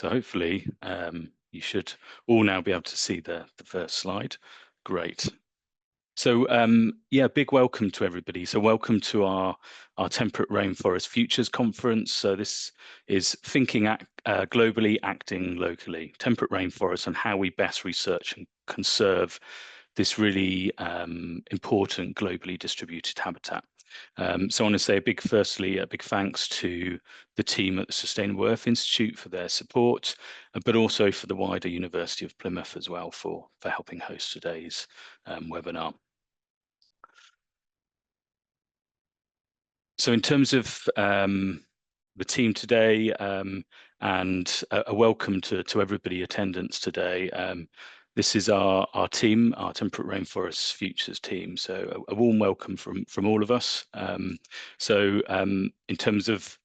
So hopefully you should all now be able to see the first slide. Great. So yeah, big welcome to everybody. So welcome to our Temperate Rainforest Futures conference. So this is thinking globally, acting locally, temperate rainforests and how we best research and conserve this really important globally distributed habitat. So I want to say firstly, a big thanks to the team at the Sustainable Earth Institute for their support, but also for the wider University of Plymouth as well for helping host today's webinar. So in terms of the team today, and a welcome to everybody attendance today. This is our team, our Temperate Rainforest Futures team. So a warm welcome from all of us. In terms of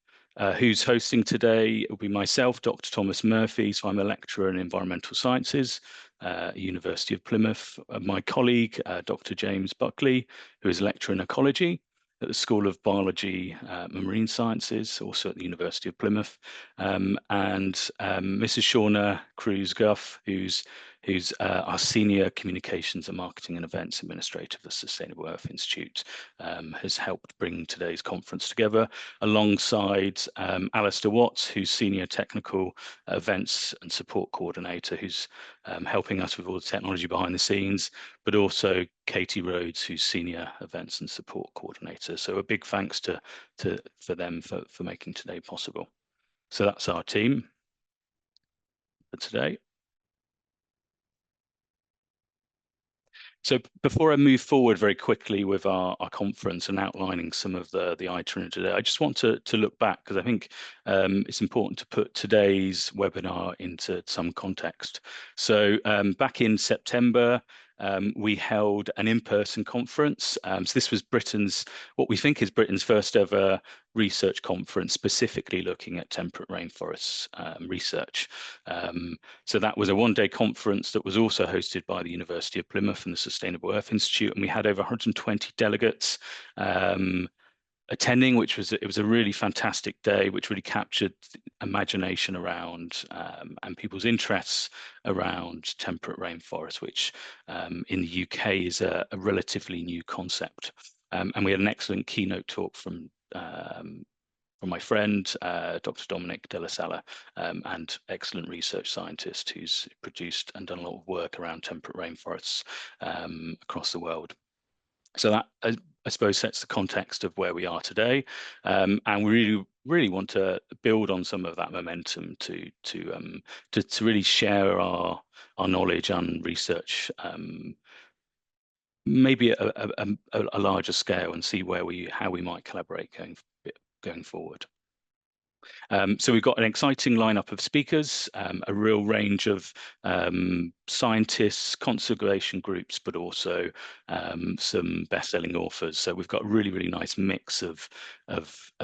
who's hosting today, it will be myself, Dr. Thomas Murphy. So I'm a lecturer in environmental sciences at University of Plymouth. My colleague, Dr. James Buckley, who is a lecturer in ecology at the School of Biology and Marine Sciences, also at the University of Plymouth, and Mrs. Shauna Cruz-Guff, who's our Senior Communications and Marketing and Events Administrator of the Sustainable Earth Institute, has helped bring today's conference together, alongside Alistair Watts, who's Senior Technical Events and Support Coordinator, who's helping us with all the technology behind the scenes, but also Katie Rhodes, who's Senior Events and Support Coordinator. So a big thanks for them for making today possible. So that's our team for today. So before I move forward very quickly with our conference and outlining some of the itinerary today, I just want to look back, because I think it's important to put today's webinar into some context. So back in September, we held an in-person conference. So this was what we think is Britain's first ever research conference, specifically looking at temperate rainforests research. So that was a one-day conference that was also hosted by the University of Plymouth and the Sustainable Earth Institute, and we had over 120 delegates attending, it was a really fantastic day, which really captured imagination around and people's interests around temperate rainforest, which in the UK is a relatively new concept. And we had an excellent keynote talk from my friend, Dr. Dominic De La Sala, and excellent research scientist who's produced and done a lot of work around temperate rainforests across the world. So that, I suppose, sets the context of where we are today, and we really want to build on some of that momentum to really share our knowledge and research, maybe at a larger scale, and see how we might collaborate going forward. So we've got an exciting lineup of speakers, a real range of scientists, conservation groups, but also some best-selling authors. So we've got a really nice mix of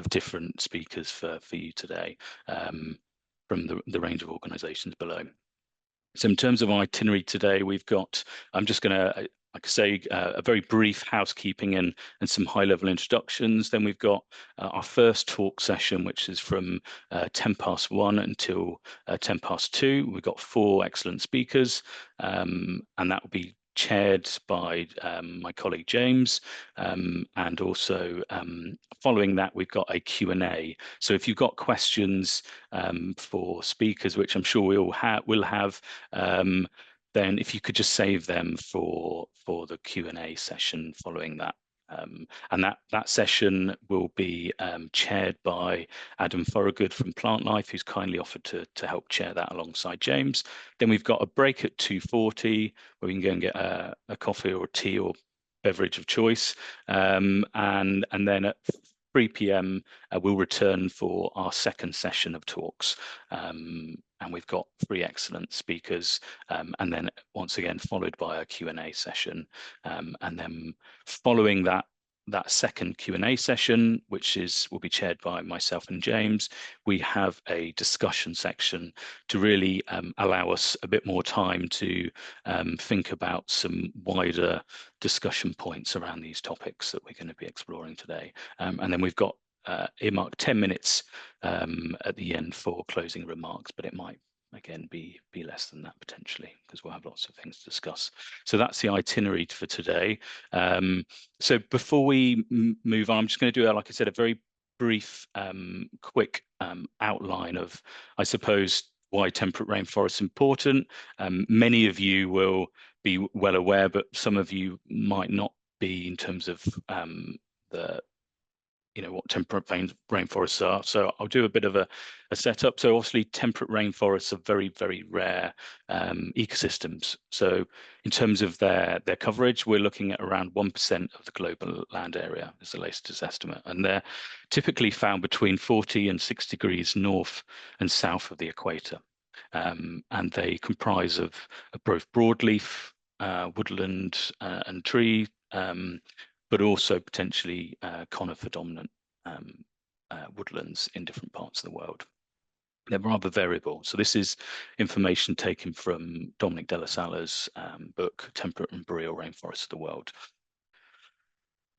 different speakers for you today, from the range of organisations below. So in terms of itinerary today, we've got, I'm just going to, like I say, a very brief housekeeping and some high-level introductions. Then we've got our first talk session, which is from 1:10 until 2:10. We've got 4 excellent speakers, and that will be chaired by my colleague James, and also following that we've got a Q&A. So if you've got questions for speakers, which I'm sure we all will have, then if you could just save them for the Q&A session following that. And that session will be chaired by Adam Thorogood from Plant Life, who's kindly offered to help chair that alongside James. Then we've got a break at 2:40 where we can go and get a coffee or tea or beverage of choice, and then at 3 p.m. We'll return for our second session of talks, and we've got 3 excellent speakers, and then once again followed by a Q&A session, and then following that second Q&A session, which will be chaired by myself and James, we have a discussion section to really allow us a bit more time to think about some wider discussion points around these topics that we're going to be exploring today. And then we've got earmarked 10 minutes at the end for closing remarks, but it might again be less than that potentially, because we'll have lots of things to discuss. So that's the itinerary for today. So before we move on, I'm just going to do, like I said, a very brief, quick outline of, I suppose, why temperate rainforest is important. Many of you will be well aware, but some of you might not be, in terms of the what temperate rainforests are. So I'll do a bit of a setup. So obviously temperate rainforests are very, very rare ecosystems. So in terms of their coverage, we're looking at around 1% of the global land area is the latest estimate. And they're typically found between 40 and 60 degrees north and south of the equator. And they comprise of both broadleaf, woodland and tree, but also potentially conifer dominant woodlands in different parts of the world. They're rather variable. So this is information taken from Dominic de la Sala's book, Temperate and Boreal Rainforests of the World.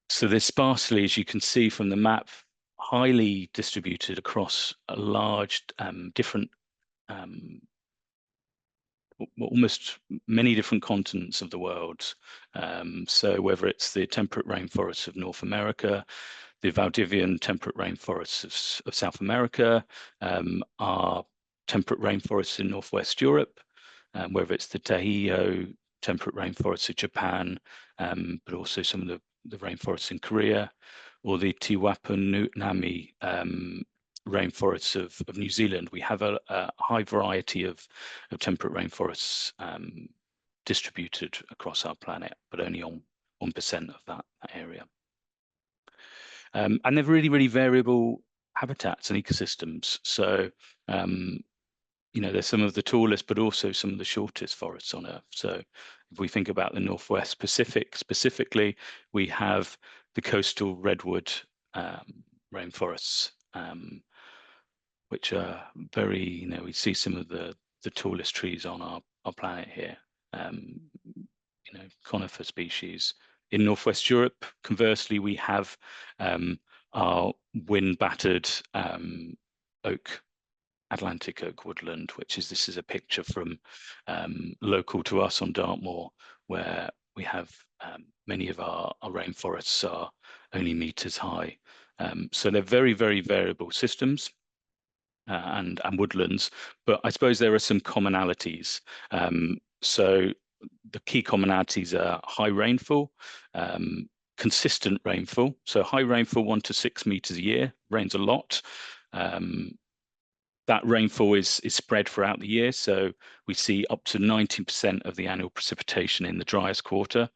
So they're sparsely, as you can see from the map, highly distributed across a large different almost many different continents of the world. So whether it's the temperate rainforests of North America, the Valdivian temperate rainforests of South America, our temperate rainforests in Northwest Europe, whether it's the Tahoe temperate rainforests of Japan, but also some of the rainforests in Korea, or the Tiwapuni rainforests of New Zealand. We have a high variety of temperate rainforests distributed across our planet, but only on 1% of that area. And they're really, really variable habitats and ecosystems. So, they're some of the tallest, but also some of the shortest forests on Earth. So if we think about the Northwest Pacific specifically, we have the coastal redwood rainforests, which are very, we see some of the tallest trees on our planet here, conifer species. In Northwest Europe, conversely, we have our wind-battered Atlantic oak woodland, this is a picture from local to us on Dartmoor, where we have many of our rainforests are only meters high. So they're very, very variable systems and woodlands, but I suppose there are some commonalities. So the key commonalities are high rainfall, consistent rainfall. So high rainfall, 1 to 6 meters a year, rains a lot. That rainfall is spread throughout the year. So we see up to 90% of the annual precipitation in the driest quarter.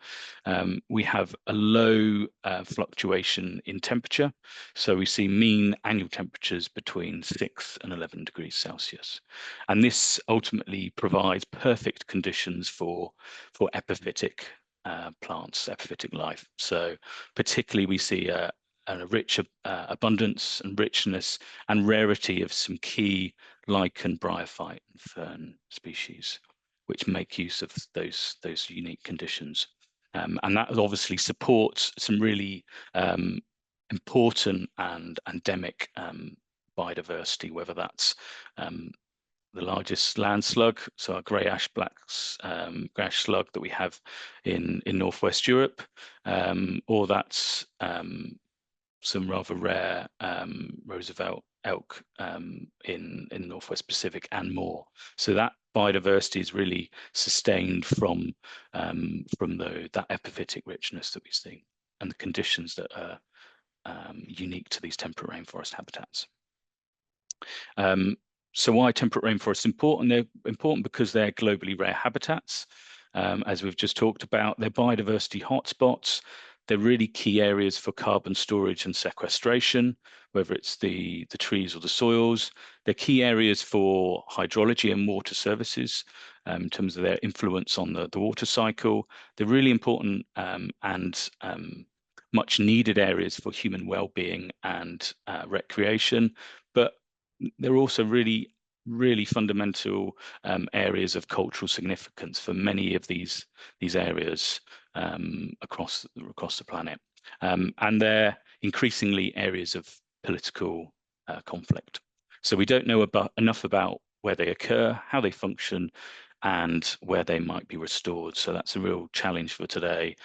We have a low fluctuation in temperature. So we see mean annual temperatures between 6 and 11 degrees Celsius. And this ultimately provides perfect conditions for epiphytic plants, epiphytic life. So particularly we see a rich abundance and richness and rarity of some key lichen, bryophyte, and fern species, which make use of those unique conditions. And that obviously supports some really important and endemic biodiversity, whether that's the largest land slug, so our grey ash slug that we have in Northwest Europe, or that's some rather rare Roosevelt elk in the Northwest Pacific, and more. So that biodiversity is really sustained from that epiphytic richness that we see, and the conditions that are unique to these temperate rainforest habitats. So why temperate rainforests are important? They're important because they're globally rare habitats. As we've just talked about, they're biodiversity hotspots. They're really key areas for carbon storage and sequestration, whether it's the trees or the soils. They're key areas for hydrology and water services in terms of their influence on the water cycle. They're really important and much needed areas for human well-being and recreation, but they're also really, really fundamental areas of cultural significance for many of these areas across the planet, and they're increasingly areas of political conflict. So we don't know enough about where they occur, how they function, and where they might be restored. So that's a real challenge for today.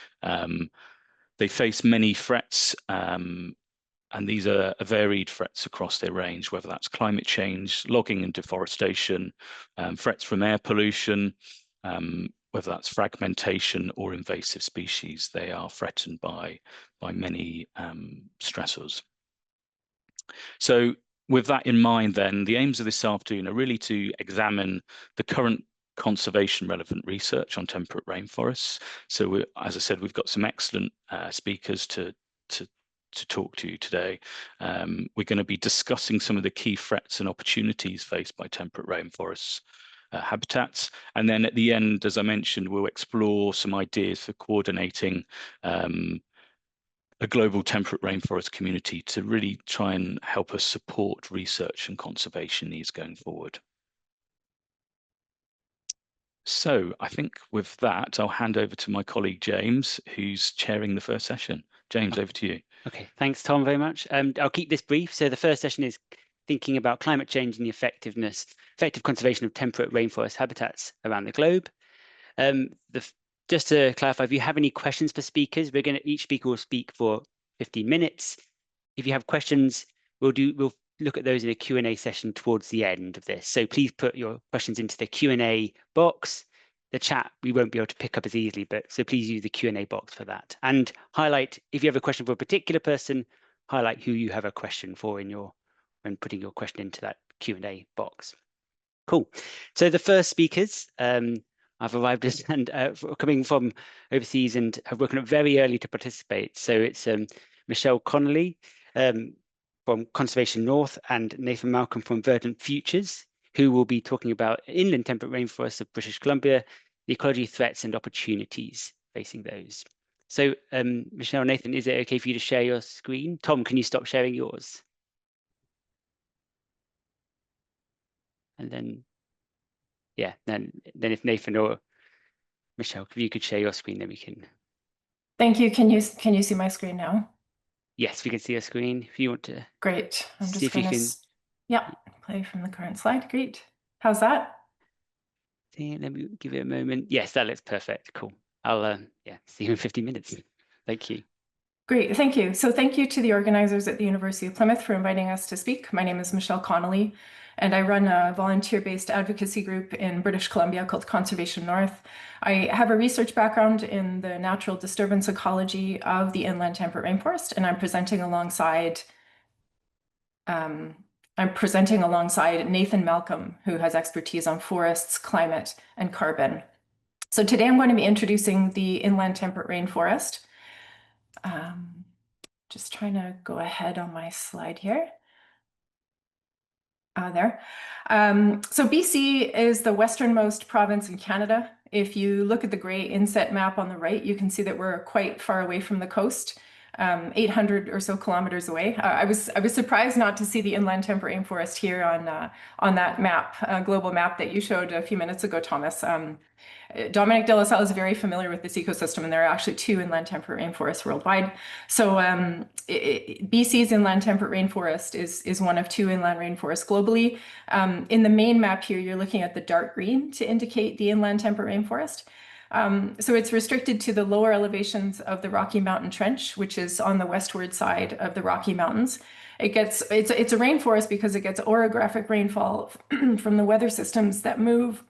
They face many threats, and these are varied threats across their range, whether that's climate change, logging and deforestation, threats from air pollution, whether that's fragmentation or invasive species. They are threatened by many stressors. So with that in mind, then, the aims of this afternoon are really to examine the current conservation relevant research on temperate rainforests. So as I said, we've got some excellent speakers to talk to you today. We're going to be discussing some of the key threats and opportunities faced by temperate rainforests habitats. And then at the end, as I mentioned, we'll explore some ideas for coordinating a global temperate rainforest community to really try and help us support research and conservation needs going forward. So I think with that, I'll hand over to my colleague, James, who's chairing the first session. James, over to you. Okay, thanks, Tom, very much. I'll keep this brief. So the first session is thinking about climate change and the effective conservation of temperate rainforest habitats around the globe. Just to clarify, if you have any questions for speakers, each speaker will speak for 15 minutes. If you have questions, we'll look at those in a Q&A session towards the end of this. So please put your questions into the Q&A box. The chat we won't be able to pick up as easily, so please use the Q&A box for that. And highlight, if you have a question for a particular person, highlight who you have a question for when putting your question into that Q&A box. Cool. So the first speakers, I've arrived and coming from overseas and have woken up very early to participate. So it's Michelle Connolly from Conservation North and Nathan Malcolm from Verdant Futures, who will be talking about inland temperate rainforests of British Columbia, the ecology threats and opportunities facing those. So Michelle, Nathan, is it okay for you to share your screen? Tom, can you stop sharing yours? And then, yeah, then if Nathan or Michelle, if you could share your screen, then we can. Thank you. Can you see my screen now? Yes, we can see your screen. If you want to. Great. I'm see just if you going can. to. Yeah, play from the current slide. Great. How's that? Let me give it a moment. Yes, that looks perfect. Cool. I'll see you in 50 minutes. Thank you. Great, thank you. So thank you to the organizers at the University of Plymouth for inviting us to speak. My name is Michelle Connolly, and I run a volunteer-based advocacy group in British Columbia called Conservation North. I have a research background in the natural disturbance ecology of the inland temperate rainforest, and I'm presenting alongside Nathan Malcolm, who has expertise on forests, climate, and carbon. So today I'm going to be introducing the inland temperate rainforest. Just trying to go ahead on my slide here. There. So BC is the westernmost province in Canada. If you look at the gray inset map on the right, you can see that we're quite far away from the coast. 800 or so kilometers away. I was surprised not to see the inland temperate rainforest here on that map, global map that you showed a few minutes ago, Thomas. Dominic de la Salle is very familiar with this ecosystem, and there are actually 2 inland temperate rainforests worldwide. So BC's inland temperate rainforest is one of 2 inland rainforests globally. In the main map here, you're looking at the dark green to indicate the inland temperate rainforest. So it's restricted to the lower elevations of the Rocky Mountain Trench, which is on the westward side of the Rocky Mountains. It's a rainforest because it gets orographic rainfall from the weather systems that move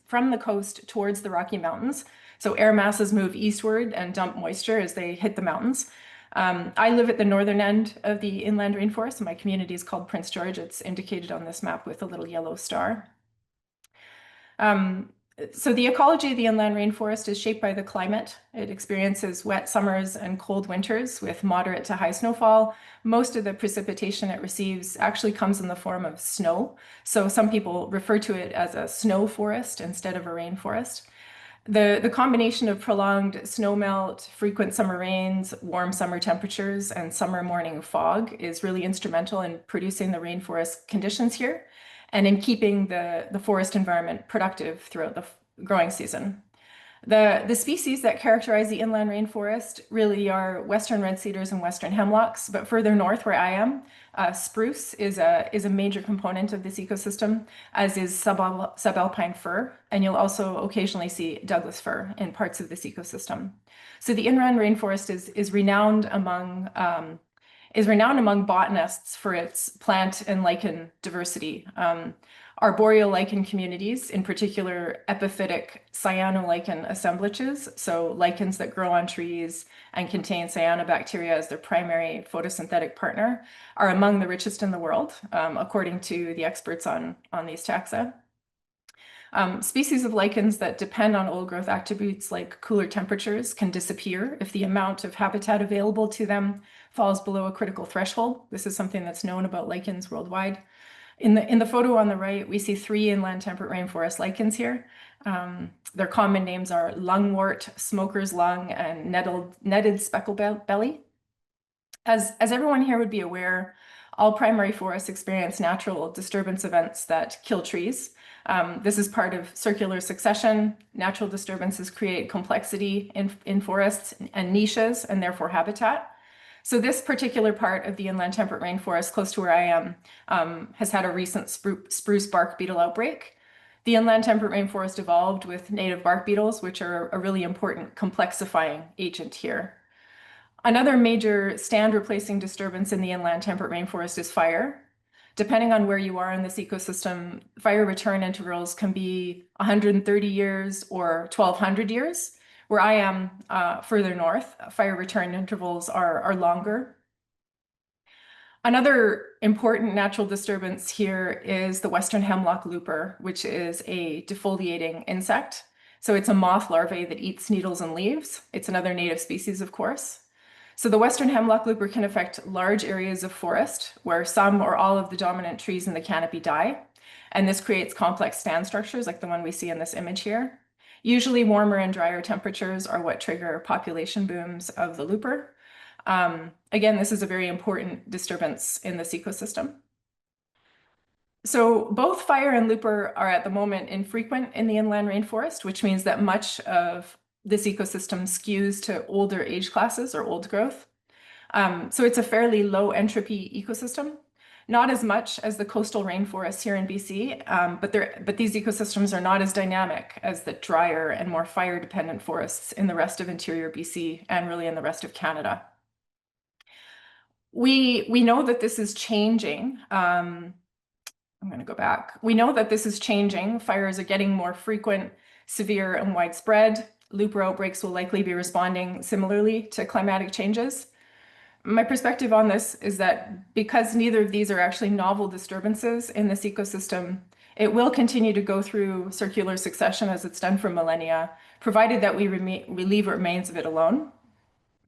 from the coast towards the Rocky Mountains. So air masses move eastward and dump moisture as they hit the mountains. I live at the northern end of the inland rainforest, and my community is called Prince George. It's indicated on this map with a little yellow star. So the ecology of the inland rainforest is shaped by the climate. It experiences wet summers and cold winters with moderate to high snowfall. Most of the precipitation it receives actually comes in the form of snow. So some people refer to it as a snow forest instead of a rainforest. The combination of prolonged snowmelt, frequent summer rains, warm summer temperatures, and summer morning fog is really instrumental in producing the rainforest conditions here and in keeping the forest environment productive throughout the growing season. The species that characterize the inland rainforest really are western red cedars and western hemlocks, but further north where I am, spruce is a major component of this ecosystem, as is subalpine fir, and you'll also occasionally see Douglas fir in parts of this ecosystem. So the inland rainforest is renowned among botanists for its plant and lichen diversity. Arboreal lichen communities, in particular epiphytic cyanolichen assemblages, so lichens that grow on trees and contain cyanobacteria as their primary photosynthetic partner, are among the richest in the world, according to the experts on these taxa. Species of lichens that depend on old growth attributes like cooler temperatures can disappear if the amount of habitat available to them falls below a critical threshold. This is something that's known about lichens worldwide. In the photo on the right, we see 3 inland temperate rainforest lichens here. Their common names are lungwort, smoker's lung, and netted specklebelly. As everyone here would be aware, all primary forests experience natural disturbance events that kill trees. This is part of circular succession. Natural disturbances create complexity in forests and niches, and therefore habitat. So this particular part of the inland temperate rainforest close to where I am has had a recent spruce bark beetle outbreak. The inland temperate rainforest evolved with native bark beetles, which are a really important complexifying agent here. Another major stand-replacing disturbance in the inland temperate rainforest is fire. Depending on where you are in this ecosystem, fire return intervals can be 130 years or 1,200 years. Where I am further north, fire return intervals are longer. Another important natural disturbance here is the western hemlock looper, which is a defoliating insect. So it's a moth larvae that eats needles and leaves. It's another native species, of course. So the western hemlock looper can affect large areas of forest where some or all of the dominant trees in the canopy die. And this creates complex stand structures like the one we see in this image here. Usually warmer and drier temperatures are what trigger population booms of the looper. Again, this is a very important disturbance in this ecosystem. So both fire and looper are at the moment infrequent in the inland rainforest, which means that much of this ecosystem skews to older age classes or old growth. So it's a fairly low entropy ecosystem. Not as much as the coastal rainforests here in BC, but these ecosystems are not as dynamic as the drier and more fire-dependent forests in the rest of interior BC and really in the rest of Canada. We know that this is changing. I'm going to go back. We know that this is changing. Fires are getting more frequent, severe, and widespread. Looper outbreaks will likely be responding similarly to climatic changes. My perspective on this is that because neither of these are actually novel disturbances in this ecosystem, it will continue to go through circular succession as it's done for millennia, provided that we leave remains of it alone.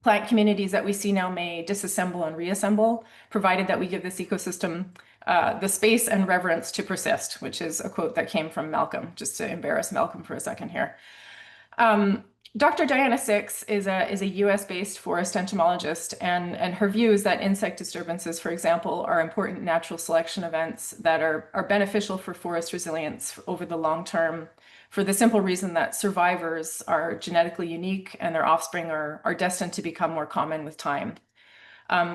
Plant communities that we see now may disassemble and reassemble, provided that we give this ecosystem the space and reverence to persist, which is a quote that came from Malcolm, just to embarrass Malcolm for a second here. Dr. Diana Six is a US-based forest entomologist, and her view is that insect disturbances, for example, are important natural selection events that are beneficial for forest resilience over the long term, for the simple reason that survivors are genetically unique and their offspring are destined to become more common with time.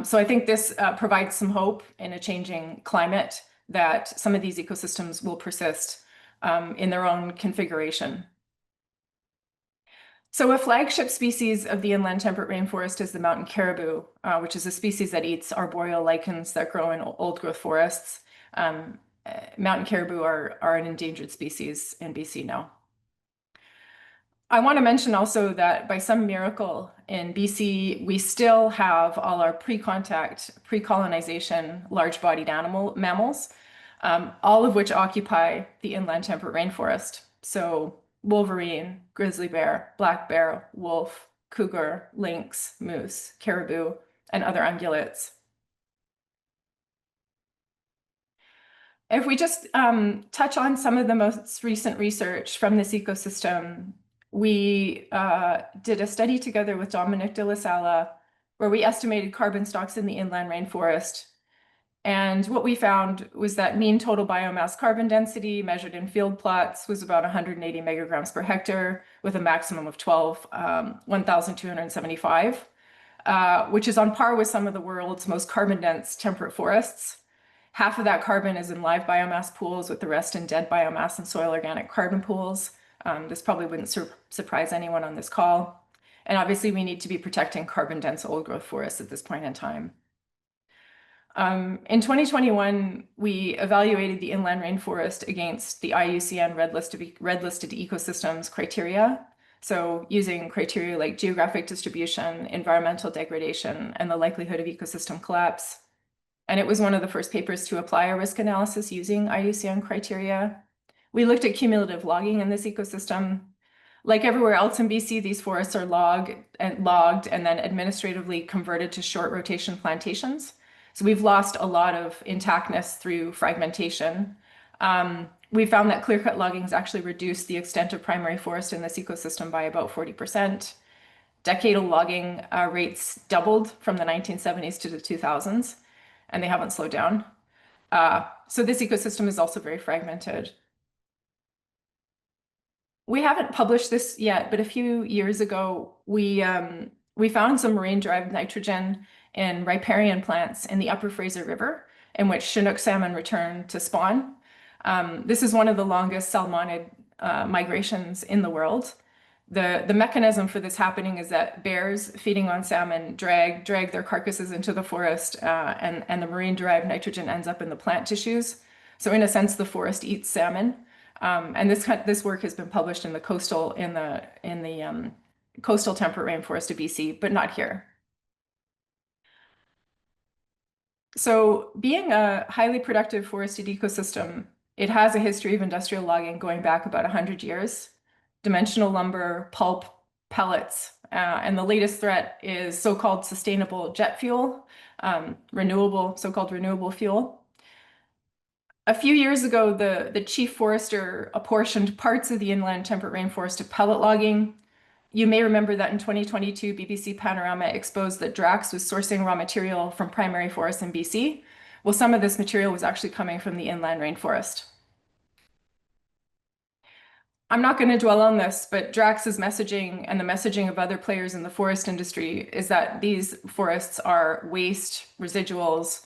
So I think this provides some hope in a changing climate that some of these ecosystems will persist in their own configuration. So a flagship species of the inland temperate rainforest is the mountain caribou, which is a species that eats arboreal lichens that grow in old growth forests. Mountain caribou are an endangered species in BC now. I want to mention also that by some miracle in BC, we still have all our pre-contact, pre-colonization, large-bodied mammals, all of which occupy the inland temperate rainforest. So wolverine, grizzly bear, black bear, wolf, cougar, lynx, moose, caribou, and other ungulates. If we just touch on some of the most recent research from this ecosystem, we did a study together with Dominic de la Sala where we estimated carbon stocks in the inland rainforest. And what we found was that mean total biomass carbon density measured in field plots was about 180 megagrams per hectare with a maximum of 1,275, which is on par with some of the world's most carbon-dense temperate forests. Half of that carbon is in live biomass pools, with the rest in dead biomass and soil organic carbon pools. This probably wouldn't surprise anyone on this call. And obviously, we need to be protecting carbon-dense old-growth forests at this point in time. In 2021, we evaluated the inland rainforest against the IUCN Red Listed Ecosystems criteria. So using criteria like geographic distribution, environmental degradation, and the likelihood of ecosystem collapse. And it was one of the first papers to apply a risk analysis using IUCN criteria. We looked at cumulative logging in this ecosystem. Like everywhere else in BC, these forests are logged and then administratively converted to short rotation plantations. So we've lost a lot of intactness through fragmentation. We found that clear-cut logging has actually reduced the extent of primary forest in this ecosystem by about 40%. Decadal logging rates doubled from the 1970s to the 2000s, and they haven't slowed down. So this ecosystem is also very fragmented. We haven't published this yet, but a few years ago, we found some marine-derived nitrogen in riparian plants in the Upper Fraser River, in which Chinook salmon return to spawn. This is one of the longest salmonid migrations in the world. The mechanism for this happening is that bears feeding on salmon drag their carcasses into the forest, and the marine-derived nitrogen ends up in the plant tissues. So in a sense, the forest eats salmon. And this work has been published in the coastal coastal temperate rainforest of BC, but not here. So being a highly productive forested ecosystem, it has a history of industrial logging going back about 100 years, dimensional lumber, pulp, pellets, and the latest threat is so-called sustainable jet fuel, so-called renewable fuel. A few years ago, the chief forester apportioned parts of the inland temperate rainforest to pellet logging. You may remember that in 2022, BBC Panorama exposed that Drax was sourcing raw material from primary forests in BC. Well, some of this material was actually coming from the inland rainforest. I'm not going to dwell on this, but Drax's messaging and the messaging of other players in the forest industry is that these forests are waste, residuals,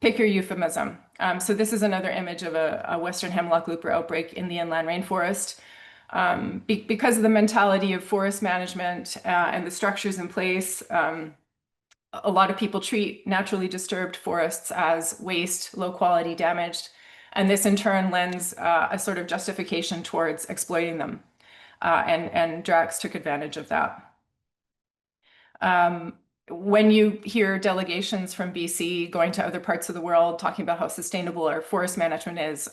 pick your euphemism. So this is another image of a Western hemlock looper outbreak in the inland rainforest. Because of the mentality of forest management and the structures in place, a lot of people treat naturally disturbed forests as waste, low quality, damaged. And this in turn lends a sort of justification towards exploiting them. And Drax took advantage of that. When you hear delegations from BC going to other parts of the world talking about how sustainable our forest management is,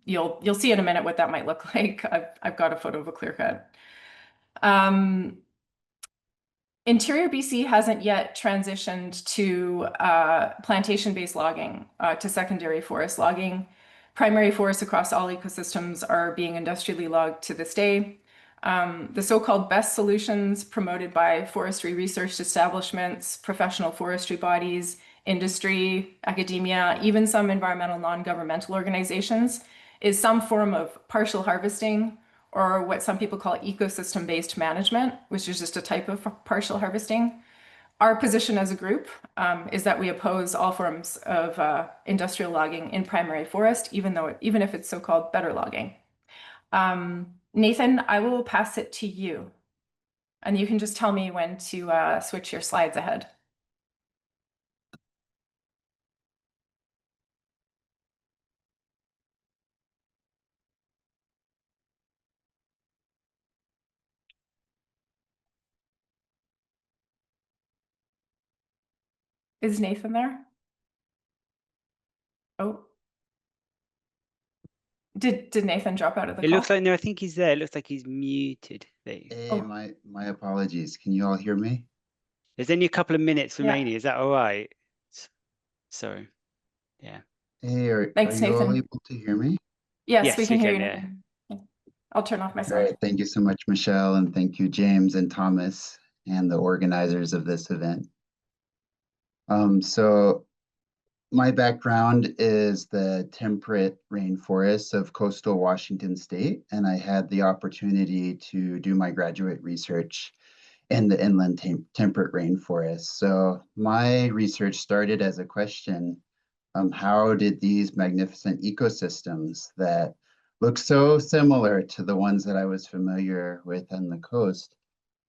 you'll see in a minute what that might look like. I've got a photo of a clear cut. Interior BC hasn't yet transitioned to plantation-based logging, to secondary forest logging. Primary forests across all ecosystems are being industrially logged to this day. The so-called best solutions promoted by forestry research establishments, professional forestry bodies, industry, academia, even some environmental non-governmental organizations, is some form of partial harvesting, or what some people call ecosystem-based management, which is just a type of partial harvesting. Our position as a group is that we oppose all forms of industrial logging in primary forest, even if it's so-called better logging. Nathan, I will pass it to you, and you can just tell me when to switch your slides ahead. Is Nathan there? Oh. Did Nathan drop out of the call? It looks like, no, I think he's there. It looks like he's muted. Hey, my apologies. Can you all hear me? There's only a couple of minutes remaining. Is that all right? Sorry. Yeah. Hey, Thanks, are you all Nathan. able to hear me? Yes, we can hear you. Yeah. I'll turn off my All slide. right. Thank you so much, Michelle, and thank you, James and Thomas, and the organizers of this event. So my background is the temperate rainforests of coastal Washington state, and I had the opportunity to do my graduate research in the inland temperate rainforest. So my research started as a question, how did these magnificent ecosystems that look so similar to the ones that I was familiar with on the coast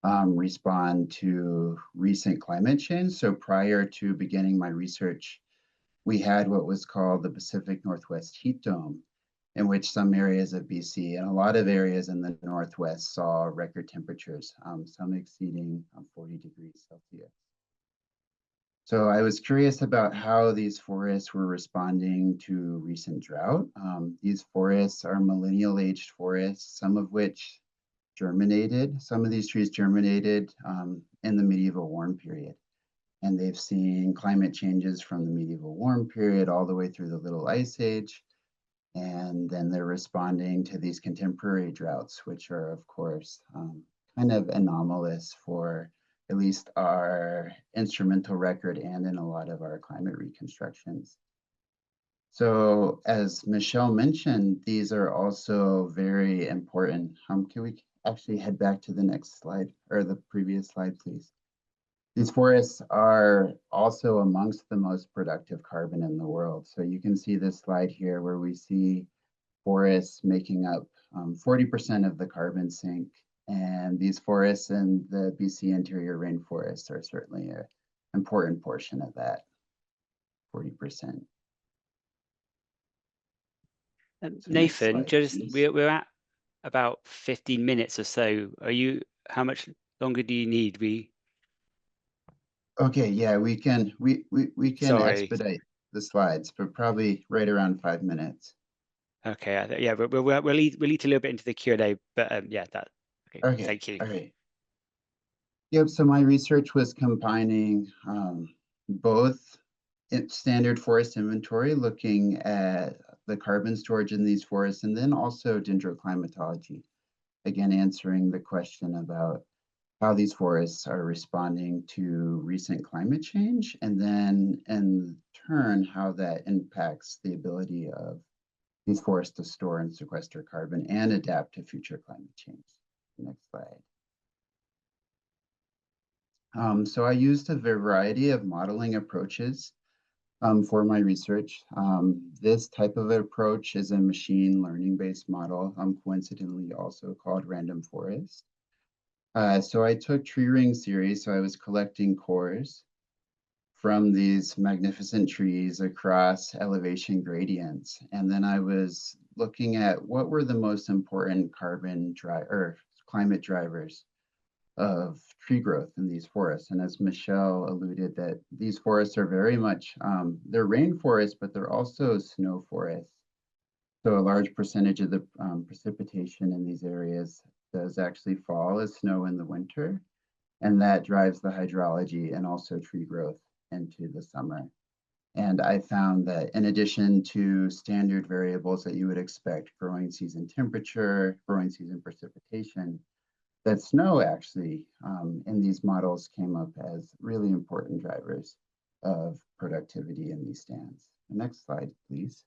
respond to recent climate change? So prior to beginning my research, we had what was called the Pacific Northwest Heat Dome, in which some areas of BC and a lot of areas in the Northwest saw record temperatures, some exceeding 40 degrees Celsius. So I was curious about how these forests were responding to recent drought. These forests are millennial aged forests, some of which germinated. Some of these trees germinated in the medieval warm period. And they've seen climate changes from the medieval warm period all the way through the Little Ice Age. And then they're responding to these contemporary droughts, which are, of course, kind of anomalous for at least our instrumental record and in a lot of our climate reconstructions. So as Michelle mentioned, these are also very important. Can we actually head back to the next slide, or the previous slide, please? These forests are also amongst the most productive carbon in the world. So you can see this slide here where we see forests making up 40% of the carbon sink. And these forests in the BC interior rainforests are certainly an important portion of that 40%. Nathan, we're at about 15 minutes or so. How much longer do you need? Okay, yeah, we can expedite the slides, but probably right around 5 minutes. Okay, yeah, we'll eat a little bit into the Q&A, but yeah, okay, thank you. All right. Yep, so my research was combining both standard forest inventory, looking at the carbon storage in these forests, and then also dendroclimatology, again, answering the question about how these forests are responding to recent climate change, and then in turn, how that impacts the ability of these forests to store and sequester carbon and adapt to future climate change. Next slide. So I used a variety of modeling approaches for my research. This type of approach is a machine learning based model, coincidentally also called random forest. So I took tree ring series, so I was collecting cores from these magnificent trees across elevation gradients. And then I was looking at what were the most important climate drivers of tree growth in these forests. And as Michelle alluded, that these forests are very much, they're rainforests, but they're also snow forests. So a large percentage of the precipitation in these areas does actually fall as snow in the winter, and that drives the hydrology and also tree growth into the summer. And I found that in addition to standard variables that you would expect, growing season temperature, growing season precipitation, that snow actually in these models came up as really important drivers of productivity in these stands. The next slide, please.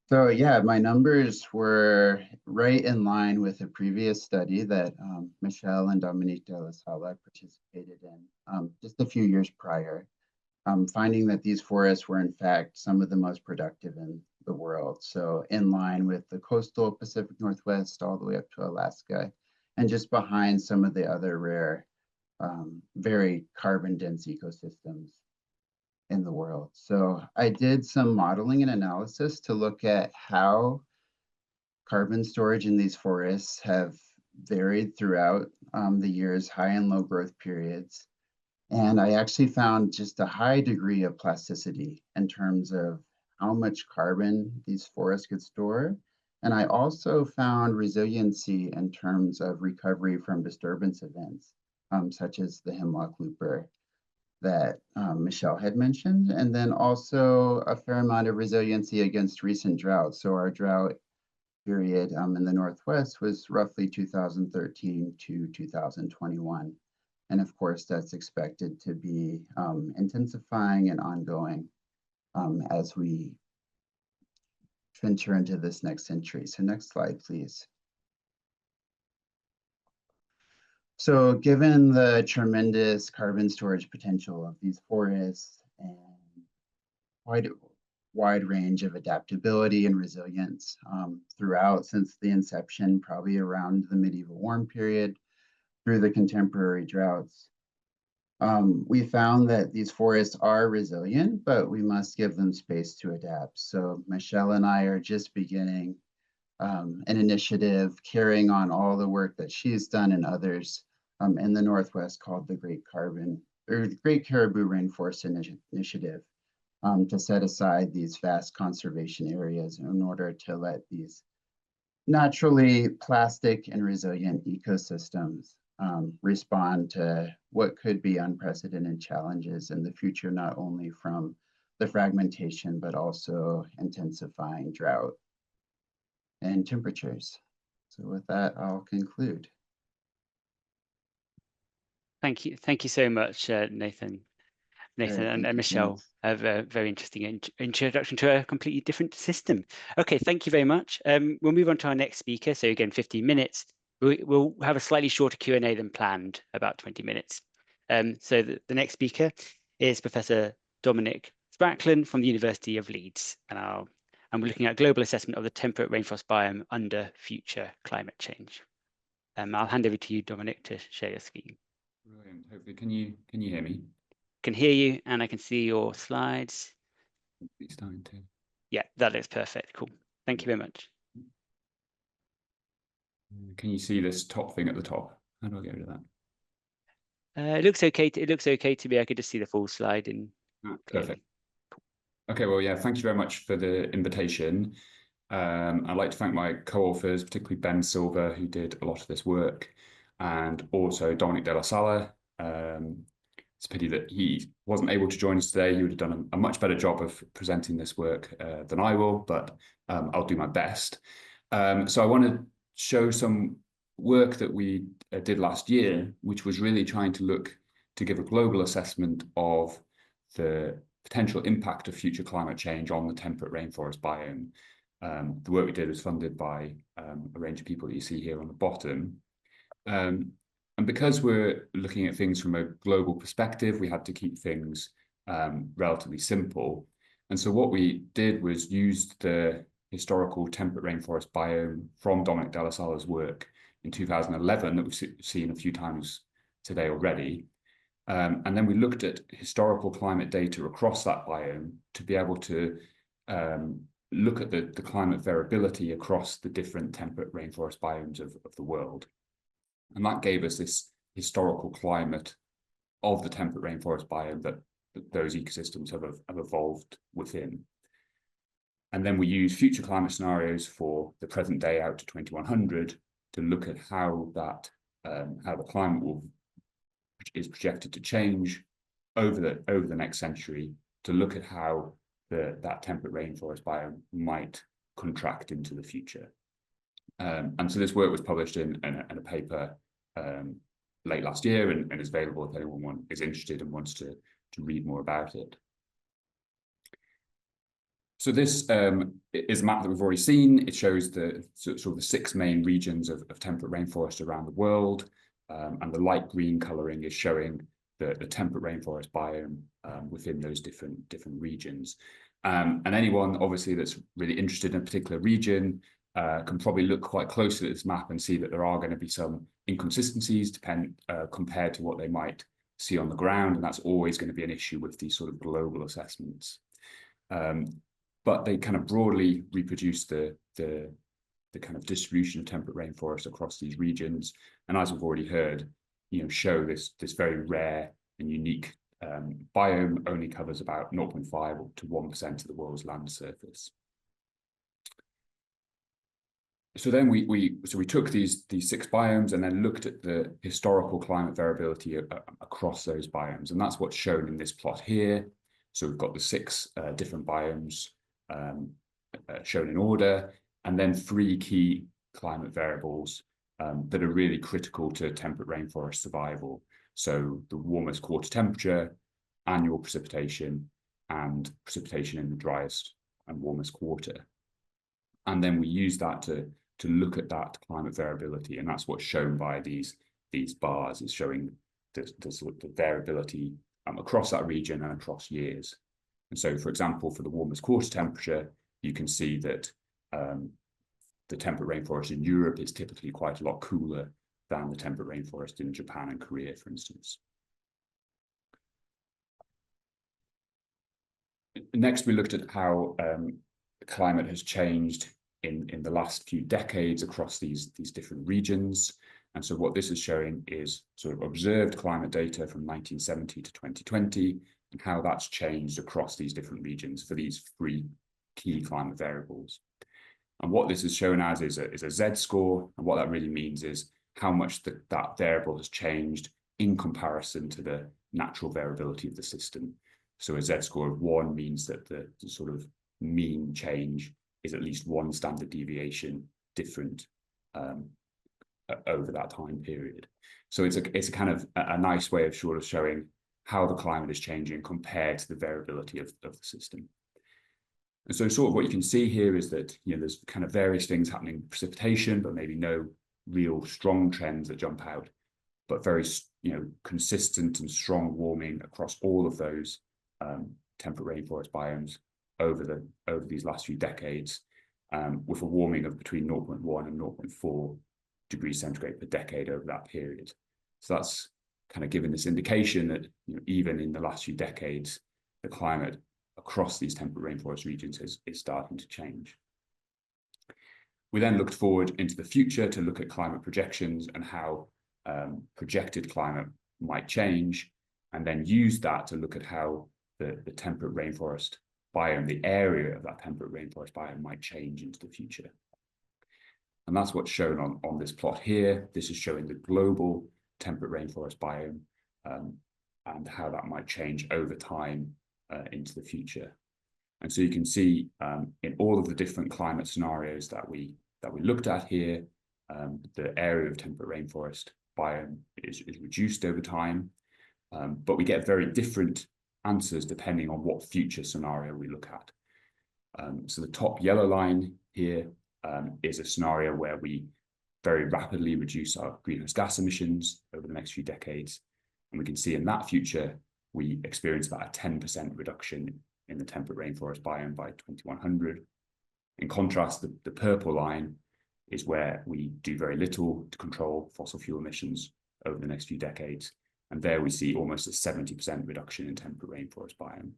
So yeah, my numbers were right in line with a previous study that Michelle and Dominique de la Sala participated in just a few years prior, finding that these forests were in fact some of the most productive in the world. So in line with the coastal Pacific Northwest all the way up to Alaska, and just behind some of the other rare, very carbon dense ecosystems in the world. So I did some modeling and analysis to look at how carbon storage in these forests have varied throughout the year's high and low growth periods. And I actually found just a high degree of plasticity in terms of how much carbon these forests could store. And I also found resiliency in terms of recovery from disturbance events, such as the hemlock looper that Michelle had mentioned, and then also a fair amount of resiliency against recent droughts. So our drought period in the Northwest was roughly 2013 to 2021. And of course, that's expected to be intensifying and ongoing as we venture into this next century. So next slide, please. So given the tremendous carbon storage potential of these forests and wide range of adaptability and resilience throughout since the inception, probably around the medieval warm period through the contemporary droughts, we found that these forests are resilient, but we must give them space to adapt. So Michelle and I are just beginning an initiative carrying on all the work that she's done and others in the Northwest called the Great Caribou Rainforest Initiative to set aside these vast conservation areas in order to let these naturally plastic and resilient ecosystems respond to what could be unprecedented challenges in the future, not only from the fragmentation, but also intensifying drought and temperatures. So with that, I'll conclude. Thank you so much, Nathan and Michelle. A very interesting introduction to a completely different system. Okay, thank you very much. We'll move on to our next speaker. So again, 15 minutes. We'll have a slightly shorter Q&A than planned, about 20 minutes. So the next speaker is Professor Dominic Spracklen from the University of Leeds. And we're looking at global assessment of the temperate rainforest biome under future climate change. I'll hand over to you, Dominic, to share your screen. Brilliant. Hopefully, can you hear me? Can hear you, and I can see your slides. It's starting to. Yeah, that looks perfect. Cool. Thank you very much. Can you see this top thing at the top? How do I get rid of that? It looks okay. It looks okay to me. I could just see the full slide. Perfect. Okay. Well, yeah. Thank you very much for the invitation. I'd like to thank my co-authors, particularly Ben Silver, who did a lot of this work, and also Dominic de la Sala. It's a pity that he wasn't able to join us today. He would have done a much better job of presenting this work than I will, but I'll do my best. So I want to show some work that we did last year, which was really trying to look to give a global assessment of the potential impact of future climate change on the temperate rainforest biome. The work we did was funded by a range of people that you see here on the bottom. And because we're looking at things from a global perspective, we had to keep things relatively simple. And so what we did was use the historical temperate rainforest biome from Dominic de la Sala's work in 2011 that we've seen a few times today already. And then we looked at historical climate data across that biome to be able to look at the climate variability across the different temperate rainforest biomes of the world. And that gave us this historical climate of the temperate rainforest biome that those ecosystems have evolved within. And then we use future climate scenarios for the present day out to 2100 to look at how the climate is projected to change over the next century, to look at how that temperate rainforest biome might contract into the future. And so this work was published in a paper late last year and is available if anyone is interested and wants to read more about it. So this is a map that we've already seen. It shows the sort of the 6 main regions of temperate rainforest around the world. And the light green colouring is showing the temperate rainforest biome within those different regions. And anyone obviously that's really interested in a particular region can probably look quite closely at this map and see that there are going to be some inconsistencies compared to what they might see on the ground, and that's always going to be an issue with these sort of global assessments. But they kind of broadly reproduce the kind of distribution of temperate rainforest across these regions, and as we've already heard, show this very rare and unique biome only covers about 0.5 to 1% of the world's land surface. So then we took these 6 biomes and then looked at the historical climate variability across those biomes, and that's what's shown in this plot here. So we've got the 6 different biomes shown in order, and then 3 key climate variables that are really critical to temperate rainforest survival. So the warmest quarter temperature, annual precipitation, and precipitation in the driest and warmest quarter. And then we use that to look at that climate variability, and that's what's shown by these bars, is showing the variability across that region and across years. And so, for example, for the warmest quarter temperature, you can see that the temperate rainforest in Europe is typically quite a lot cooler than the temperate rainforest in Japan and Korea, for instance. Next, we looked at how the climate has changed in the last few decades across these different regions. And so what this is showing is sort of observed climate data from 1970 to 2020, and how that's changed across these different regions for these 3 key climate variables. And what this is shown as is a Z-score, and what that really means is how much that variable has changed in comparison to the natural variability of the system. So a Z-score of 1 means that the sort of mean change is at least 1 standard deviation different over that time period. So it's a kind of a nice way of sort of showing how the climate is changing compared to the variability of the system. And so sort of what you can see here is that, you know, there's kind of various things happening in precipitation, but maybe no real strong trends that jump out, but very, you know, consistent and strong warming across all of those temperate rainforest biomes over these last few decades, with a warming of between 0.1 and 0.4 degrees centigrade per decade over that period. So that's kind of given this indication that, you know, even in the last few decades, the climate across these temperate rainforest regions is starting to change. We then looked forward into the future to look at climate projections and how projected climate might change, and then use that to look at how the temperate rainforest biome, the area of that temperate rainforest biome, might change into the future. And that's what's shown on this plot here. This is showing the global temperate rainforest biome and how that might change over time into the future. And so you can see in all of the different climate scenarios that we looked at here, the area of temperate rainforest biome is reduced over time, but we get very different answers depending on what future scenario we look at. So the top yellow line here is a scenario where we very rapidly reduce our greenhouse gas emissions over the next few decades. And we can see in that future, we experience about a 10% reduction in the temperate rainforest biome by 2100. In contrast, the purple line is where we do very little to control fossil fuel emissions over the next few decades. And there we see almost a 70% reduction in temperate rainforest biome.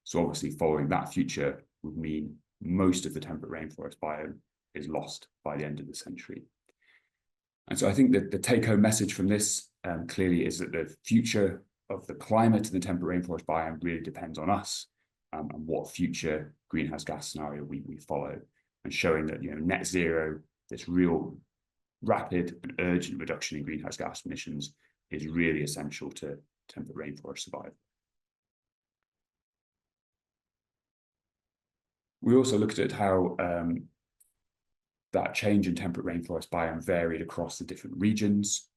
So obviously following that future would mean most of the temperate rainforest biome is lost by the end of the century. And so I think that the take-home message from this clearly is that the future of the climate in the temperate rainforest biome really depends on us and what future greenhouse gas scenario we follow, and showing that, you know, net zero, this real rapid and urgent reduction in greenhouse gas emissions, is really essential to temperate rainforest survival. We also looked at how that change in temperate rainforest biome varied across the different regions.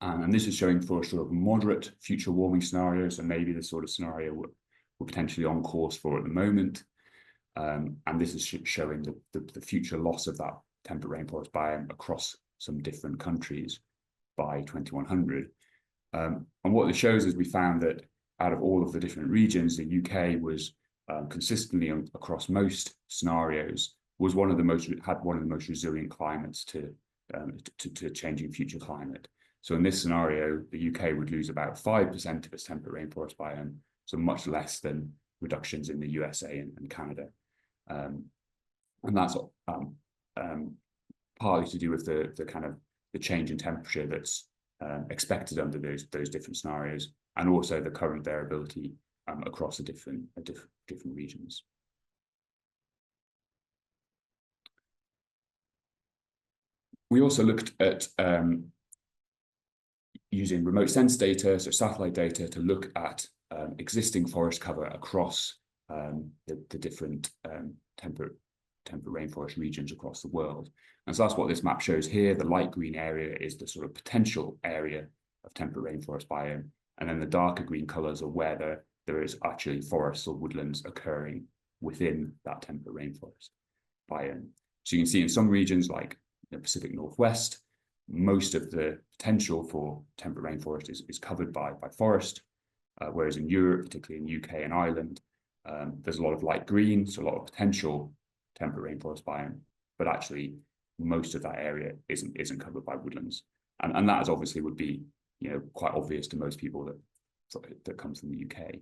And this is showing for sort of moderate future warming scenarios, and maybe the sort of scenario we're potentially on course for at the moment. And this is showing the future loss of that temperate rainforest biome across some different countries by 2100. And what this shows is we found that out of all of the different regions, the UK was consistently across most scenarios had one of the most resilient climates to changing future climate. So in this scenario, the UK would lose about 5% of its temperate rainforest biome, so much less than reductions in the USA and Canada. And that's partly to do with the kind of the change in temperature that's expected under those different scenarios, and also the current variability across the different regions. We also looked at using remote sense data, so satellite data, to look at existing forest cover across the different temperate rainforest regions across the world. And so that's what this map shows here. The light green area is the sort of potential area temperate rainforest biome. And then the darker green colours are where there is actually forests or woodlands occurring within that temperate rainforest biome. So you can see in some regions like the Pacific Northwest, most of the potential for temperate rainforest is covered by forest, whereas in Europe, particularly in UK and Ireland, there's a lot of light green, so a lot of potential temperate rainforest biome, but actually most of that area isn't covered by woodlands. And that is obviously would be, you know, quite obvious to most people that come from the UK.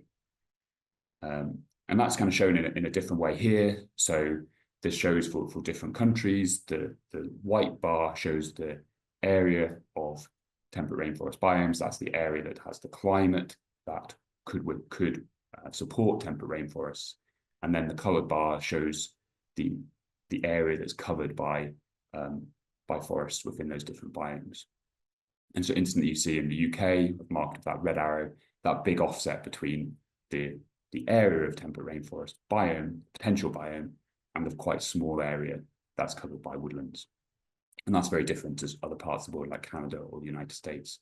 And that's kind of shown in a different way here. So this shows for different countries. The white bar shows the area of temperate rainforest biomes. That's the area that has the climate that could support temperate rainforests. And then the coloured bar shows the area that's covered by forests within those different biomes. And so instantly you see in the UK, I've marked with that red arrow, that big offset between the area of temperate rainforest biome, potential biome, and the quite small area that's covered by woodlands. And that's very different to other parts of the world like Canada or the United States,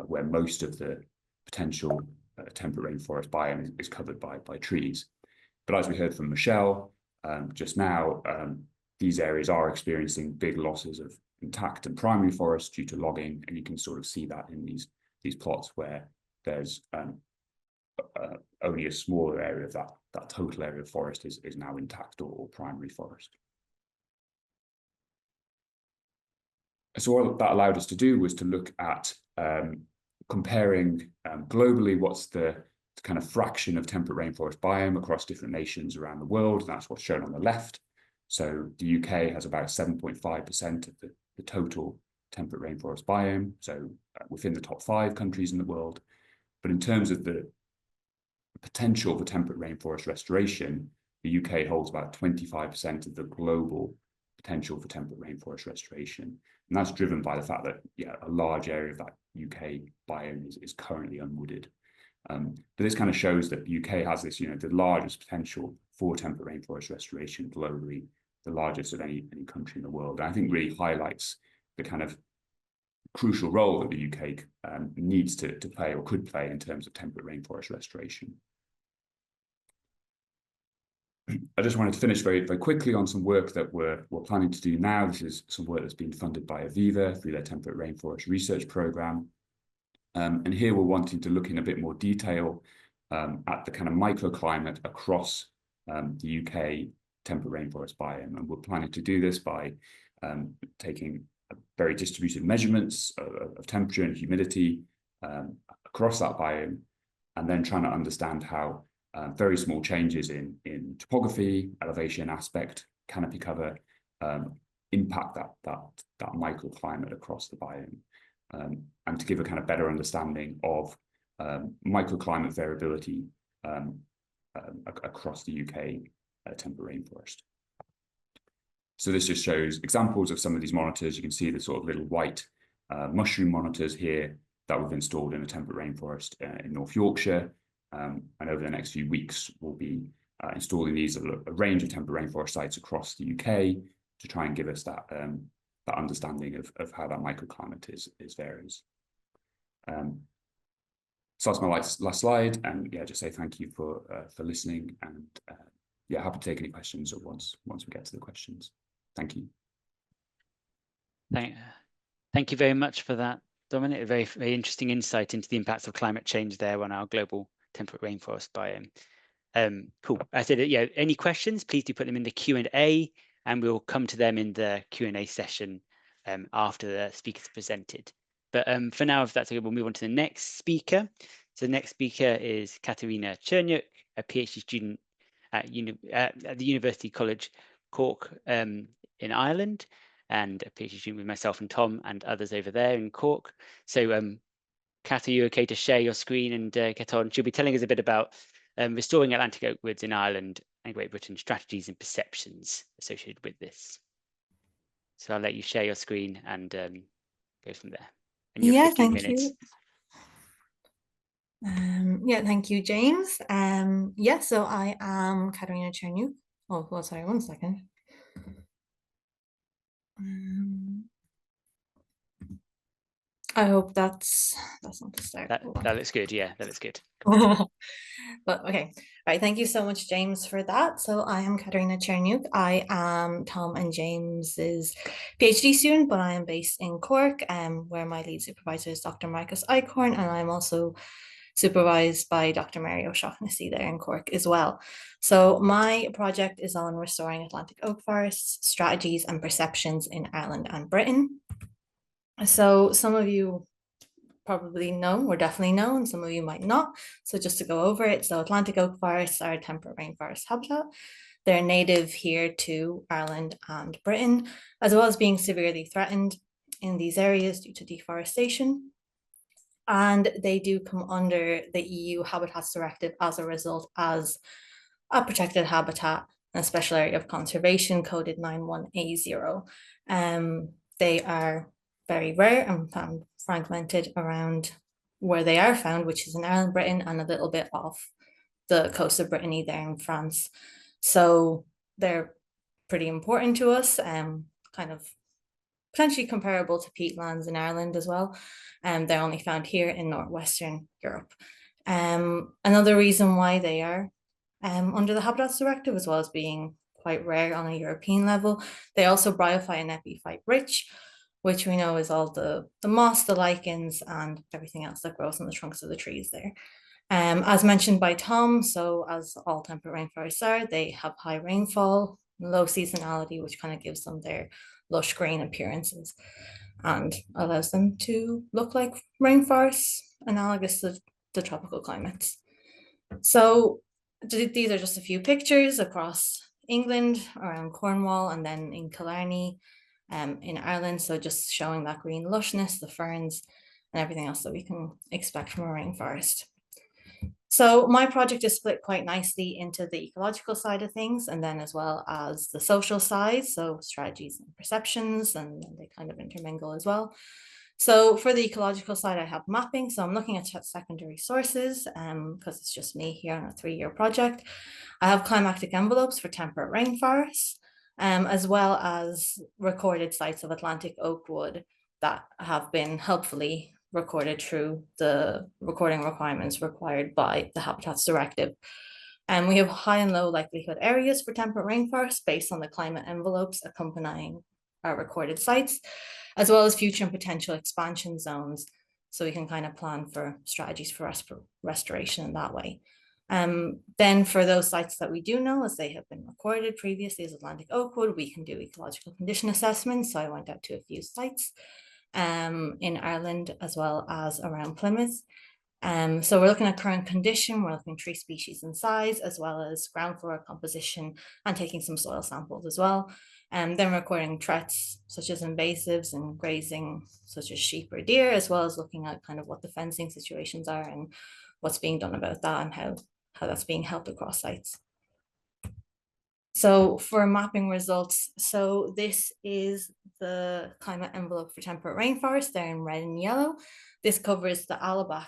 where most of the potential temperate rainforest biome is covered by trees. But as we heard from Michelle just now, these areas are experiencing big losses of intact and primary forests due to logging, and you can sort of see that in these plots where there's only a smaller area of that total area of forest is now intact or primary forest. So what that allowed us to do was to look at comparing globally what's the kind of fraction of temperate rainforest biome across different nations around the world. And that's what's shown on the left. So the UK has about 7.5% of the total temperate rainforest biome, so within the top 5 countries in the world. But in terms of the potential for temperate rainforest restoration, the UK holds about 25% of the global potential for temperate rainforest restoration. And that's driven by the fact that, yeah, a large area of that UK biome is currently unwooded. But this kind of shows that the UK has this, you know, the largest potential for temperate rainforest restoration globally, the largest of any country in the world. And I think really highlights the kind of crucial role that the UK needs to play or could play in terms of temperate rainforest restoration. I just wanted to finish very, very quickly on some work that we're planning to do now. This is some work that's been funded by Aviva through their Temperate Rainforest Research Programme. And here we're wanting to look in a bit more detail at the kind of microclimate across the UK temperate rainforest biome. And we're planning to do this by taking very distributed measurements of temperature and humidity across that biome, and then trying to understand how very small changes in topography, elevation, aspect, canopy cover impact that microclimate across the biome, and to give a kind of better understanding of microclimate variability across the UK temperate rainforest. So this just shows examples of some of these monitors. You can see the sort of little white mushroom monitors here that we've installed in a temperate rainforest in North Yorkshire. And over the next few weeks, we'll be installing these at a range of temperate rainforest sites across the UK to try and give us that understanding of how that microclimate is varies. So that's my last slide, and yeah, just say thank you for listening, and yeah, happy to take any questions once we get to the questions. Thank you. Thank you very much for that, Dominic. A very, very interesting insight into the impacts of climate change there on our global temperate rainforest biome. Cool. I said, yeah, any questions, please do put them in the Q&A, and we'll come to them in the Q&A session after the speakers presented. But for now, if that's okay, we'll move on to the next speaker. So the next speaker is Katarina Cherniuk, a PhD student at the University College Cork in Ireland, and a PhD student with myself and Tom and others over there in Cork. So Kat, are you okay to share your screen and get on? She'll be telling us a bit about restoring Atlantic oak woods in Ireland and Great Britain, strategies and perceptions associated with this. So I'll let you share your screen and go from there. And yeah, thank you. Yeah, thank you, James. Yeah, so I am Katarina Cherniuk. Oh, well, sorry, 1 second. I hope that's not the start. That looks good. Yeah, that looks good. But okay, all right. Thank you so much, James, for that. So I am Katerina Cherniuk. I am Tom and James's PhD student, but I am based in Cork, where my lead supervisor is Dr. Marcus Eichhorn, and I'm also supervised by Dr. Mary O'Shaughnessy there in Cork as well. So my project is on restoring Atlantic oak forests, strategies and perceptions in Ireland and Britain. So some of you probably know, or definitely know, and some of you might not. So just to go over it, so Atlantic oak forests are a temperate rainforest habitat. They're native here to Ireland and Britain, as well as being severely threatened in these areas due to deforestation. And they do come under the EU Habitats Directive as a result as a protected habitat, a special area of conservation coded 91A0. They are very rare and found fragmented around where they are found, which is in Ireland, Britain, and a little bit off the coast of Brittany there in France. So they're pretty important to us, kind of potentially comparable to peatlands in Ireland as well. They're only found here in northwestern Europe. Another reason why they are under the Habitats Directive, as well as being quite rare on a European level, they also bryophyte and epiphyte rich, which we know is all the moss, the lichens, and everything else that grows on the trunks of the trees there. As mentioned by Tom, so as all temperate rainforests are, they have high rainfall, low seasonality, which kind of gives them their lush green appearances and allows them to look like rainforests analogous to the tropical climates. So these are just a few pictures across England, around Cornwall, and then in Killarney, in Ireland. So just showing that green lushness, the ferns, and everything else that we can expect from a rainforest. So my project is split quite nicely into the ecological side of things, and then as well as the social side, so strategies and perceptions, and they kind of intermingle as well. So for the ecological side, I have mapping. So I'm looking at secondary sources because it's just me here on a 3-year project. I have climatic envelopes for temperate rainforests, as well as recorded sites of Atlantic oak wood that have been helpfully recorded through the recording requirements required by the Habitats Directive. And we have high and low likelihood areas for temperate rainforests based on the climate envelopes accompanying our recorded sites, as well as future and potential expansion zones. So we can kind of plan for strategies for restoration in that way. Then for those sites that we do know, as they have been recorded previously as Atlantic oak wood, we can do ecological condition assessments. So I went out to a few sites in Ireland as well as around Plymouth. So we're looking at current condition, we're looking at tree species and size, as well as ground flora composition, and taking some soil samples as well. Then recording threats such as invasives and grazing such as sheep or deer, as well as looking at kind of what the fencing situations are and what's being done about that and how that's being helped across sites. So for mapping results, so this is the climate envelope for temperate rainforest. They're in red and yellow. This covers the Alabac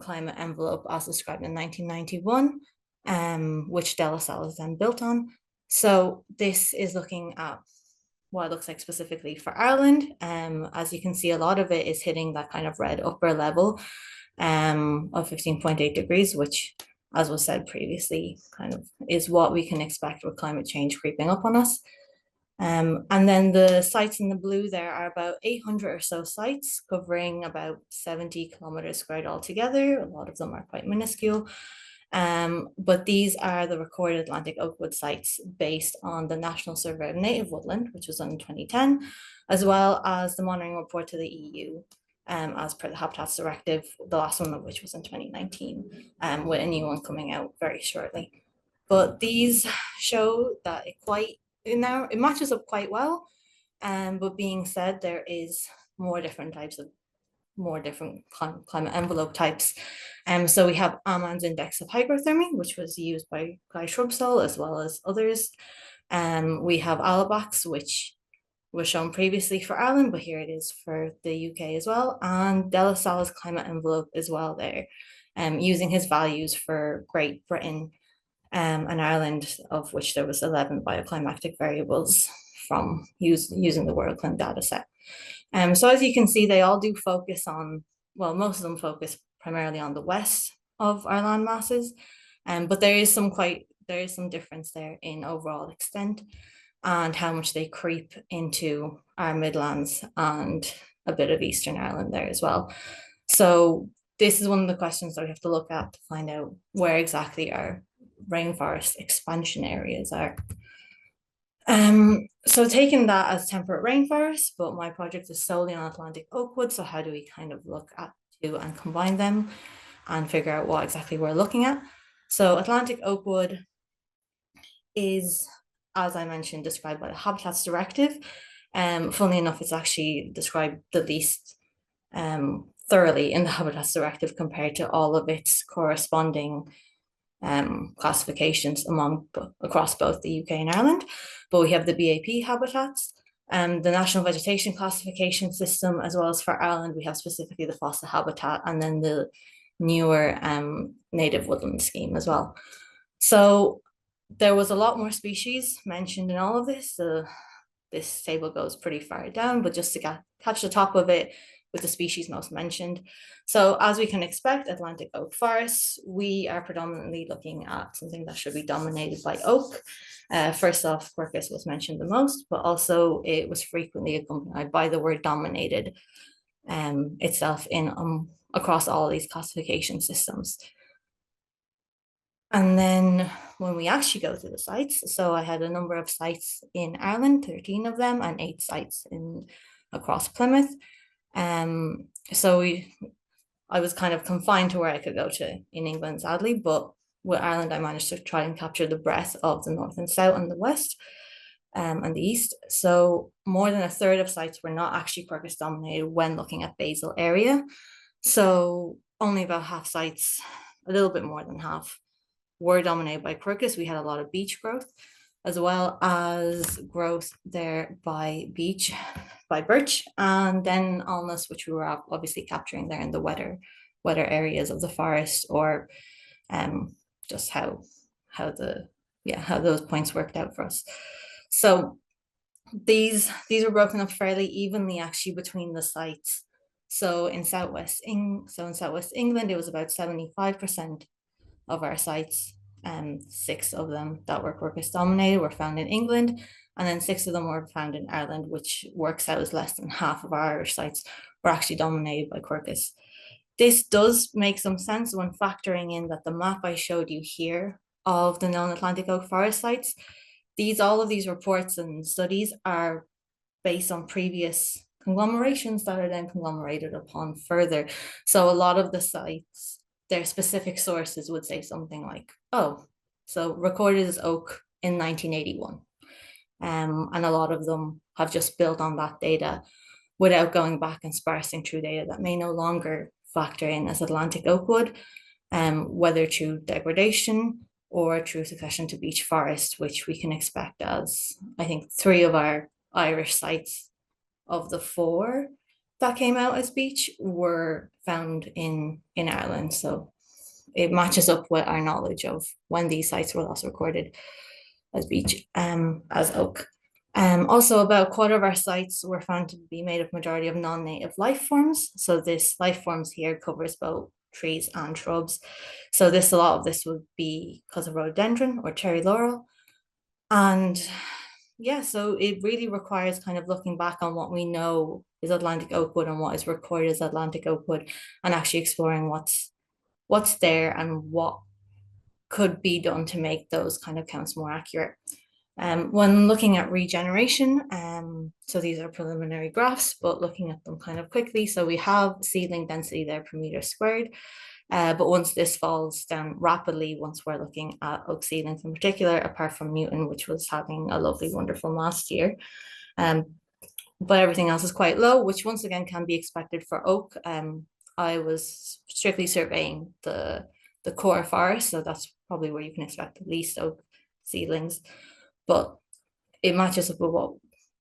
climate envelope as described in 1991, which De La Salle is then built on. So this is looking at what it looks like specifically for Ireland. As you can see, a lot of it is hitting that kind of red upper level of 15.8 degrees, which, as was said previously, kind of is what we can expect with climate change creeping up on us. And then the sites in the blue there are about 800 or so sites covering about 70 kilometers squared altogether. A lot of them are quite minuscule. But these are the recorded Atlantic oak wood sites based on the National Survey of Native Woodland, which was done in 2010, as well as the monitoring report to the EU, as per the Habitats Directive, the last one of which was in 2019, with a new one coming out very shortly. But these show that it matches up quite well. But being said, there is more different climate envelope types. So we have Amman's index of hygrothermy, which was used by Guy Shrubsole as well as others. We have Alabacs, which was shown previously for Ireland, but here it is for the UK as well. And De La Salle's climate envelope as well there, using his values for Great Britain and Ireland, of which there was 11 bioclimatic variables from using the World Rainforest data set. So as you can see, they all do focus on, well, most of them focus primarily on the west of our land masses, but there is some difference there in overall extent and how much they creep into our Midlands and a bit of Eastern Ireland there as well. So this is one of the questions that we have to look at to find out where exactly our rainforest expansion areas are. So taking that as temperate rainforest, but my project is solely on Atlantic oakwood. So how do we kind of look at two and combine them and figure out what exactly we're looking at? So Atlantic oakwood is, as I mentioned, described by the Habitats Directive. Funnily enough, it's actually described the least thoroughly in the Habitats Directive compared to all of its corresponding classifications across both the UK and Ireland. But we have the BAP habitats, the National Vegetation Classification System, as well as for Ireland, we have specifically the FOSSA habitat and then the newer native woodland scheme as well. So there was a lot more species mentioned in all of this. This table goes pretty far down, but just to catch the top of it with the species most mentioned. So as we can expect, Atlantic oak forests, we are predominantly looking at something that should be dominated by oak. First off, Quercus was mentioned the most, but also it was frequently accompanied by the word dominated itself in across all these classification systems. And then when we actually go to the sites, so I had a number of sites in Ireland, 13 of them, and 8 sites across Plymouth. So I was kind of confined to where I could go to in England, sadly, but with Ireland, I managed to try and capture the breadth of the north and south and the west and the east. So more than a third of sites were not actually Quercus dominated when looking at basal area. So only about half sites, a little bit more than half, were dominated by Quercus. We had a lot of beech growth, as well as growth there by birch, and then almost, which we were obviously capturing there in the wetter areas of the forest, or just how those points worked out for us. So these were broken up fairly evenly actually between the sites. So in Southwest England, it was about 75% of our sites, 6 of them that were Quercus dominated were found in England, and then 6 of them were found in Ireland, which works out as less than half of our Irish sites were actually dominated by Quercus. This does make some sense when factoring in that the map I showed you here of the known Atlantic oak forest sites, all of these reports and studies are based on previous conglomerations that are then conglomerated upon further. So a lot of the sites, their specific sources would say something like, oh, so recorded as oak in 1981. And a lot of them have just built on that data without going back and sparsing through data that may no longer factor in as Atlantic oakwood, whether through degradation or through succession to beech forest, which we can expect as, I think, 3 of our Irish sites of the 4 that came out as beech were found in Ireland. So it matches up with our knowledge of when these sites were last recorded as beech, as oak. Also, about a quarter of our sites were found to be made of majority of non-native life forms. So this life forms here covers both trees and shrubs. So a lot of this would be because of rhododendron or cherry laurel. And yeah, so it really requires kind of looking back on what we know is Atlantic oakwood and what is recorded as Atlantic oakwood, and actually exploring what's there and what could be done to make those kind of counts more accurate. When looking at regeneration, so these are preliminary graphs, but looking at them kind of quickly. So we have seedling density there per meter squared. But once this falls down rapidly, once we're looking at oak seedlings in particular, apart from Newton, which was having a lovely, wonderful last year. But everything else is quite low, which once again can be expected for oak. I was strictly surveying the core forest, so that's probably where you can expect the least oak seedlings. But it matches up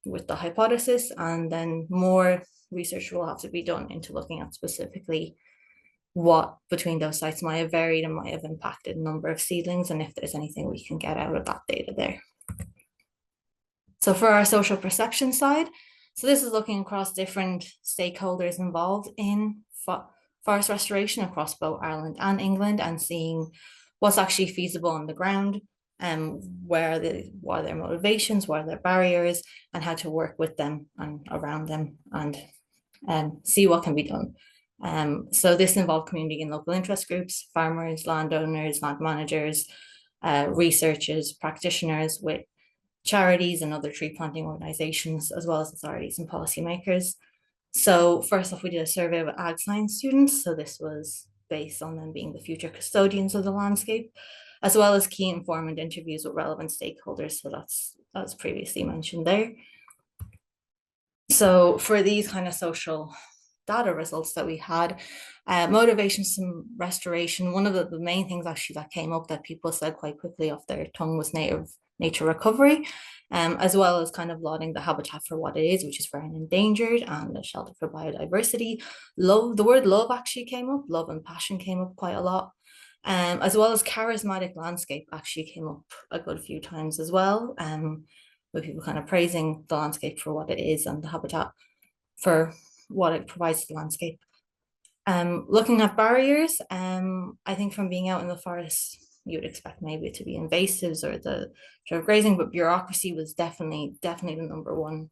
with the hypothesis, and then more research will have to be done into looking at specifically what between those sites might have varied and might have impacted the number of seedlings, and if there's anything we can get out of that data there. So for our social perception side, so this is looking across different stakeholders involved in forest restoration across both Ireland and England, and seeing what's actually feasible on the ground, and what are their motivations, what are their barriers, and how to work with them and around them, and see what can be done. So this involved community and local interest groups, farmers, landowners, land managers, researchers, practitioners, with charities and other tree planting organizations, as well as authorities and policymakers. So first off, we did a survey of ag science students. So this was based on them being the future custodians of the landscape, as well as key informant interviews with relevant stakeholders. So that's previously mentioned there. So for these kind of social data results that we had, motivations to restoration, one of the main things actually that came up that people said quite quickly off their tongue was nature recovery, as well as kind of lauding the habitat for what it is, which is very endangered, and a shelter for biodiversity. The word love actually came up, love and passion came up quite a lot, as well as charismatic landscape actually came up a good few times as well, with people kind of praising the landscape for what it is and the habitat for what it provides to the landscape. Looking at barriers, I think from being out in the forest, you would expect maybe it to be invasives or the sort of grazing, but bureaucracy was definitely the number one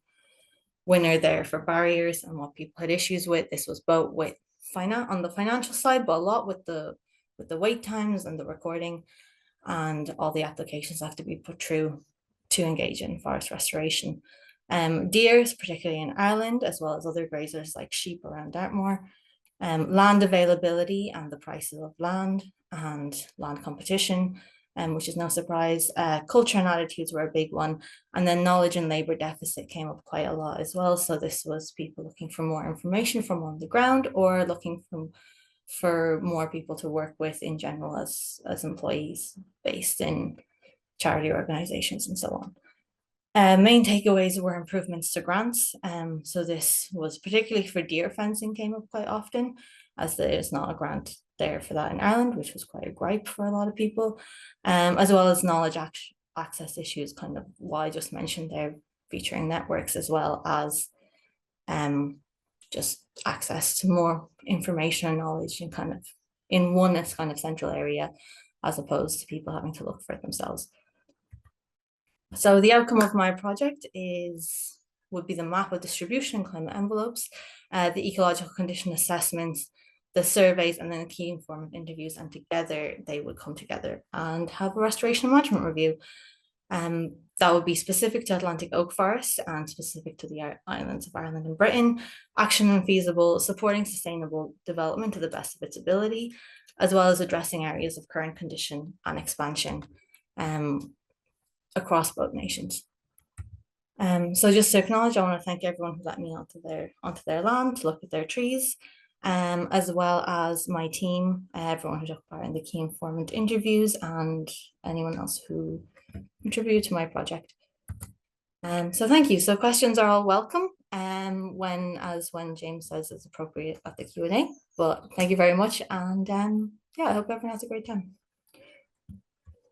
winner there for barriers and what people had issues with. This was both with on the financial side, but a lot with the wait times and the recording and all the applications have to be put through to engage in forest restoration. Deers, particularly in Ireland, as well as other grazers like sheep around Dartmoor. Land availability and the prices of land and land competition, which is no surprise. Culture and attitudes were a big one. And then knowledge and labor deficit came up quite a lot as well. So this was people looking for more information from on the ground, or looking for more people to work with in general as employees based in charity organizations and so on. Main takeaways were improvements to grants. So this was particularly for deer fencing, came up quite often, as there is not a grant there for that in Ireland, which was quite a gripe for a lot of people, as well as knowledge access issues, kind of what I just mentioned there, featuring networks, as well as just access to more information and knowledge and kind of in one kind of central area, as opposed to people having to look for it themselves. So the outcome of my project would be the map of distribution and climate envelopes, the ecological condition assessments, the surveys, and then the key informant interviews, and together they would come together and have a restoration management review. That would be specific to Atlantic oak forest and specific to the islands of Ireland and Britain, action and feasible, supporting sustainable development to the best of its ability, as well as addressing areas of current condition and expansion across both nations. So just to acknowledge, I want to thank everyone who let me onto their land to look at their trees, as well as my team, everyone who took part in the key informant interviews, and anyone else who contributed to my project. So thank you. So questions are all welcome, when James says it's appropriate at the Q&A, but thank you very much, and yeah, I hope everyone has a great time.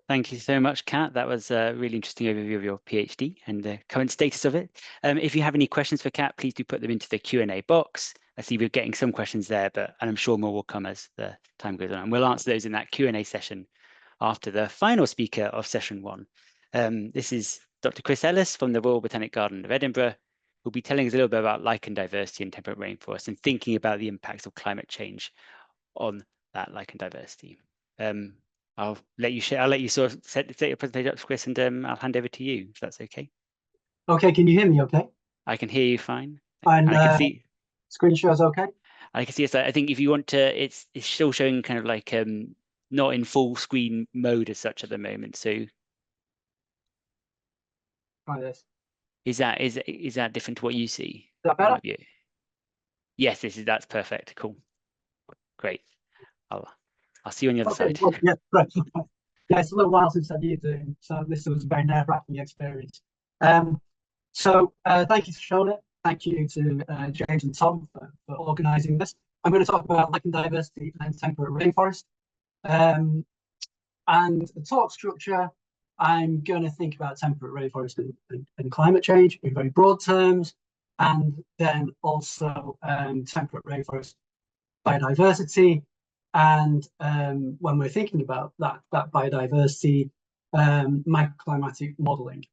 Thank you so much, Kat. That was a really interesting overview of your PhD and the current status of it. If you have any questions for Kat, please do put them into the Q&A box. I see we're getting some questions there, and I'm sure more will come as the time goes on. And we'll answer those in that Q&A session after the final speaker of session 1. This is Dr. Chris Ellis from the Royal Botanic Garden of Edinburgh, who'll be telling us a little bit about lichen diversity in temperate rainforests and thinking about the impacts of climate change on that lichen diversity. I'll let you sort of set your presentation up, Chris, and I'll hand over to you, if that's okay. Okay, can you hear me okay? I can hear you fine. And I can see screen shares okay? I can see it. I think if you want to, it's still showing kind of like not in full screen mode as such at the moment. So Try this. is that different to what you see? Is that better? Yes, that's perfect. Cool. Great. I'll see you on the other side. Well, yeah, great. Yeah, it's a little while since I've used Zoom, so this was a very nerve-wracking experience. So thank you to Shona. Thank you to James and Tom for organising this. I'm going to talk about lichen diversity and temperate rainforest. And the talk structure, I'm going to think about temperate rainforest and climate change in very broad terms, and then also temperate rainforest biodiversity. And when we're thinking about that biodiversity, microclimatic modeling.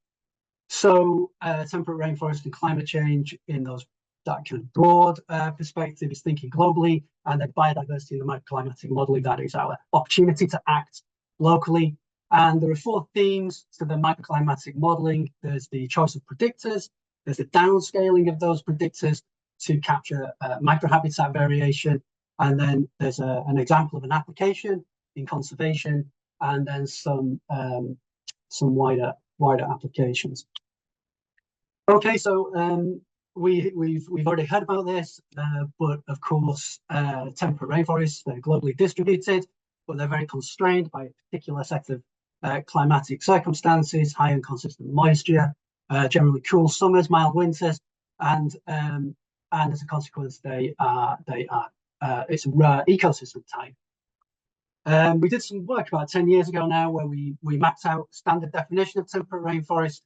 So temperate rainforest and climate change in that kind of broad perspective is thinking globally, and then biodiversity and the microclimatic modeling, that is our opportunity to act locally. And there are 4 themes to the microclimatic modeling. There's the choice of predictors, there's the downscaling of those predictors to capture microhabitat variation, and then there's an example of an application in conservation, and then some wider applications. Okay, so we've already heard about this, but of course, temperate rainforests, they're globally distributed, but they're very constrained by a particular set of climatic circumstances, high and consistent moisture, generally cool summers, mild winters, and as a consequence, it's a rare ecosystem type. We did some work about 10 years ago now, where we mapped out standard definition of temperate rainforest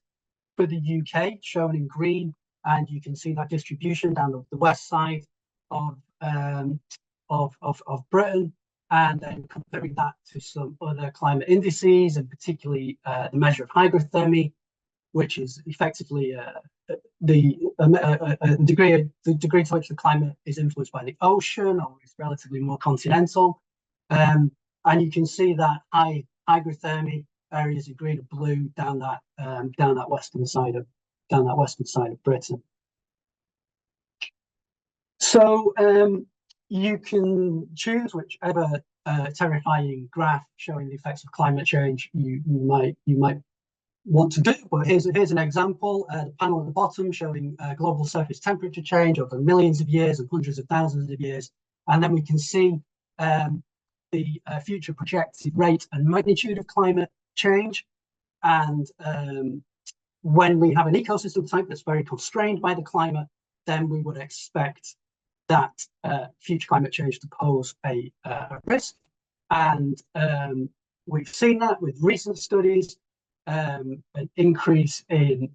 for the UK, shown in green, and you can see that distribution down the west side of Britain, and then comparing that to some other climate indices, and particularly the measure of hygrothermy, which is effectively the degree to which the climate is influenced by the ocean, or is relatively more continental. And you can see that high hygrothermy areas in green and blue down that western side of Britain. So you can choose whichever terrifying graph showing the effects of climate change you might want to do. But here's an example. The panel at the bottom showing global surface temperature change over millions of years and hundreds of thousands of years, and then we can see the future projected rate and magnitude of climate change. And when we have an ecosystem type that's very constrained by the climate, then we would expect that future climate change to pose a risk. And we've seen that with recent studies, an increase in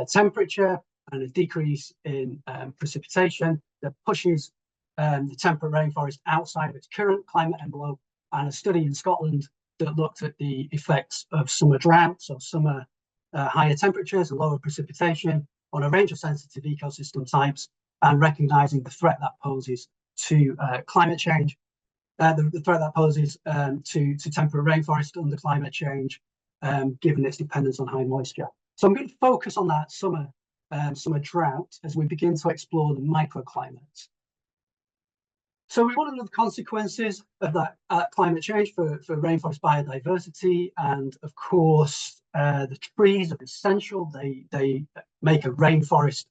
temperature and a decrease in precipitation that pushes the temperate rainforest outside of its current climate envelope, and a study in Scotland that looked at the effects of summer drought, so summer higher temperatures and lower precipitation on a range of sensitive ecosystem types, and recognizing the threat that poses to climate change, the threat that poses to temperate rainforest under climate change, given its dependence on high moisture. So I'm going to focus on that summer drought as we begin to explore the microclimates. So we want to know the consequences of that climate change for rainforest biodiversity, and of course the trees are essential. They make a rainforest.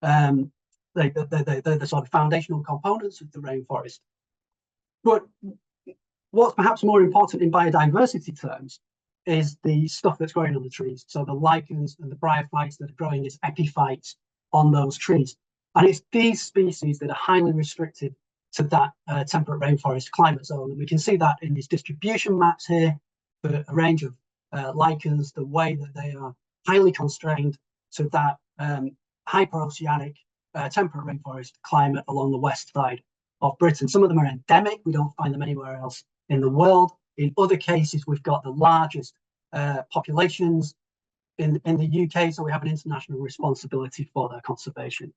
They're the sort of foundational components of the rainforest. But what's perhaps more important in biodiversity terms is the stuff that's growing on the trees. So the lichens and the bryophytes that are growing as epiphytes on those trees. And it's these species that are highly restricted to that temperate rainforest climate zone. And we can see that in these distribution maps here for a range of lichens, the way that they are highly constrained to that hyperoceanic temperate rainforest climate along the west side of Britain. Some of them are endemic. We don't find them anywhere else in the world. In other cases, we've got the largest populations in the UK, so we have an international responsibility for their conservation.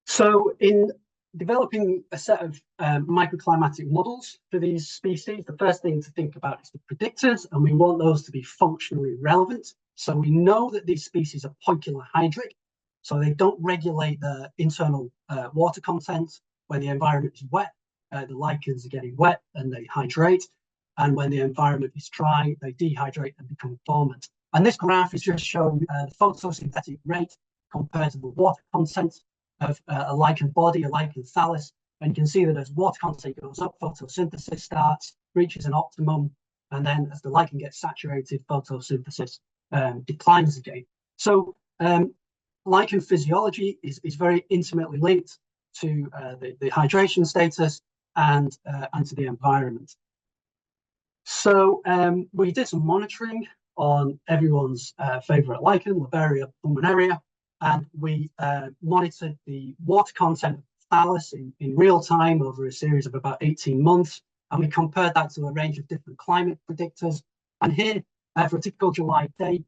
So in developing a set of microclimatic models for these species, the first thing to think about is the predictors, and we want those to be functionally relevant. So we know that these species are poikilohydric, so they don't regulate the internal water content. When the environment is wet, the lichens are getting wet and they hydrate. And when the environment is dry, they dehydrate and become dormant. And this graph is just showing the photosynthetic rate compared to the water content of a lichen body, a lichen thallus. And you can see that as water content goes up, photosynthesis starts, reaches an optimum. And then as the lichen gets saturated, photosynthesis declines again. So lichen physiology is very intimately linked to the hydration status and to the environment. So we did some monitoring on everyone's favorite lichen, Laberia pulmonaria, and we monitored the water content of thallus in real time over a series of about 18 months. And we compared that to a range of different climate predictors. And here, for a typical July day,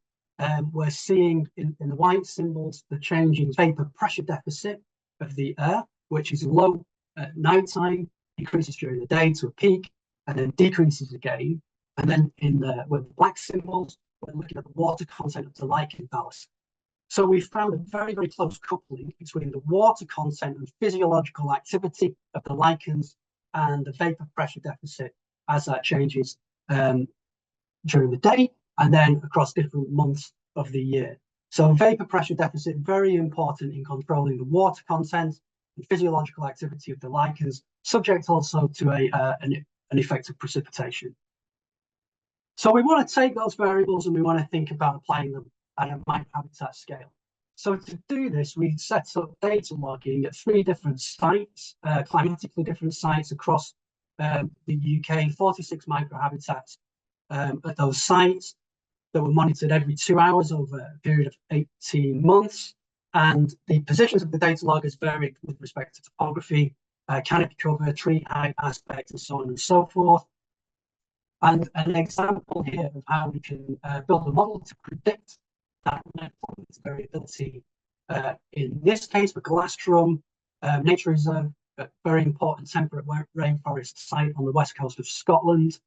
we're seeing in the white symbols the change in vapor pressure deficit of the air, which is low at nighttime, increases during the day to a peak, and then decreases again. And then with the black symbols, we're looking at the water content of the lichen thallus. So we found a very, very close coupling between the water content and physiological activity of the lichens and the vapor pressure deficit as that changes during the day and then across different months of the year. So vapor pressure deficit, very important in controlling the water content and physiological activity of the lichens, subject also to an effect of precipitation. So we want to take those variables and we want to think about applying them at a microhabitat scale. So to do this, we set up data logging at 3 different sites, climatically different sites across the UK, 46 microhabitats at those sites that were monitored every 2 hours over a period of 18 months. And the positions of the data loggers varied with respect to topography, canopy cover, tree height aspect, and so on and so forth. And an example here of how we can build a model to predict that variability. In this case, the Glastrum Nature Reserve, a very important temperate rainforest site on the west coast of Scotland,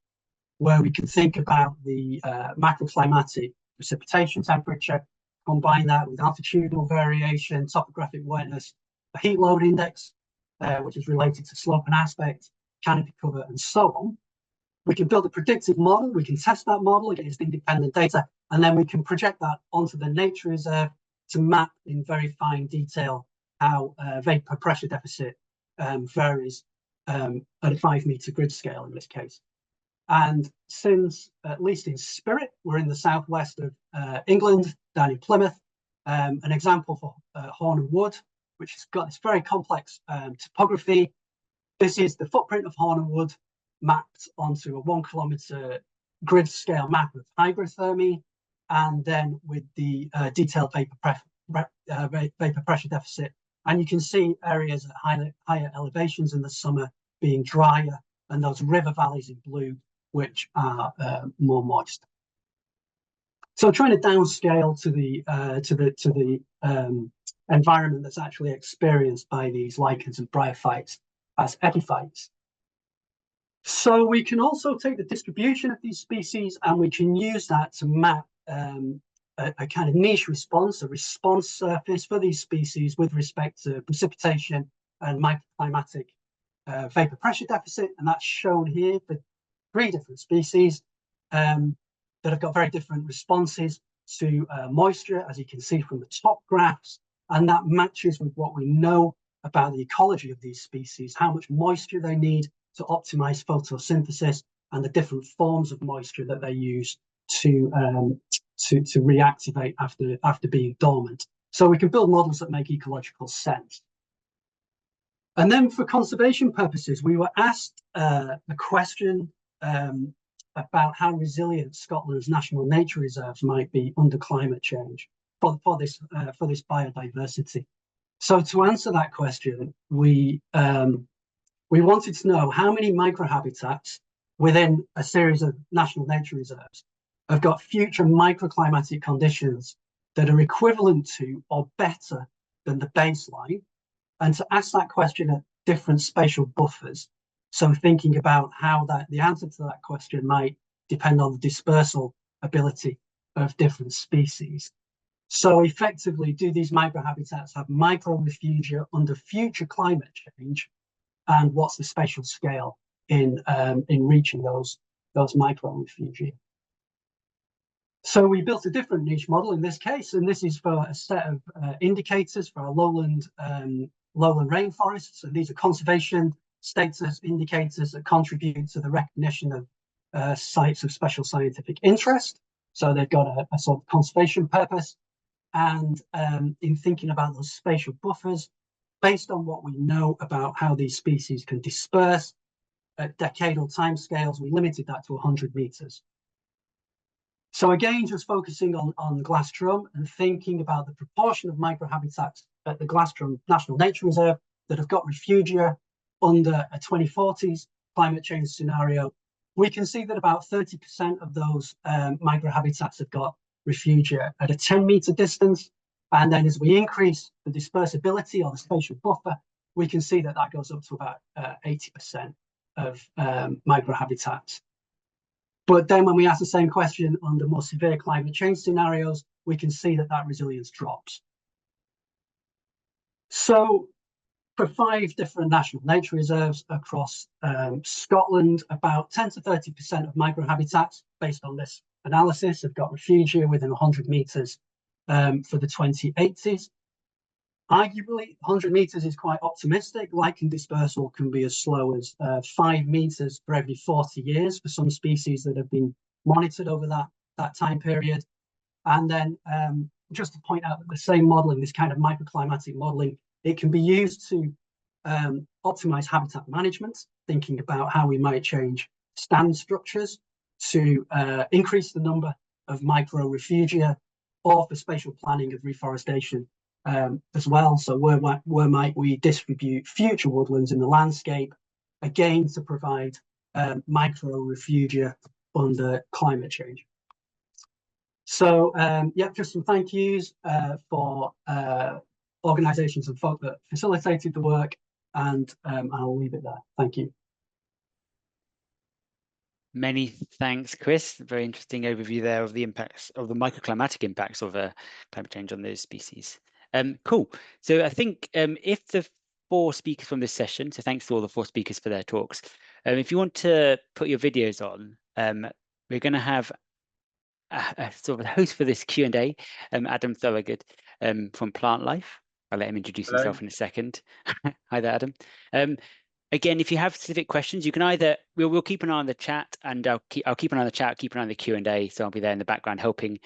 where we can think about the macroclimatic precipitation temperature, combine that with altitudinal variation, topographic wetness, a heat load index, which is related to slope and aspect, canopy cover, and so on. We can build a predictive model, we can test that model against independent data, and then we can project that onto the nature reserve to map in very fine detail how vapor pressure deficit varies at a 5-meter grid scale in this case. And since, at least in spirit, we're in the southwest of England, down in Plymouth, an example for Horn and Wood, which has got this very complex topography. This is the footprint of Horn and Wood mapped onto a 1 kilometer grid scale map of hygrothermy, and then with the detailed vapor pressure deficit. And you can see areas at higher elevations in the summer being drier, and those river valleys in blue, which are more moist. So trying to downscale to the environment that's actually experienced by these lichens and bryophytes as epiphytes. So we can also take the distribution of these species and we can use that to map a kind of niche response, a response surface for these species with respect to precipitation and microclimatic vapor pressure deficit. And that's shown here for 3 different species that have got very different responses to moisture, as you can see from the top graphs. And that matches with what we know about the ecology of these species, how much moisture they need to optimize photosynthesis and the different forms of moisture that they use to reactivate after being dormant. So we can build models that make ecological sense. And then for conservation purposes, we were asked the question about how resilient Scotland's national nature reserves might be under climate change for this biodiversity. So to answer that question, we wanted to know how many microhabitats within a series of national nature reserves have got future microclimatic conditions that are equivalent to or better than the baseline, and to ask that question at different spatial buffers. So thinking about how the answer to that question might depend on the dispersal ability of different species. So effectively, do these microhabitats have micro-refugia under future climate change? And what's the spatial scale in reaching those micro-refugia? So we built a different niche model in this case, and this is for a set of indicators for our lowland rainforests. And these are conservation status indicators that contribute to the recognition of sites of special scientific interest. So they've got a sort of conservation purpose. And in thinking about those spatial buffers, based on what we know about how these species can disperse, at decadal timescales, we limited that to 100 meters. So again, just focusing on Glass Drum and thinking about the proportion of microhabitats at the Glass Drum National Nature Reserve that have got refugia under a 2040s climate change scenario, we can see that about 30% of those microhabitats have got refugia at a 10-meter distance. And then as we increase the dispersibility or the spatial buffer, we can see that that goes up to about 80% of microhabitats. But then when we ask the same question under more severe climate change scenarios, we can see that that resilience drops. So for 5 different national nature reserves across Scotland, about 10 to 30% of microhabitats, based on this analysis, have got refugia within 100 meters for the 2080s. Arguably, 100 meters is quite optimistic. Lichen dispersal can be as slow as 5 meters for every 40 years for some species that have been monitored over that time period. And then just to point out that the same modeling, this kind of microclimatic modeling, it can be used to optimize habitat management, thinking about how we might change stand structures to increase the number of micro refugia, or for spatial planning of reforestation as well. So where might we distribute future woodlands in the landscape, again to provide micro refugia under climate change. So yeah, just some thank yous for organisations and folk that facilitated the work, and I'll leave it there. Thank you. Many thanks, Chris. Very interesting overview there of the impacts of the microclimatic impacts of climate change on those species. Cool. So I think if the 4 speakers from this session, so thanks to all the 4 speakers for their talks. If you want to put your videos on, we're going to have a sort of a host for this Q&A, Adam Thorogood from Plant Life. I'll let him introduce himself in a second. Hi there, Adam. Again, if you have specific questions, you can either we'll keep an eye on the chat, and I'll keep an eye on the chat, keep an eye on the Q&A. So I'll be there in the background helping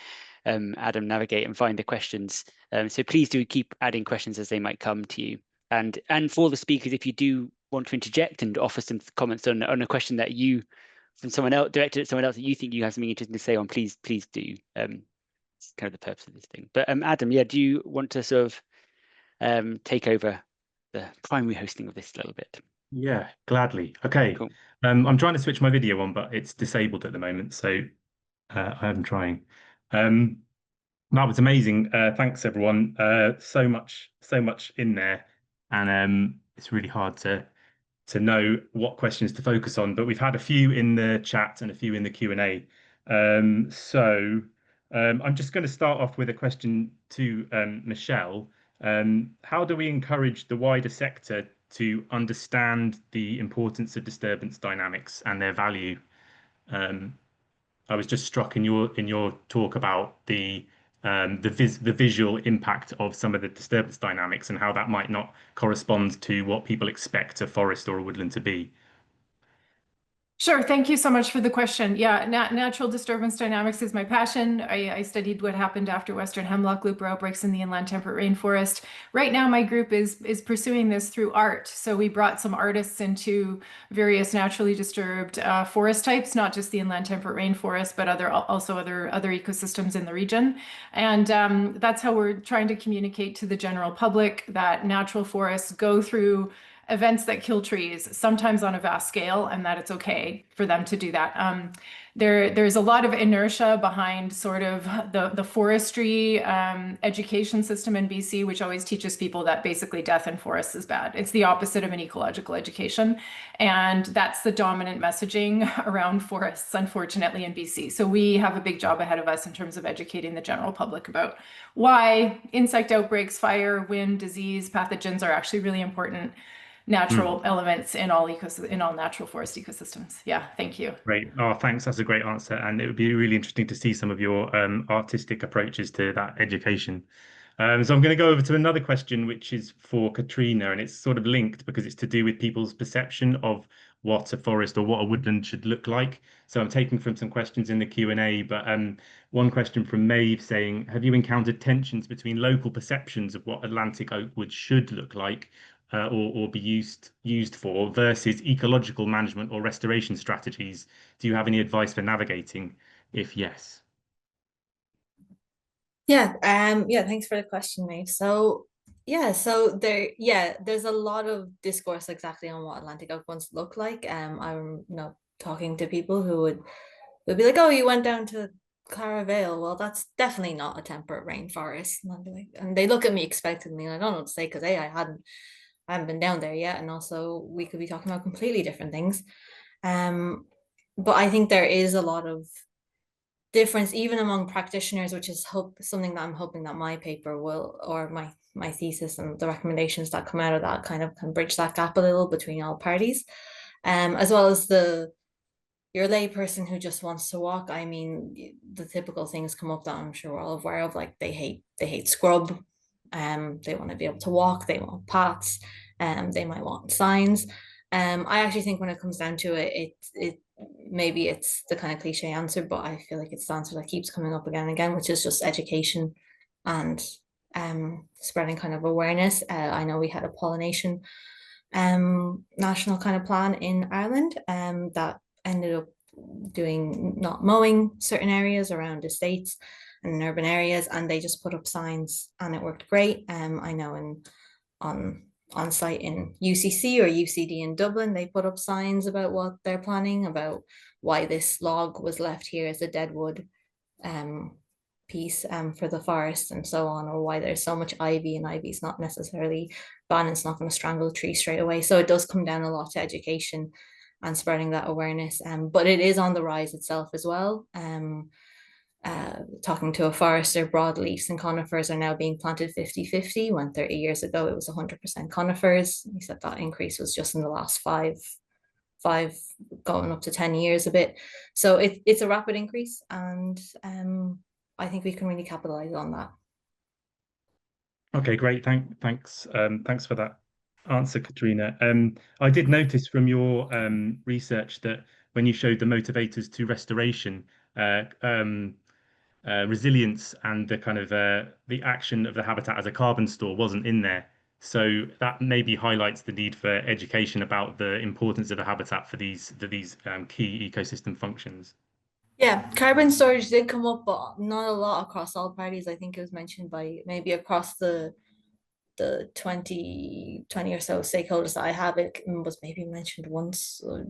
Adam navigate and find the questions. So please do keep adding questions as they might come to you. And for the speakers, if you do want to interject and offer some comments on a question that you from someone else directed at someone else that you think you have something interesting to say on, please do. It's kind of the purpose of this thing. But Adam, yeah, do you want to sort of take over the primary hosting of this a little bit? Yeah, gladly. Okay. Cool. I'm trying to switch my video on, but it's disabled at the moment, so I am trying. That was amazing. Thanks everyone. So much in there, and it's really hard to know what questions to focus on. But we've had a few in the chat and a few in the Q&A. So I'm just going to start off with a question to Michelle. How do we encourage the wider sector to understand the importance of disturbance dynamics and their value? I was just struck in your talk about the visual impact of some of the disturbance dynamics and how that might not correspond to what people expect a forest or a woodland to be. Sure. Thank you so much for the question. Yeah, natural disturbance dynamics is my passion. I studied what happened after Western hemlock looper outbreaks in the inland temperate rainforest. Right now, my group is pursuing this through art. So we brought some artists into various naturally disturbed forest types, not just the inland temperate rainforest, but also other ecosystems in the region. And that's how we're trying to communicate to the general public that natural forests go through events that kill trees, sometimes on a vast scale, and that it's okay for them to do that. There's a lot of inertia behind sort of the forestry education system in BC, which always teaches people that basically death in forests is bad. It's the opposite of an ecological education. And that's the dominant messaging around forests, unfortunately, in BC. So we have a big job ahead of us in terms of educating the general public about why insect outbreaks, fire, wind, disease, pathogens are actually really important natural elements in all natural forest ecosystems. Yeah, thank you. Great. Oh, thanks. That's a great answer. And it would be really interesting to see some of your artistic approaches to that education. So I'm going to go over to another question, which is for Katrina, and it's sort of linked because it's to do with people's perception of what a forest or what a woodland should look like. So I'm taking from some questions in the Q&A, but one question from Maeve saying, have you encountered tensions between local perceptions of what Atlantic oak wood should look like or be used for versus ecological management or restoration strategies? Do you have any advice for navigating? If yes. Yeah, thanks for the question, Maeve. So there's a lot of discourse exactly on what Atlantic oak bones look like. I'm talking to people who would be like, oh, you went down to Clara Vale. Well, that's definitely not a temperate rainforest. And I'd be like, and they look at me expectantly, and I don't know what to say because I haven't been down there yet, and also we could be talking about completely different things. But I think there is a lot of difference even among practitioners, which is something that I'm hoping that my paper will, or my thesis and the recommendations that come out of that kind of can bridge that gap a little between all parties, as well as your lay person who just wants to walk. I mean, the typical things come up that I'm sure we're all aware of, like they hate scrub, they want to be able to walk, they want paths, they might want signs. I actually think when it comes down to it, maybe it's the kind of cliche answer, but I feel like it's the answer that keeps coming up again and again, which is just education and spreading kind of awareness. I know we had a pollination national kind of plan in Ireland that ended up doing not mowing certain areas around estates and in urban areas, and they just put up signs and it worked great. I know on site in UCC or UCD in Dublin, they put up signs about what they're planning, about why this log was left here as a deadwood piece for the forest and so on, or why there's so much ivy, and ivy is not necessarily bad, it's not going to strangle the tree straight away. So it does come down a lot to education and spreading that awareness, but it is on the rise itself as well. Talking to a forester, broadleafs and conifers are now being planted 50-50, when 30 years ago it was 100% conifers. He said that increase was just in the last five going up to 10 years a bit. So it's a rapid increase, and I think we can really capitalize on that. Okay, great. Thanks for that answer, Katrina. I did notice from your research that when you showed the motivators to restoration, resilience and the kind of the action of the habitat as a carbon store wasn't in there. So that maybe highlights the need for education about the importance of the habitat for these key ecosystem functions. Yeah, carbon storage did come up, but not a lot across all parties. I think it was mentioned by maybe across the 20 or so stakeholders that I have. It was maybe mentioned once or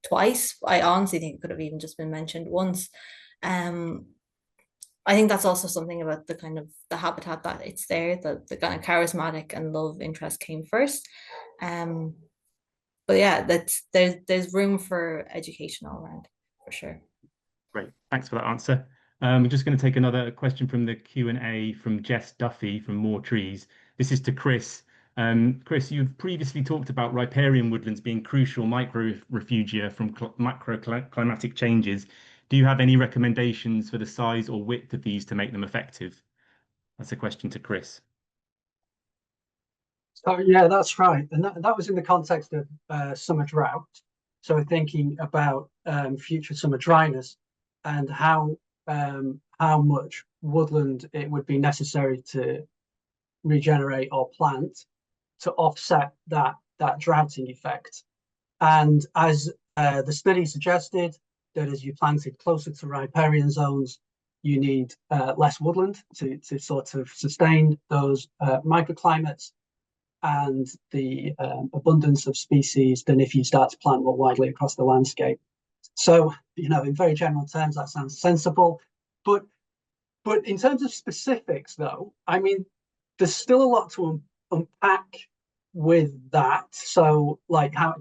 twice. I honestly think it could have even just been mentioned once. I think that's also something about the kind of the habitat that it's there, the kind of charismatic and love interest came first. But yeah, there's room for education all around for sure. Great, thanks for that answer. We're just going to take another question from the Q&A from Jess Duffy from More Trees. This is to Chris. Chris, you've previously talked about riparian woodlands being crucial micro-refugia from macroclimatic changes. Do you have any recommendations for the size or width of these to make them effective? That's a question to Chris. So yeah, that's right. And that was in the context of summer drought. So thinking about future summer dryness and how much woodland it would be necessary to regenerate or plant to offset that droughting effect. And as the study suggested, that as you planted closer to riparian zones, you need less woodland to sort of sustain those microclimates and the abundance of species than if you start to plant more widely across the landscape. So, in very general terms, that sounds sensible. But in terms of specifics, though, I mean, there's still a lot to unpack with that. So, like, how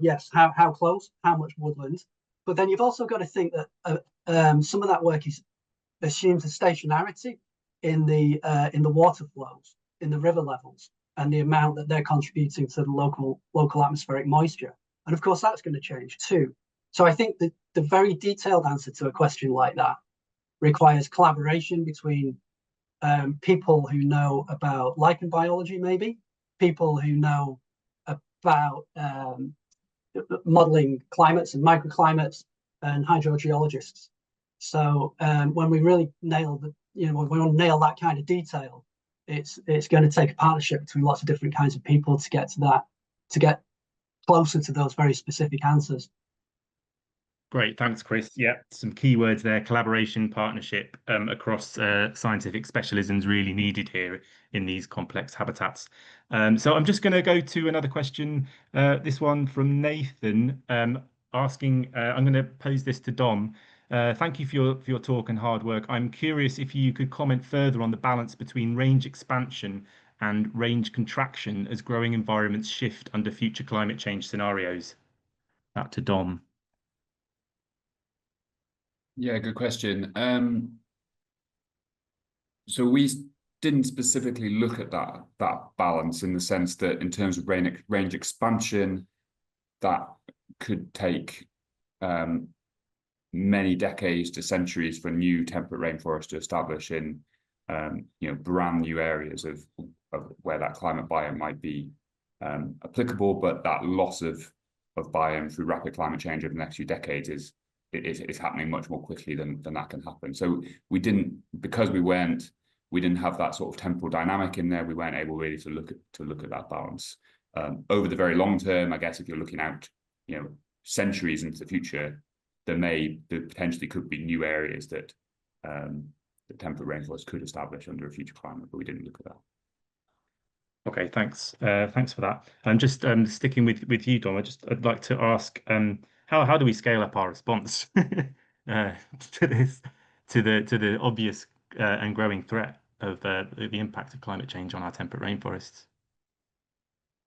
close, how much woodland? But then you've also got to think that some of that work assumes a stationarity in the water flows, in the river levels, and the amount that they're contributing to the local atmospheric moisture. And of course, that's going to change too. So I think that the very detailed answer to a question like that requires collaboration between people who know about lichen biology, maybe, people who know about modeling climates and microclimates, and hydrogeologists. So when we really nail when we want to nail that kind of detail, it's going to take a partnership between lots of different kinds of people to get to to get closer to those very specific answers. Great, thanks, Chris. Yeah, some keywords there: collaboration, partnership across scientific specialisms really needed here in these complex habitats. So I'm just going to go to another question. This one from Nathan, asking. I'm going to pose this to Dom. Thank you for your talk and hard work. I'm curious if you could comment further on the balance between range expansion and range contraction as growing environments shift under future climate change scenarios. Back to Dom. Yeah, good question. So we didn't specifically look at that balance, in the sense that in terms of range expansion, that could take many decades to centuries for new temperate rainforest to establish in brand new areas of where that climate biome might be applicable. But that loss of biome through rapid climate change over the next few decades is happening much more quickly than that can happen. So we didn't, because we didn't have that sort of temporal dynamic in there, we weren't able really to look at that balance. Over the very long term, I guess, if you're looking out, centuries into the future, there potentially could be new areas that the temperate rainforest could establish under a future climate, but we didn't look at that. Okay, thanks. Thanks for that. And just sticking with you, Dom, I'd like to ask, how do we scale up our response to this, to the obvious and growing threat of the impact of climate change on our temperate rainforests?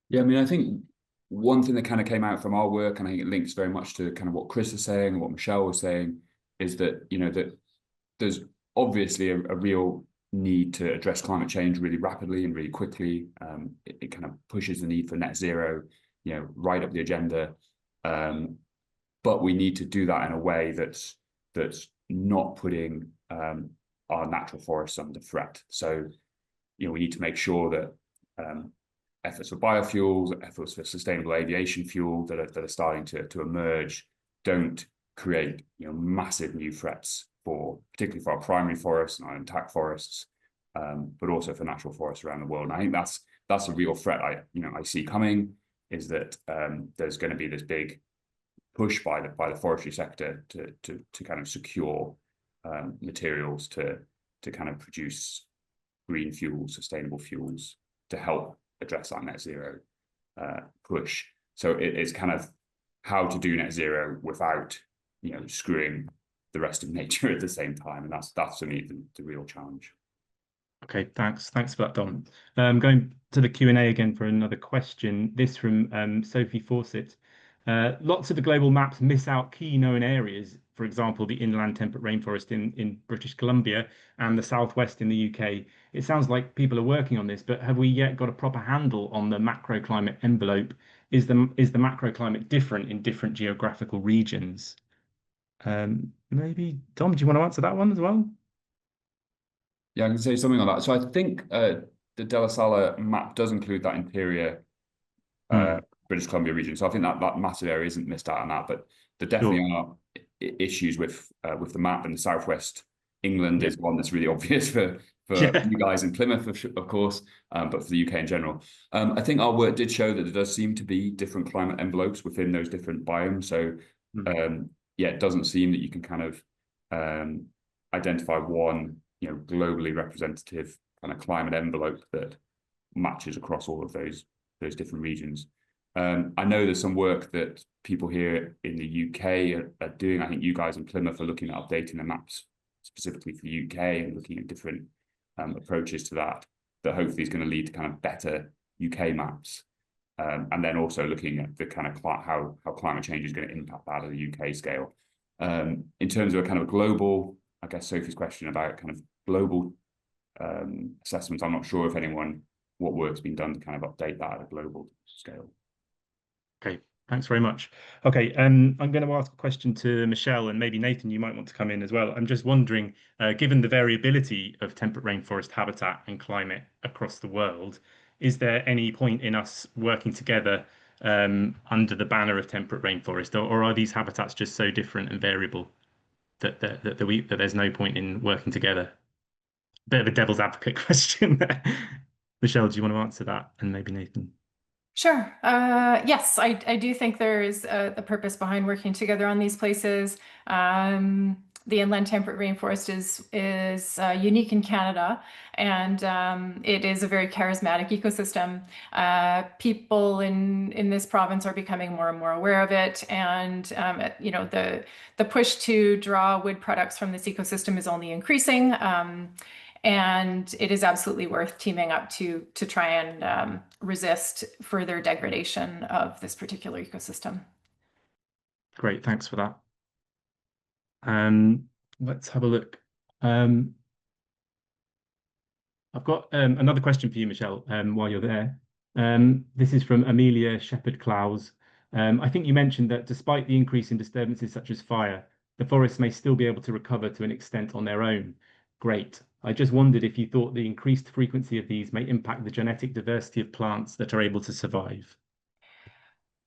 Yeah, I mean, I think one thing that kind of came out from our work, and I think it links very much to kind of what Chris is saying and what Michelle was saying, is that that there's obviously a real need to address climate change really rapidly and really quickly. It kind of pushes the need for net zero, right up the agenda. But we need to do that in a way that's not putting our natural forests under threat. So, we need to make sure that efforts for biofuels, efforts for sustainable aviation fuel that are starting to emerge don't create massive new threats particularly for our primary forests and our intact forests, but also for natural forests around the world. And I think that's a real threat I see coming, is that there's going to be this big push by the forestry sector to kind of secure materials to kind of produce green fuels, sustainable fuels, to help address that net zero push. So it's kind of how to do net zero without screwing the rest of nature at the same time, and that's for me the real challenge. Okay, thanks for that, Dom. Going to the Q&A again for another question. This from Sophie Fawcett. Lots of the global maps miss out key known areas, for example, the inland temperate rainforest in British Columbia and the southwest in the UK. It sounds like people are working on this, but have we yet got a proper handle on the macroclimate envelope? Is the macroclimate different in different geographical regions? Maybe, Dom, do you want to answer that one as well? Yeah, I can say something on that. So I think the De La Salle map does include that interior British Columbia region. So I think that massive area isn't missed out on that, but there definitely are issues with the map. And the southwest England is one that's really obvious for you guys in Plymouth, of course, but for the UK in general. I think our work did show that there does seem to be different climate envelopes within those different biomes. So yeah, it doesn't seem that you can kind of identify one globally representative kind of climate envelope that matches across all of those different regions. I know there's some work that people here in the UK are doing. I think you guys in Plymouth are looking at updating the maps specifically for the UK and looking at different approaches to that hopefully is going to lead to kind of better UK maps. And then also looking at the kind of how climate change is going to impact that at a UK scale. In terms of a kind of global, I guess Sophie's question about kind of global assessments, I'm not sure what work's been done to kind of update that at a global scale. Okay, thanks very much. Okay, I'm going to ask a question to Michelle, and maybe Nathan, you might want to come in as well. I'm just wondering, given the variability of temperate rainforest habitat and climate across the world, is there any point in us working together under the banner of temperate rainforest, or are these habitats just so different and variable that there's no point in working together? Bit of a devil's advocate question there. Michelle, do you want to answer that? And maybe Nathan. Sure. Yes, I do think there is the purpose behind working together on these places. The inland temperate rainforest is unique in Canada, and it is a very charismatic ecosystem. People in this province are becoming more and more aware of it, and you know, the push to draw wood products from this ecosystem is only increasing. And it is absolutely worth teaming up to try and resist further degradation of this particular ecosystem. Great, thanks for that. Let's have a look. I've got another question for you, Michelle, while you're there. This is from Amelia Shepherd-Clowes. I think you mentioned that despite the increase in disturbances such as fire, the forests may still be able to recover to an extent on their own. Great. I just wondered if you thought the increased frequency of these may impact the genetic diversity of plants that are able to survive.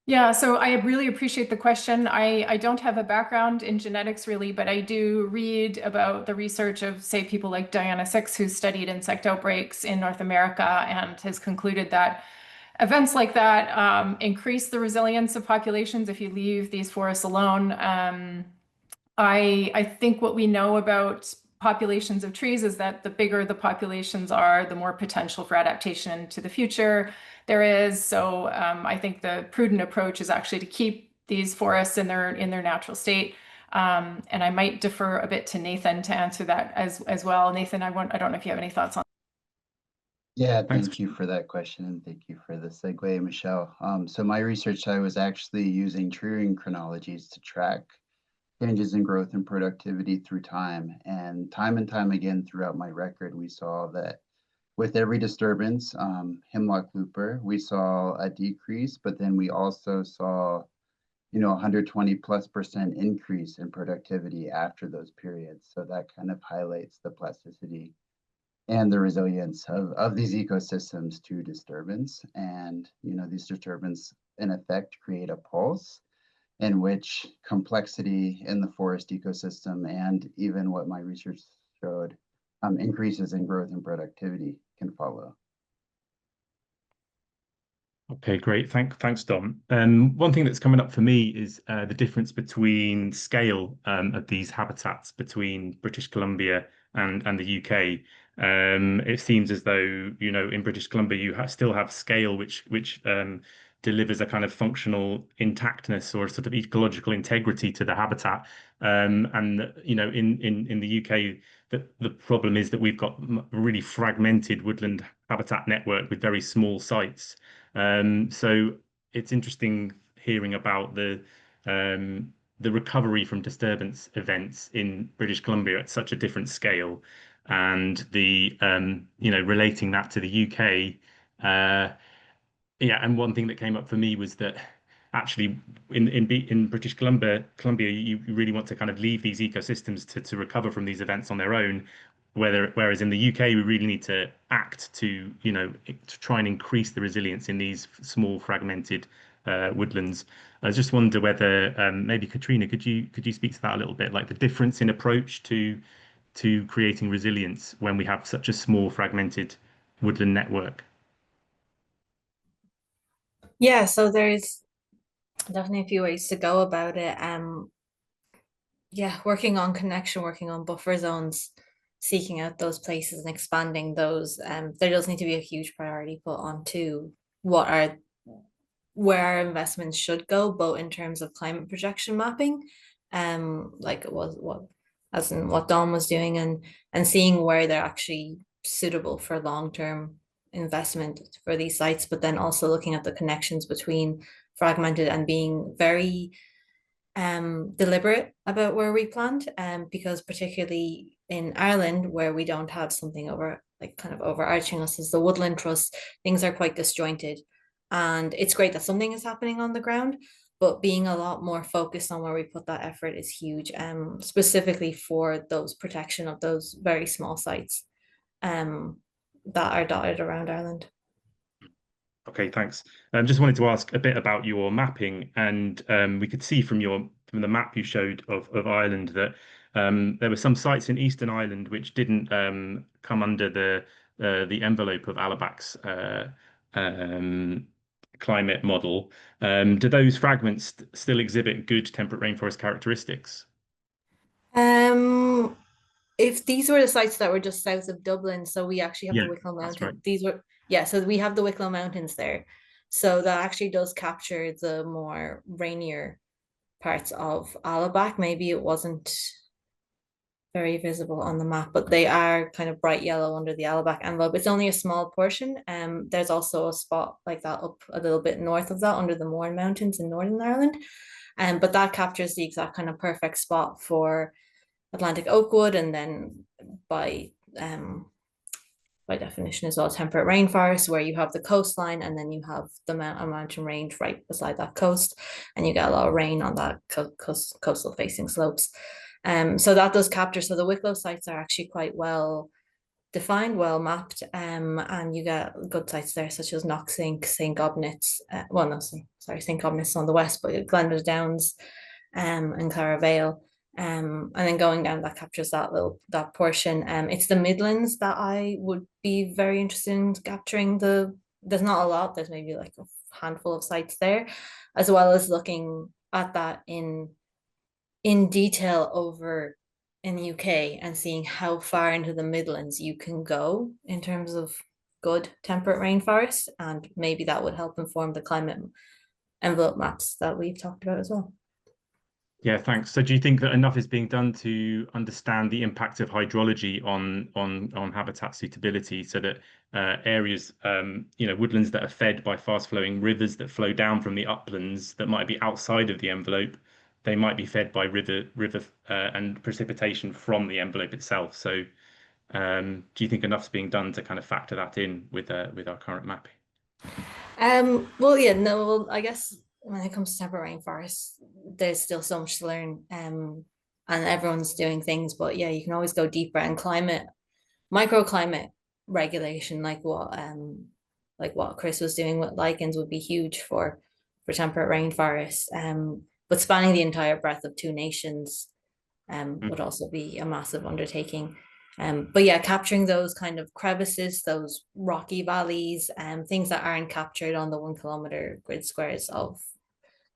Yeah, so I really appreciate the question. I don't have a background in genetics really, but I do read about the research of, say, people like Diana Six, who's studied insect outbreaks in North America and has concluded that events like that increase the resilience of populations if you leave these forests alone. I think what we know about populations of trees is that the bigger the populations are, the more potential for adaptation into the future there is. So I think the prudent approach is actually to keep these forests in their natural state. And I might defer a bit to Nathan to answer that as well. Nathan, I don't know if you have any thoughts on. Yeah, Thanks. thank you for that question, and thank you for the segue, Michelle. So my research, I was actually using tree chronologies to track changes in growth and productivity through time. And time again throughout my record, we saw that with every disturbance, hemlock looper, we saw a decrease, but then we also saw, 120+% increase in productivity after those periods. So that kind of highlights the plasticity and the resilience of these ecosystems to disturbance. And, these disturbance in effect create a pulse in which complexity in the forest ecosystem and even what my research showed, increases in growth and productivity can follow. Okay, great. Thanks, Dom. One thing that's coming up for me is the difference between scale of these habitats between British Columbia and the UK. It seems as though, in British Columbia you still have scale which delivers a kind of functional intactness or sort of ecological integrity to the habitat. And in the UK, the problem is that we've got a really fragmented woodland habitat network with very small sites. So it's interesting hearing about the recovery from disturbance events in British Columbia at such a different scale, and the relating that to the UK. Yeah, and one thing that came up for me was that actually in British Columbia, you really want to kind of leave these ecosystems to recover from these events on their own. Whereas in the UK, we really need to act to try and increase the resilience in these small fragmented woodlands. I just wonder whether maybe Katrina, could you speak to that a little bit, like the difference in approach to creating resilience when we have such a small fragmented woodland network? Yeah, so there's definitely a few ways to go about it. Yeah, working on connection, working on buffer zones, seeking out those places and expanding those. There does need to be a huge priority put onto where our investments should go, both in terms of climate projection mapping, like it was what Dom was doing, and seeing where they're actually suitable for long-term investment for these sites, but then also looking at the connections between fragmented and being very deliberate about where we plant, because particularly in Ireland, where we don't have something kind of overarching us as the woodland trust, things are quite disjointed. And it's great that something is happening on the ground, but being a lot more focused on where we put that effort is huge, specifically for those protection of those very small sites that are dotted around Ireland. Okay, thanks. Just wanted to ask a bit about your mapping, and we could see from the map you showed of Ireland that there were some sites in Eastern Ireland which didn't come under the envelope of Alabac's climate model, do those fragments still exhibit good temperate rainforest characteristics? If these were the sites that were just south of Dublin, so we actually have the Wicklow Mountains. Right. These were, yeah, so we have the Wicklow Mountains there. So that actually does capture the more rainier parts of Alabak. Maybe it wasn't very visible on the map, but they are kind of bright yellow under the Alabak envelope. It's only a small portion. There's also a spot like that up a little bit north of that under the Mourne Mountains in Northern Ireland. But that captures the exact kind of perfect spot for Atlantic oakwood, and then by definition as well, temperate rainforest, where you have the coastline and then you have the mountain range right beside that coast, and you get a lot of rain on that coastal facing slopes. So that does capture. So the Wicklow sites are actually quite well defined, well mapped, and you get good sites there such as Knocksink, St. Gobnitz, St. Gobnitz on the west, but Glendon Downs, and Clara Vale. And then going down, that captures that portion. It's the Midlands that I would be very interested in capturing. There's not a lot, there's maybe like a handful of sites there, as well as looking at that in detail over in the UK and seeing how far into the Midlands you can go in terms of good temperate rainforest, and maybe that would help inform the climate envelope maps that we've talked about as well. Yeah, thanks. So do you think that enough is being done to understand the impact of hydrology on habitat suitability, so that areas, woodlands that are fed by fast-flowing rivers that flow down from the uplands that might be outside of the envelope, they might be fed by river and precipitation from the envelope itself. So do you think enough's being done to kind of factor that in with our current mapping? Well, I guess when it comes to temperate rainforests, there's still so much to learn, and everyone's doing things, but yeah, you can always go deeper. And microclimate regulation, like what Chris was doing with lichens, would be huge for temperate rainforests. But spanning the entire breadth of two nations would also be a massive undertaking. But yeah, capturing those kind of crevices, those rocky valleys, things that aren't captured on the 1 kilometer grid squares of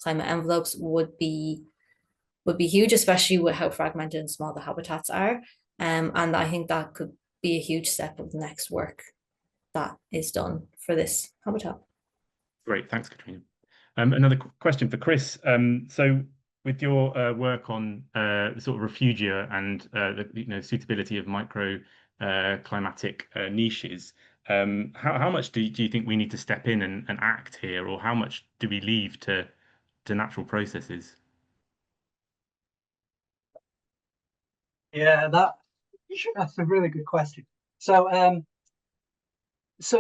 climate envelopes would be huge, especially with how fragmented and small the habitats are. And I think that could be a huge step of the next work that is done for this habitat. Great, thanks, Katrina. Another question for Chris. So with your work on sort of refugia and the suitability of microclimatic niches, how much do you think we need to step in and act here, or how much do we leave to natural processes? Yeah, that's a really good question. So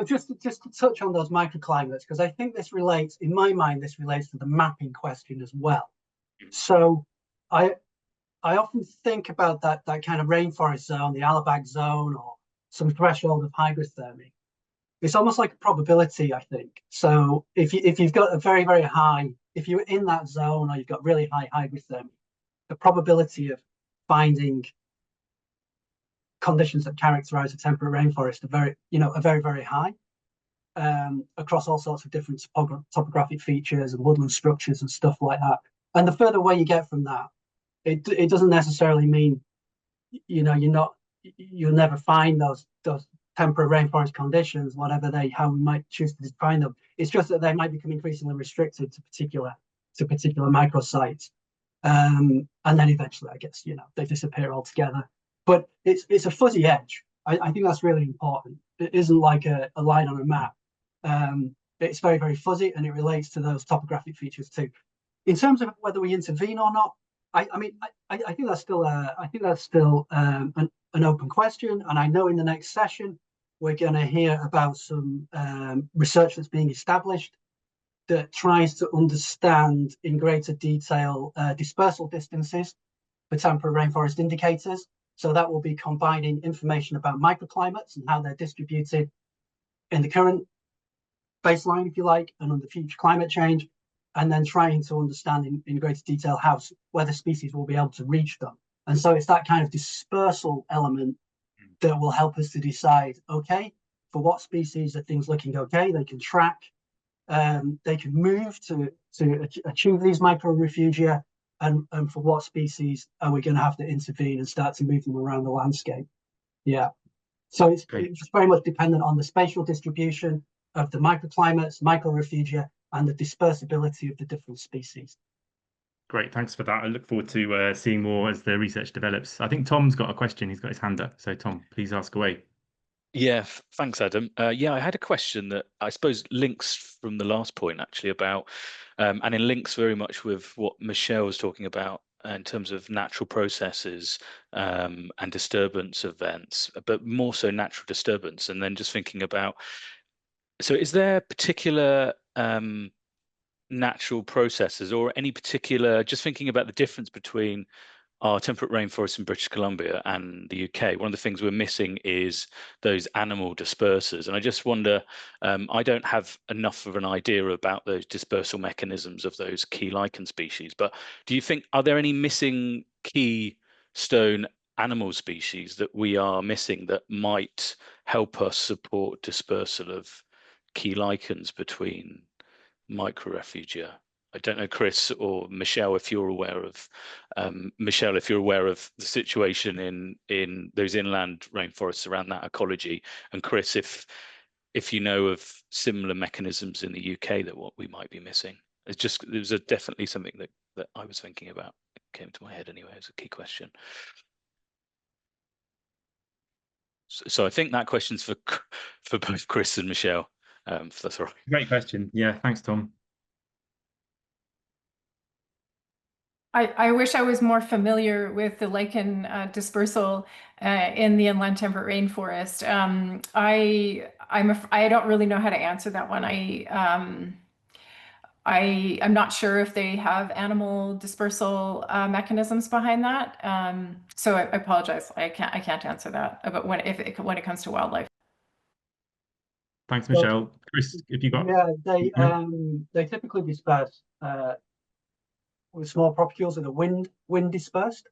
just to touch on those microclimates, because I think this relates, in my mind, this relates to the mapping question as well. So I often think about that kind of rainforest zone, the Alabak zone, or some threshold of hygrothermy. It's almost like a probability, I think. So if you've got a very, very high, if you're in that zone or you've got really high hygrothermy, the probability of finding conditions that characterize a temperate rainforest are very, very high, across all sorts of different topographic features and woodland structures and stuff like that. And the further away you get from that, it doesn't necessarily mean, you'll never find those temperate rainforest conditions, how we might choose to define them. It's just that they might become increasingly restricted to particular microsites. And then eventually, I guess, they disappear altogether. But it's a fuzzy edge. I think that's really important. It isn't like a line on a map. It's very, very fuzzy, and it relates to those topographic features too. In terms of whether we intervene or not, I think that's still an open question. And I know in the next session we're going to hear about some research that's being established that tries to understand in greater detail dispersal distances for temperate rainforest indicators. So that will be combining information about microclimates and how they're distributed in the current baseline, if you like, and under future climate change, and then trying to understand in greater detail whether species will be able to reach them. And so it's that kind of dispersal element that will help us to decide, okay, for what species are things looking okay, they can track, they can move to achieve these micro-refugia, and for what species are we going to have to intervene and start to move them around the landscape? Yeah. So it's just very much dependent on the spatial distribution of the microclimates, micro-refugia, and the dispersibility of the different species. Great, thanks for that. I look forward to seeing more as the research develops. I think Tom's got a question. He's got his hand up. So Tom, please ask away. Yeah, thanks, Adam. Yeah, I had a question that I suppose links from the last point actually about, and it links very much with what Michelle was talking about in terms of natural processes and disturbance events, but more so natural disturbance. And then just thinking about, so is there particular natural processes or any particular, just thinking about the difference between our temperate rainforests in British Columbia and the UK, one of the things we're missing is those animal dispersers. And I just wonder, I don't have enough of an idea about those dispersal mechanisms of those key lichen species, but do you think, are there any missing keystone animal species that we are missing that might help us support dispersal of key lichens between microrefugia? I don't know, Chris or Michelle, if you're aware of Michelle, if you're aware of the situation in those inland rainforests around that ecology, and Chris, if you know of similar mechanisms in the UK that what we might be missing. It was definitely something that I was thinking about. It came to my head anyway as a key question. So I think that question's for both Chris and Michelle. If that's all right. Great question. Yeah, thanks, Tom. I wish I was more familiar with the lichen dispersal in the inland temperate rainforest. I don't really know how to answer that one. I'm not sure if they have animal dispersal mechanisms behind that. So I apologize. I can't answer that. But when it comes to wildlife. Thanks, Michelle. Chris, if you got, yeah, they typically disperse with small propagules that are wind dispersed,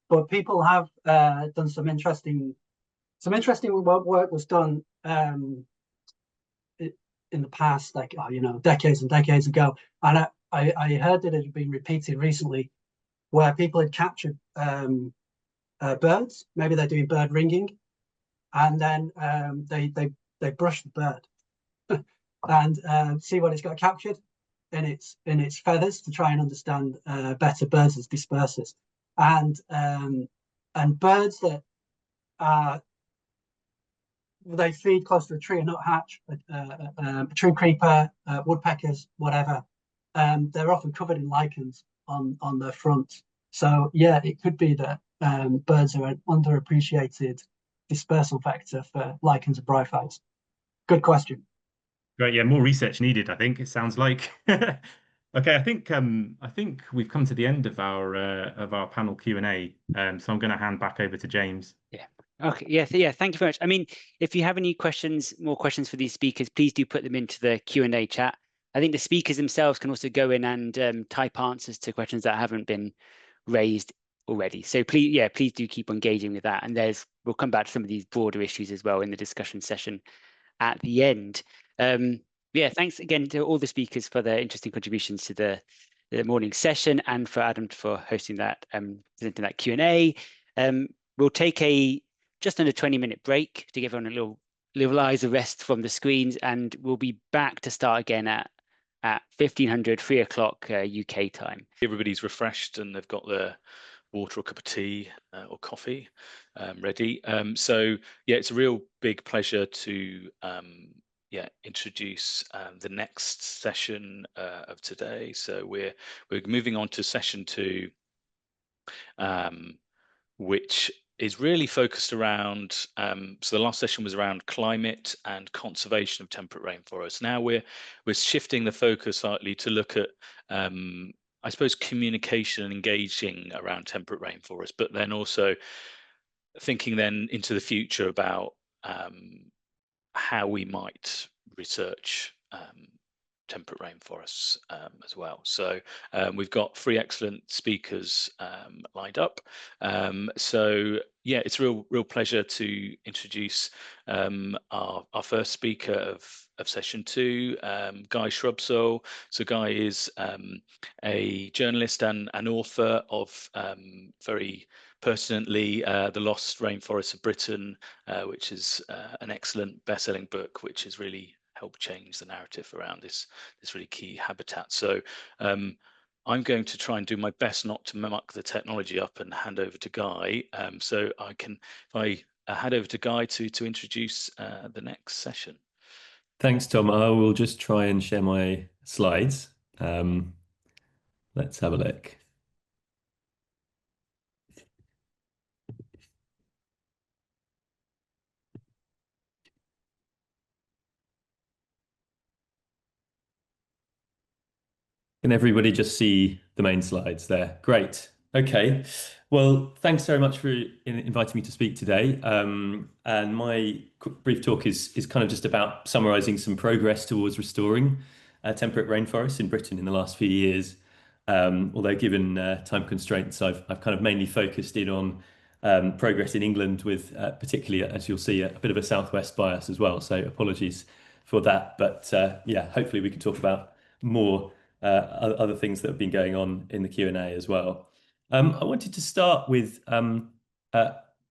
but people have done some interesting work was done in the past, like decades and decades ago, and I heard that it had been repeated recently, where people had captured birds. Maybe they're doing bird ringing, and then they brush the bird and see what it's got captured in its feathers to try and understand better birds as dispersers, and birds that they feed close to a tree, a nuthatch, a tree creeper, woodpeckers, whatever. They're often covered in lichens on their front. So yeah, it could be that birds are an underappreciated dispersal vector for lichens and bryophytes. Good question. Great, yeah, more research needed, I think. It sounds like. Okay, I think we've come to the end of our panel Q&A. So I'm going to hand back over to James. Yeah. Okay. Yeah. Thank you very much. I mean, if you have any more questions for these speakers, please do put them into the Q&A chat. I think the speakers themselves can also go in and type answers to questions that haven't been raised already. So please do keep engaging with that. And we'll come back to some of these broader issues as well in the discussion session at the end. Yeah, thanks again to all the speakers for their interesting contributions to the morning session, and for Adam for hosting that, presenting that Q&A. We'll take a just under 20-minute break to give everyone a little eyes a rest from the screens, and we'll be back to start again at 1500, 3 o'clock UK time. Everybody's refreshed and they've got their water or cup of tea or coffee ready. So yeah, it's a real big pleasure to introduce the next session of today. So we're moving on to session 2, which is really focused around, so the last session was around climate and conservation of temperate rainforests. Now we're shifting the focus slightly to look at, I suppose, communication and engaging around temperate rainforests, but then also thinking then into the future about how we might research temperate rainforests as well. So we've got 3 excellent speakers lined up. So yeah, it's a real pleasure to introduce our first speaker of session 2, Guy Shrubsole. So Guy is a journalist and an author of very pertinently The Lost Rainforests of Britain, which is an excellent best-selling book, which has really helped change the narrative around this really key habitat. So I'm going to try and do my best not to muck the technology up and hand over to Guy. So if I hand over to Guy to introduce the next session. Thanks, Tom. I will just try and share my slides. Let's have a look. Can everybody just see the main slides there? Great. Okay. Well, thanks very much for inviting me to speak today. And my brief talk is kind of just about summarising some progress towards restoring temperate rainforests in Britain in the last few years. Although given time constraints, I've kind of mainly focused in on progress in England with particularly, as you'll see, a bit of a southwest bias as well. So apologies for that. But yeah, hopefully we can talk about more other things that have been going on in the Q&A as well. I wanted to start with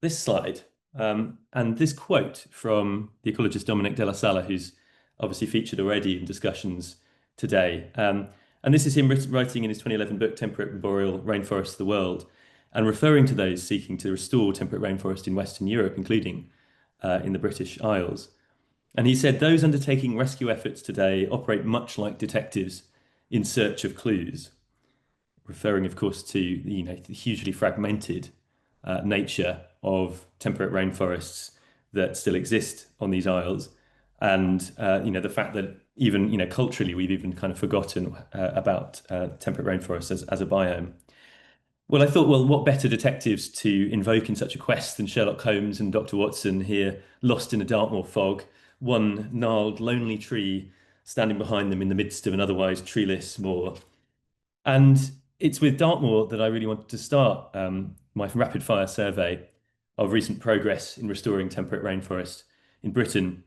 this slide and this quote from the ecologist Dominic de la Sala, who's obviously featured already in discussions today. And this is him writing in his 2011 book, Temperate and Boreal Rainforests of the World, and referring to those seeking to restore temperate rainforest in Western Europe, including in the British Isles. And he said, those undertaking rescue efforts today operate much like detectives in search of clues, referring, of course, to the hugely fragmented nature of temperate rainforests that still exist on these isles, and the fact that even culturally we've even kind of forgotten about temperate rainforests as a biome. Well, I thought, well, what better detectives to invoke in such a quest than Sherlock Holmes and Dr. Watson here, lost in a Dartmoor fog, one gnarled, lonely tree standing behind them in the midst of an otherwise treeless moor. And it's with Dartmoor that I really wanted to start my rapid fire survey of recent progress in restoring temperate rainforests in Britain.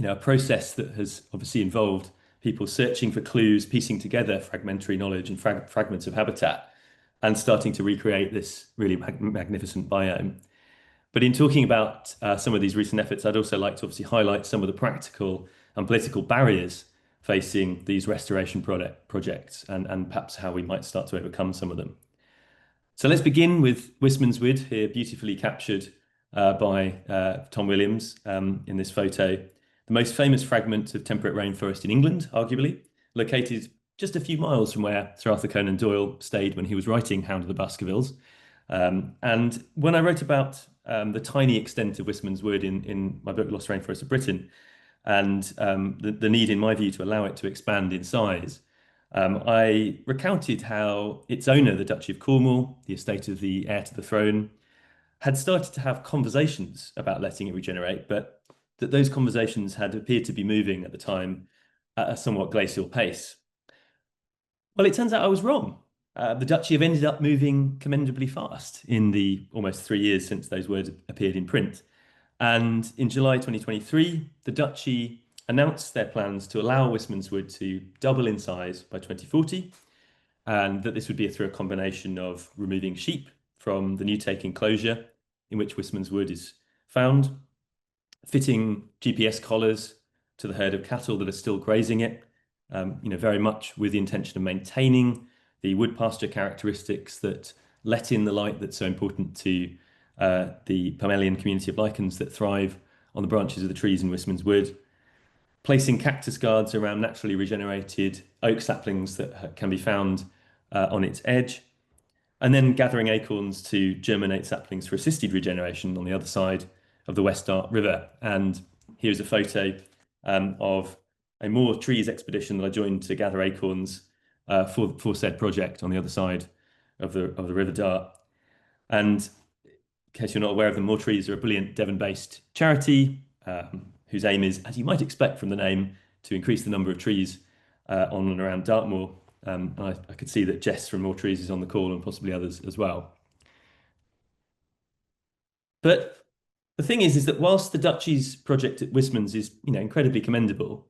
A process that has obviously involved people searching for clues, piecing together fragmentary knowledge and fragments of habitat, and starting to recreate this really magnificent biome. But in talking about some of these recent efforts, I'd also like to obviously highlight some of the practical and political barriers facing these restoration projects and perhaps how we might start to overcome some of them. So let's begin with Wistman's Wood, here beautifully captured by Tom Williams in this photo. The most famous fragment of temperate rainforest in England, arguably, located just a few miles from where Sir Arthur Conan Doyle stayed when he was writing Hound of the Baskervilles. And when I wrote about the tiny extent of Wistman's Wood in my book, Lost Rainforests of Britain, and the need, in my view, to allow it to expand in size, I recounted how its owner, the Duchy of Cornwall, the estate of the heir to the throne, had started to have conversations about letting it regenerate, but that those conversations had appeared to be moving at the time at a somewhat glacial pace. Well, it turns out I was wrong. The Duchy have ended up moving commendably fast in the almost 3 years since those words appeared in print. And in July 2023, the Duchy announced their plans to allow Wistman's Wood to double in size by 2040, and that this would be through a combination of removing sheep from the new take enclosure in which Wistman's Wood is found, fitting GPS collars to the herd of cattle that are still grazing it, very much with the intention of maintaining the wood pasture characteristics that let in the light that's so important to the Parmelian community of lichens that thrive on the branches of the trees in Wistman's Wood, placing cactus guards around naturally regenerated oak saplings that can be found on its edge, and then gathering acorns to germinate saplings for assisted regeneration on the other side of the West Dart River. And here's a photo of a Moor Trees expedition that I joined to gather acorns for said project on the other side of the River Dart. And in case you're not aware of them, Moor Trees are a brilliant Devon-based charity whose aim is, as you might expect from the name, to increase the number of trees on and around Dartmoor. I could see that Jess from More Trees is on the call and possibly others as well. But the thing is that whilst the Duchy's project at Wistman's is, incredibly commendable,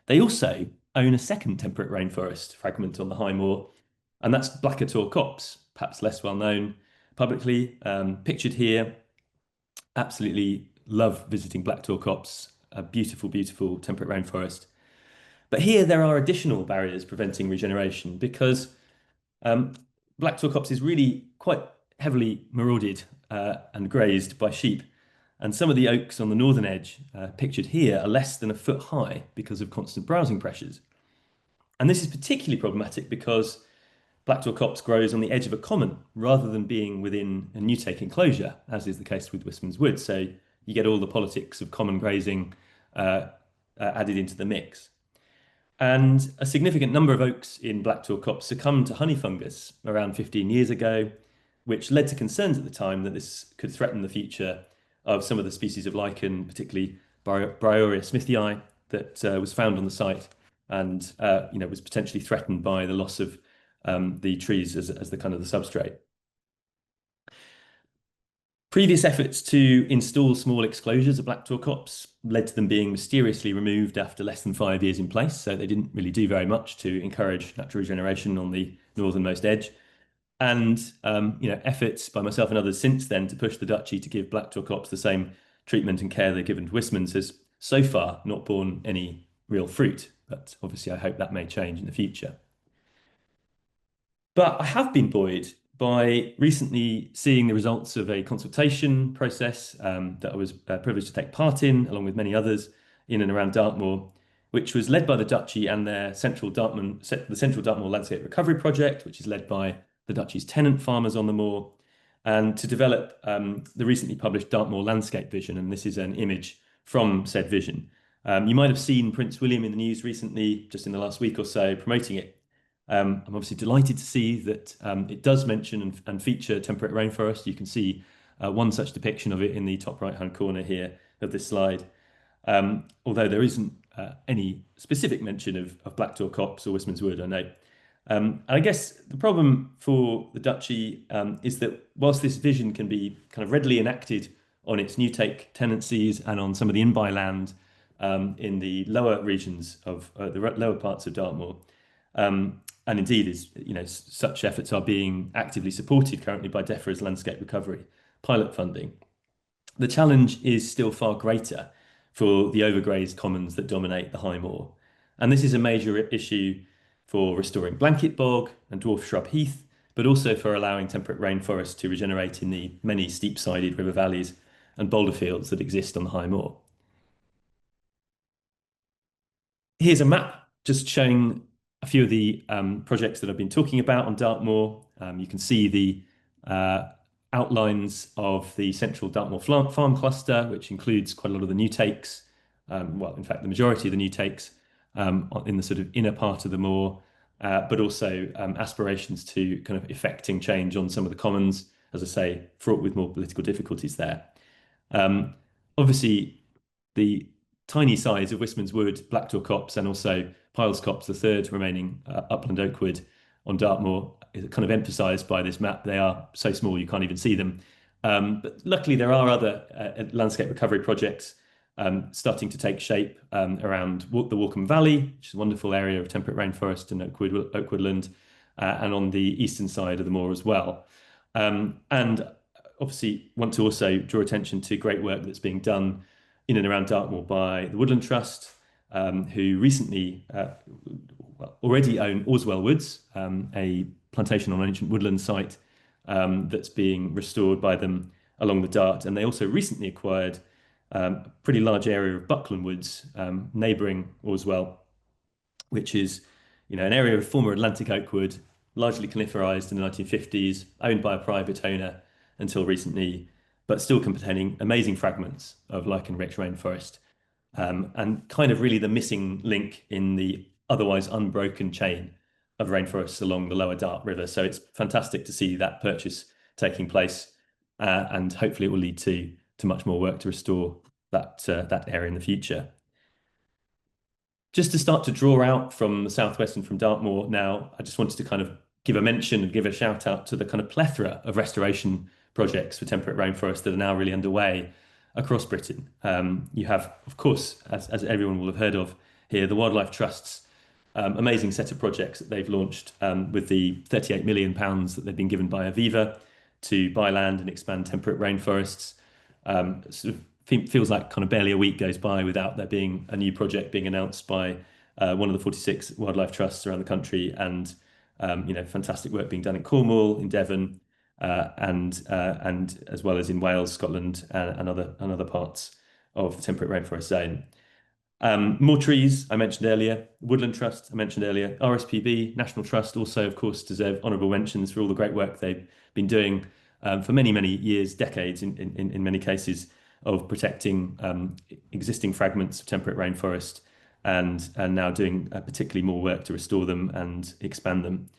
they also own a second temperate rainforest fragment on the High Moor, and that's Black-Tor Copse, perhaps less well known publicly, pictured here. Absolutely love visiting Black-Tor Copse, a beautiful, beautiful temperate rainforest. But here there are additional barriers preventing regeneration because Black-Tor Copse is really quite heavily marauded and grazed by sheep. And some of the oaks on the northern edge, pictured here, are less than a foot high because of constant browsing pressures. And this is particularly problematic because Black-Tor Copse grows on the edge of a common rather than being within a newtake enclosure, as is the case with Wistman's Wood. So you get all the politics of common grazing added into the mix. And a significant number of oaks in Black-Tor Copse succumbed to honey fungus around 15 years ago, which led to concerns at the time that this could threaten the future of some of the species of lichen, particularly Bryoria smithii, that was found on the site and was potentially threatened by the loss of the trees as the kind of the substrate. Previous efforts to install small exclosures of Black-Tor Copse led to them being mysteriously removed after less than 5 years in place, so they didn't really do very much to encourage natural regeneration on the northernmost edge. And efforts by myself and others since then to push the Duchy to give Black-Tor Copse the same treatment and care they've given to Wistman's has so far not borne any real fruit, but obviously I hope that may change in the future. But I have been buoyed by recently seeing the results of a consultation process that I was privileged to take part in, along with many others, in and around Dartmoor, which was led by the Duchy and their Central Dartmoor Landscape Recovery Project, which is led by the Duchy's tenant farmers on the moor, and to develop the recently published Dartmoor Landscape Vision, and this is an image from said vision. You might have seen Prince William in the news recently, just in the last week or so, promoting it. I'm obviously delighted to see that it does mention and feature temperate rainforest. You can see one such depiction of it in the top right-hand corner here of this slide. Although there isn't any specific mention of Black-Tor Copse or Wistman's Wood, I know. And I guess the problem for the Duchy is that whilst this vision can be kind of readily enacted on its newtake tenancies and on some of the in-by land in the lower regions of the lower parts of Dartmoor, and indeed such efforts are being actively supported currently by DEFRA's Landscape Recovery pilot funding. The challenge is still far greater for the overgrazed commons that dominate the High Moor. And this is a major issue for restoring blanket bog and dwarf shrub heath, but also for allowing temperate rainforest to regenerate in the many steep-sided river valleys and boulder fields that exist on the High Moor. Here's a map just showing a few of the projects that I've been talking about on Dartmoor. You can see the outlines of the central Dartmoor farm cluster, which includes quite a lot of the newtakes. Well, in fact, the majority of the newtakes in the sort of inner part of the moor, but also aspirations to kind of effecting change on some of the commons, as I say, fraught with more political difficulties there. Obviously, the tiny size of Wistman's Wood, Black-Tor Copse, and also Piles Copse, the third remaining upland oak wood on Dartmoor, is kind of emphasised by this map. They are so small you can't even see them. But luckily, there are other landscape recovery projects starting to take shape around the Walkham Valley, which is a wonderful area of temperate rainforest and oak woodland, and on the eastern side of the moor as well. And obviously want to also draw attention to great work that's being done in and around Dartmoor by the Woodland Trust, who recently already own Orswell Woods, a plantation on an ancient woodland site that's being restored by them along the Dart. And they also recently acquired a pretty large area of Buckland Woods, neighbouring Orswell, which is an area of former Atlantic oak wood, largely coniferised in the 1950s, owned by a private owner until recently, but still containing amazing fragments of lichen-rich rainforest, and kind of really the missing link in the otherwise unbroken chain of rainforests along the lower Dart River. So it's fantastic to see that purchase taking place, and hopefully it will lead to much more work to restore that area in the future. Just to start to draw out from the southwest and from Dartmoor now, I just wanted to kind of give a mention and give a shout out to the kind of plethora of restoration projects for temperate rainforest that are now really underway across Britain. You have, of course, as everyone will have heard of here, the Wildlife Trust's amazing set of projects that they've launched with the £38 million that they've been given by Aviva to buy land and expand temperate rainforests. Sort of feels like kind of barely a week goes by without there being a new project being announced by one of the 46 wildlife trusts around the country, and fantastic work being done in Cornwall, in Devon, and as well as in Wales, Scotland, and other parts of the temperate rainforest zone. More trees I mentioned earlier, Woodland Trust I mentioned earlier, RSPB, National Trust also, of course, deserve honourable mentions for all the great work they've been doing for many, many years, decades in many cases, of protecting existing fragments of temperate rainforest and now doing particularly more work to restore them and expand them.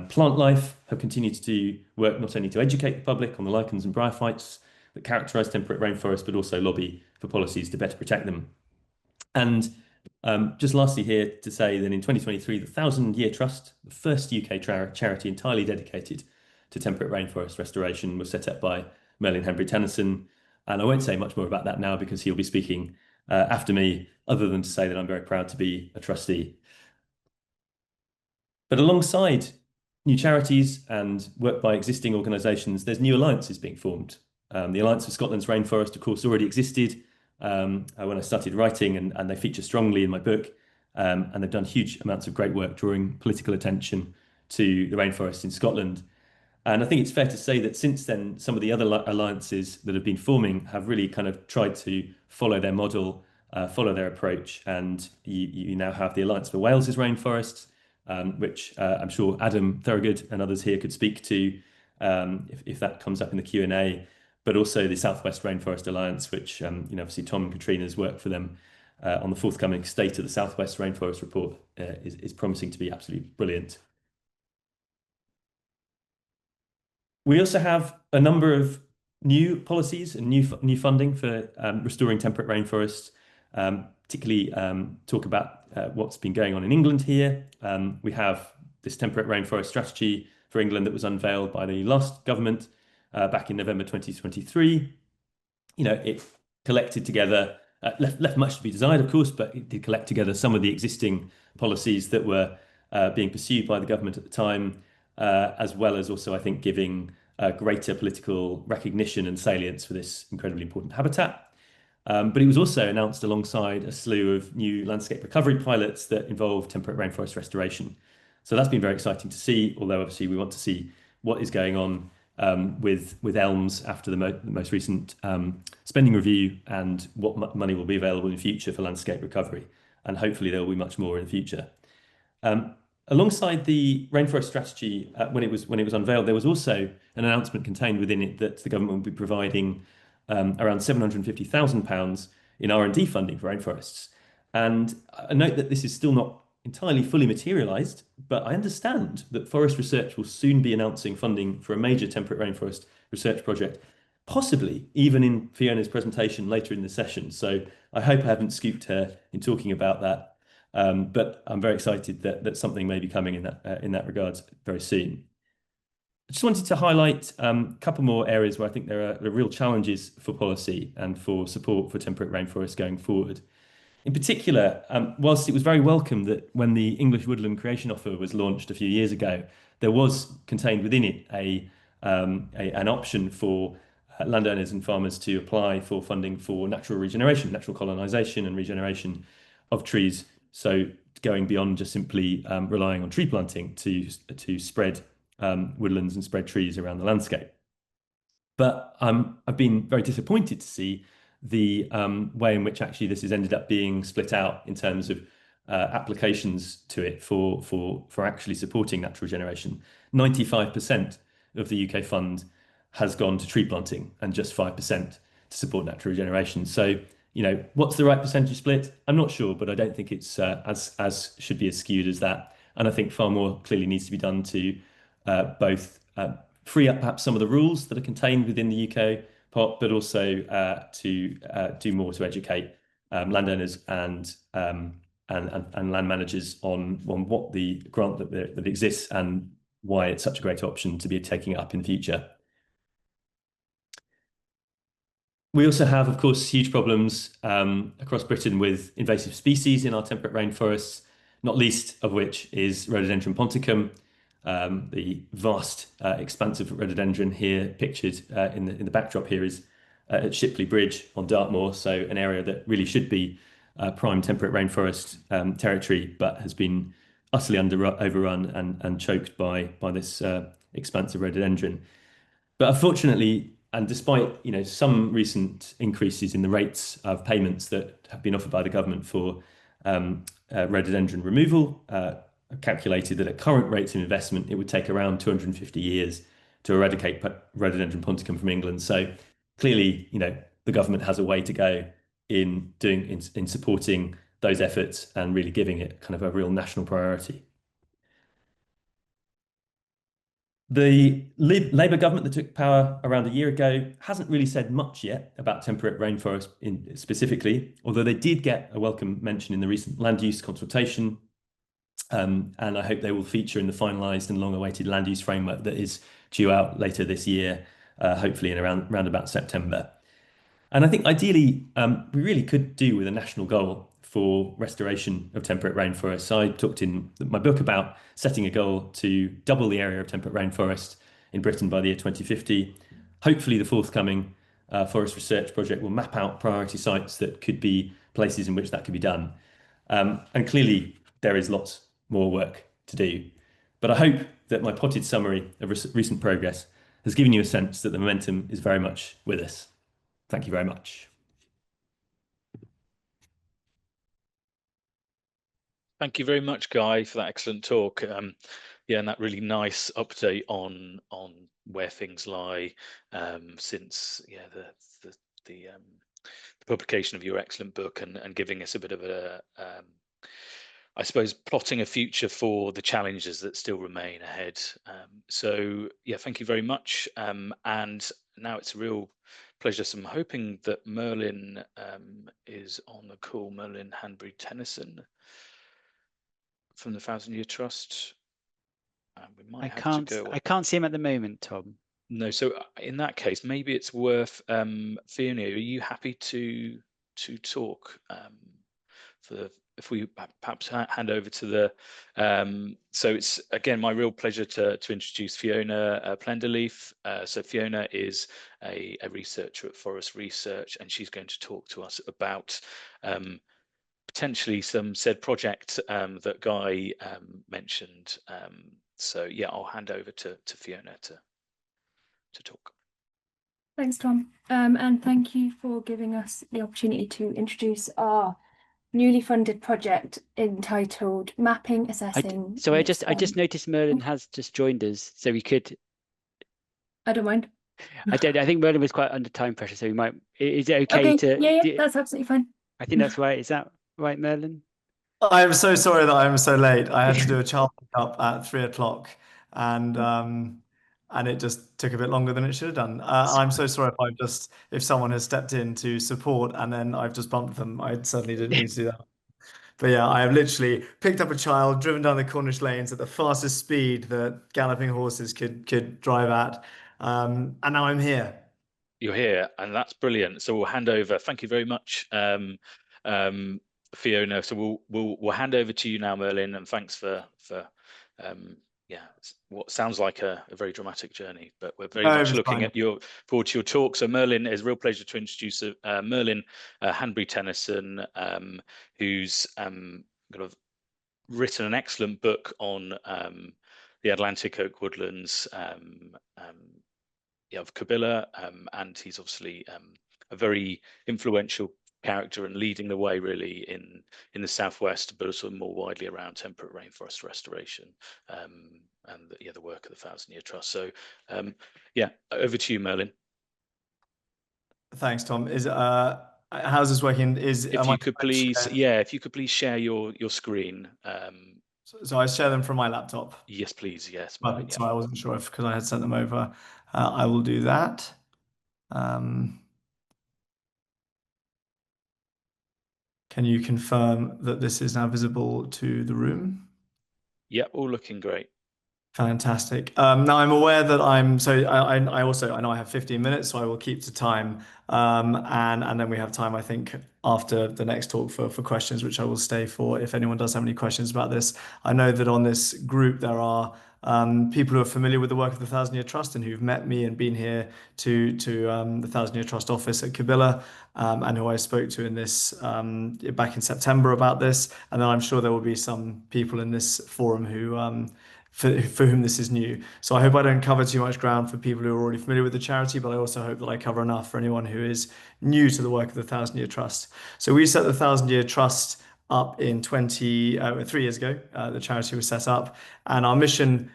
Plant Life have continued to do work not only to educate the public on the lichens and bryophytes that characterise temperate rainforests, but also lobby for policies to better protect them. And just lastly here to say that in 2023, the 1,000 Year Trust, the first UK charity entirely dedicated to temperate rainforest restoration, was set up by Merlin Hanbury-Tenison. And I won't say much more about that now because he'll be speaking after me, other than to say that I'm very proud to be a trustee. But alongside new charities and work by existing organisations, there's new alliances being formed. The Alliance for Scotland's Rainforest, of course, already existed when I started writing, and they feature strongly in my book. And they've done huge amounts of great work drawing political attention to the rainforest in Scotland. And I think it's fair to say that since then, some of the other alliances that have been forming have really kind of tried to follow their model, follow their approach. And you now have the Alliance for Wales's Rainforests, which I'm sure Adam Thorogood and others here could speak to if that comes up in the Q&A, but also the Southwest Rainforest Alliance, which obviously Tom and Katrina's work for them on the forthcoming State of the Southwest Rainforest report is promising to be absolutely brilliant. We also have a number of new policies and new funding for restoring temperate rainforests, particularly talk about what's been going on in England here. We have this temperate rainforest strategy for England that was unveiled by the last government back in November 2023. It collected together, left much to be desired, of course, but it did collect together some of the existing policies that were being pursued by the government at the time, as well as also, I think, giving greater political recognition and salience for this incredibly important habitat. But it was also announced alongside a slew of new landscape recovery pilots that involve temperate rainforest restoration. So that's been very exciting to see, although obviously we want to see what is going on with elms after the most recent spending review, and what money will be available in future for landscape recovery. And hopefully there will be much more in the future. Alongside the rainforest strategy, when it was unveiled, there was also an announcement contained within it that the government will be providing around £750,000 in R&D funding for rainforests. And I note that this is still not entirely fully materialised, but I understand that Forest Research will soon be announcing funding for a major temperate rainforest research project, possibly even in Fiona's presentation later in the session. So I hope I haven't scooped her in talking about that. But I'm very excited that something may be coming in that regard very soon. I just wanted to highlight a couple more areas where I think there are real challenges for policy and for support for temperate rainforests going forward. In particular, whilst it was very welcome that when the English Woodland Creation Offer was launched a few years ago, there was contained within it an option for landowners and farmers to apply for funding for natural regeneration, natural colonisation and regeneration of trees. So going beyond just simply relying on tree planting to spread woodlands and spread trees around the landscape. But I've been very disappointed to see the way in which actually this has ended up being split out in terms of applications to it for actually supporting natural regeneration. 95% of the UK fund has gone to tree planting and just 5% to support natural regeneration. So, what's the right percentage split? I'm not sure, but I don't think it's as should be as skewed as that. And I think far more clearly needs to be done to both free up perhaps some of the rules that are contained within the UK pot, but also to do more to educate landowners and and land managers on what the grant that exists and why it's such a great option to be taking up in the future. We also have, of course, huge problems across Britain with invasive species in our temperate rainforests, not least of which is Rhododendron ponticum, the vast expanse of rhododendron here pictured in the backdrop here is at Shipley Bridge on Dartmoor, so an area that really should be prime temperate rainforest territory, but has been utterly overrun and choked by this expanse of rhododendron. But unfortunately, and despite some recent increases in the rates of payments that have been offered by the government for rhododendron removal, calculated that at current rates of investment, it would take around 250 years to eradicate Rhododendron ponticum from England. So clearly, the government has a way to go in supporting those efforts and really giving it kind of a real national priority. The Labour government that took power around a year ago hasn't really said much yet about temperate rainforest specifically, although they did get a welcome mention in the recent land use consultation. And I hope they will feature in the finalised and long-awaited land use framework that is due out later this year, hopefully in around about September. And I think ideally, we really could do with a national goal for restoration of temperate rainforests. I talked in my book about setting a goal to double the area of temperate rainforest in Britain by the year 2050. Hopefully the forthcoming forest research project will map out priority sites that could be places in which that could be done. And clearly there is lots more work to do. But I hope that my potted summary of recent progress has given you a sense that the momentum is very much with us. Thank you very much. Thank you very much, Guy, for that excellent talk. Yeah, and that really nice update on where things lie since the publication of your excellent book and giving us a bit of a I suppose plotting a future for the challenges that still remain ahead. So yeah, thank you very much. And now it's a real pleasure. So I'm hoping that Merlin is on the call. Merlin Hanbury-Tenison from the 1,000 Year Trust. We might have to go. I can't see him at the moment, Tom. No, so in that case, maybe it's worth Fiona, are you happy to talk if we perhaps hand over to the so it's again my real pleasure to introduce Fiona Plenderleaf. So Fiona is a researcher at Forest Research, and she's going to talk to us about potentially some said project that Guy mentioned. So yeah, I'll hand over to Fiona to talk. Thanks, Tom. And thank you for giving us the opportunity to introduce our newly funded project entitled Mapping, Assessing. So I just noticed Merlin has just joined us, so we could. I don't mind. I think Merlin was quite under time pressure, so we might. Is it okay to? Yeah, that's absolutely fine. I think that's right. Is that right, Merlin? I'm so sorry that I'm so late. I had to do a child pickup at 3 o'clock, and it just took a bit longer than it should have done. I'm so sorry if someone has stepped in to support and then I've just bumped them. I certainly didn't mean to do that. But yeah, I have literally picked up a child, driven down the Cornish lanes at the fastest speed that galloping horses could drive at, and now I'm here. You're here, and that's brilliant. So we'll hand over. Thank you very much, Fiona. So we'll hand over to you now, Merlin, and thanks for yeah, what sounds like a very dramatic journey, but we're very much looking at forward to your talk. So Merlin, it's a real pleasure to introduce Merlin Hanbury-Tenison, who's kind of written an excellent book on the Atlantic oak woodlands of Kabila, and he's obviously a very influential character and leading the way really in the southwest, but also more widely around temperate rainforest restoration and the work of the 1,000 Year Trust. So yeah, over to you, Merlin. Thanks, Tom. How's this working? If you could please share your screen. So I share them from my laptop. Yes, please. Yes. Merlin, so I wasn't sure because I had sent them over. I will do that. Can you confirm that this is now visible to the room? Yeah, all looking great. Fantastic. Now I'm aware that I know I have 15 minutes, so I will keep to time. And then we have time, I think, after the next talk for questions, which I will stay for if anyone does have any questions about this. I know that on this group there are people who are familiar with the work of the Thousand Year Trust and who've met me and been here to the Thousand Year Trust office at Kabila, and who I spoke to in this back in September about this. And then I'm sure there will be some people in this forum who for whom this is new. So I hope I don't cover too much ground for people who are already familiar with the charity, but I also hope that I cover enough for anyone who is new to the work of the Thousand Year Trust. So we set the Thousand Year Trust up in 3 years ago. The charity was set up, and our mission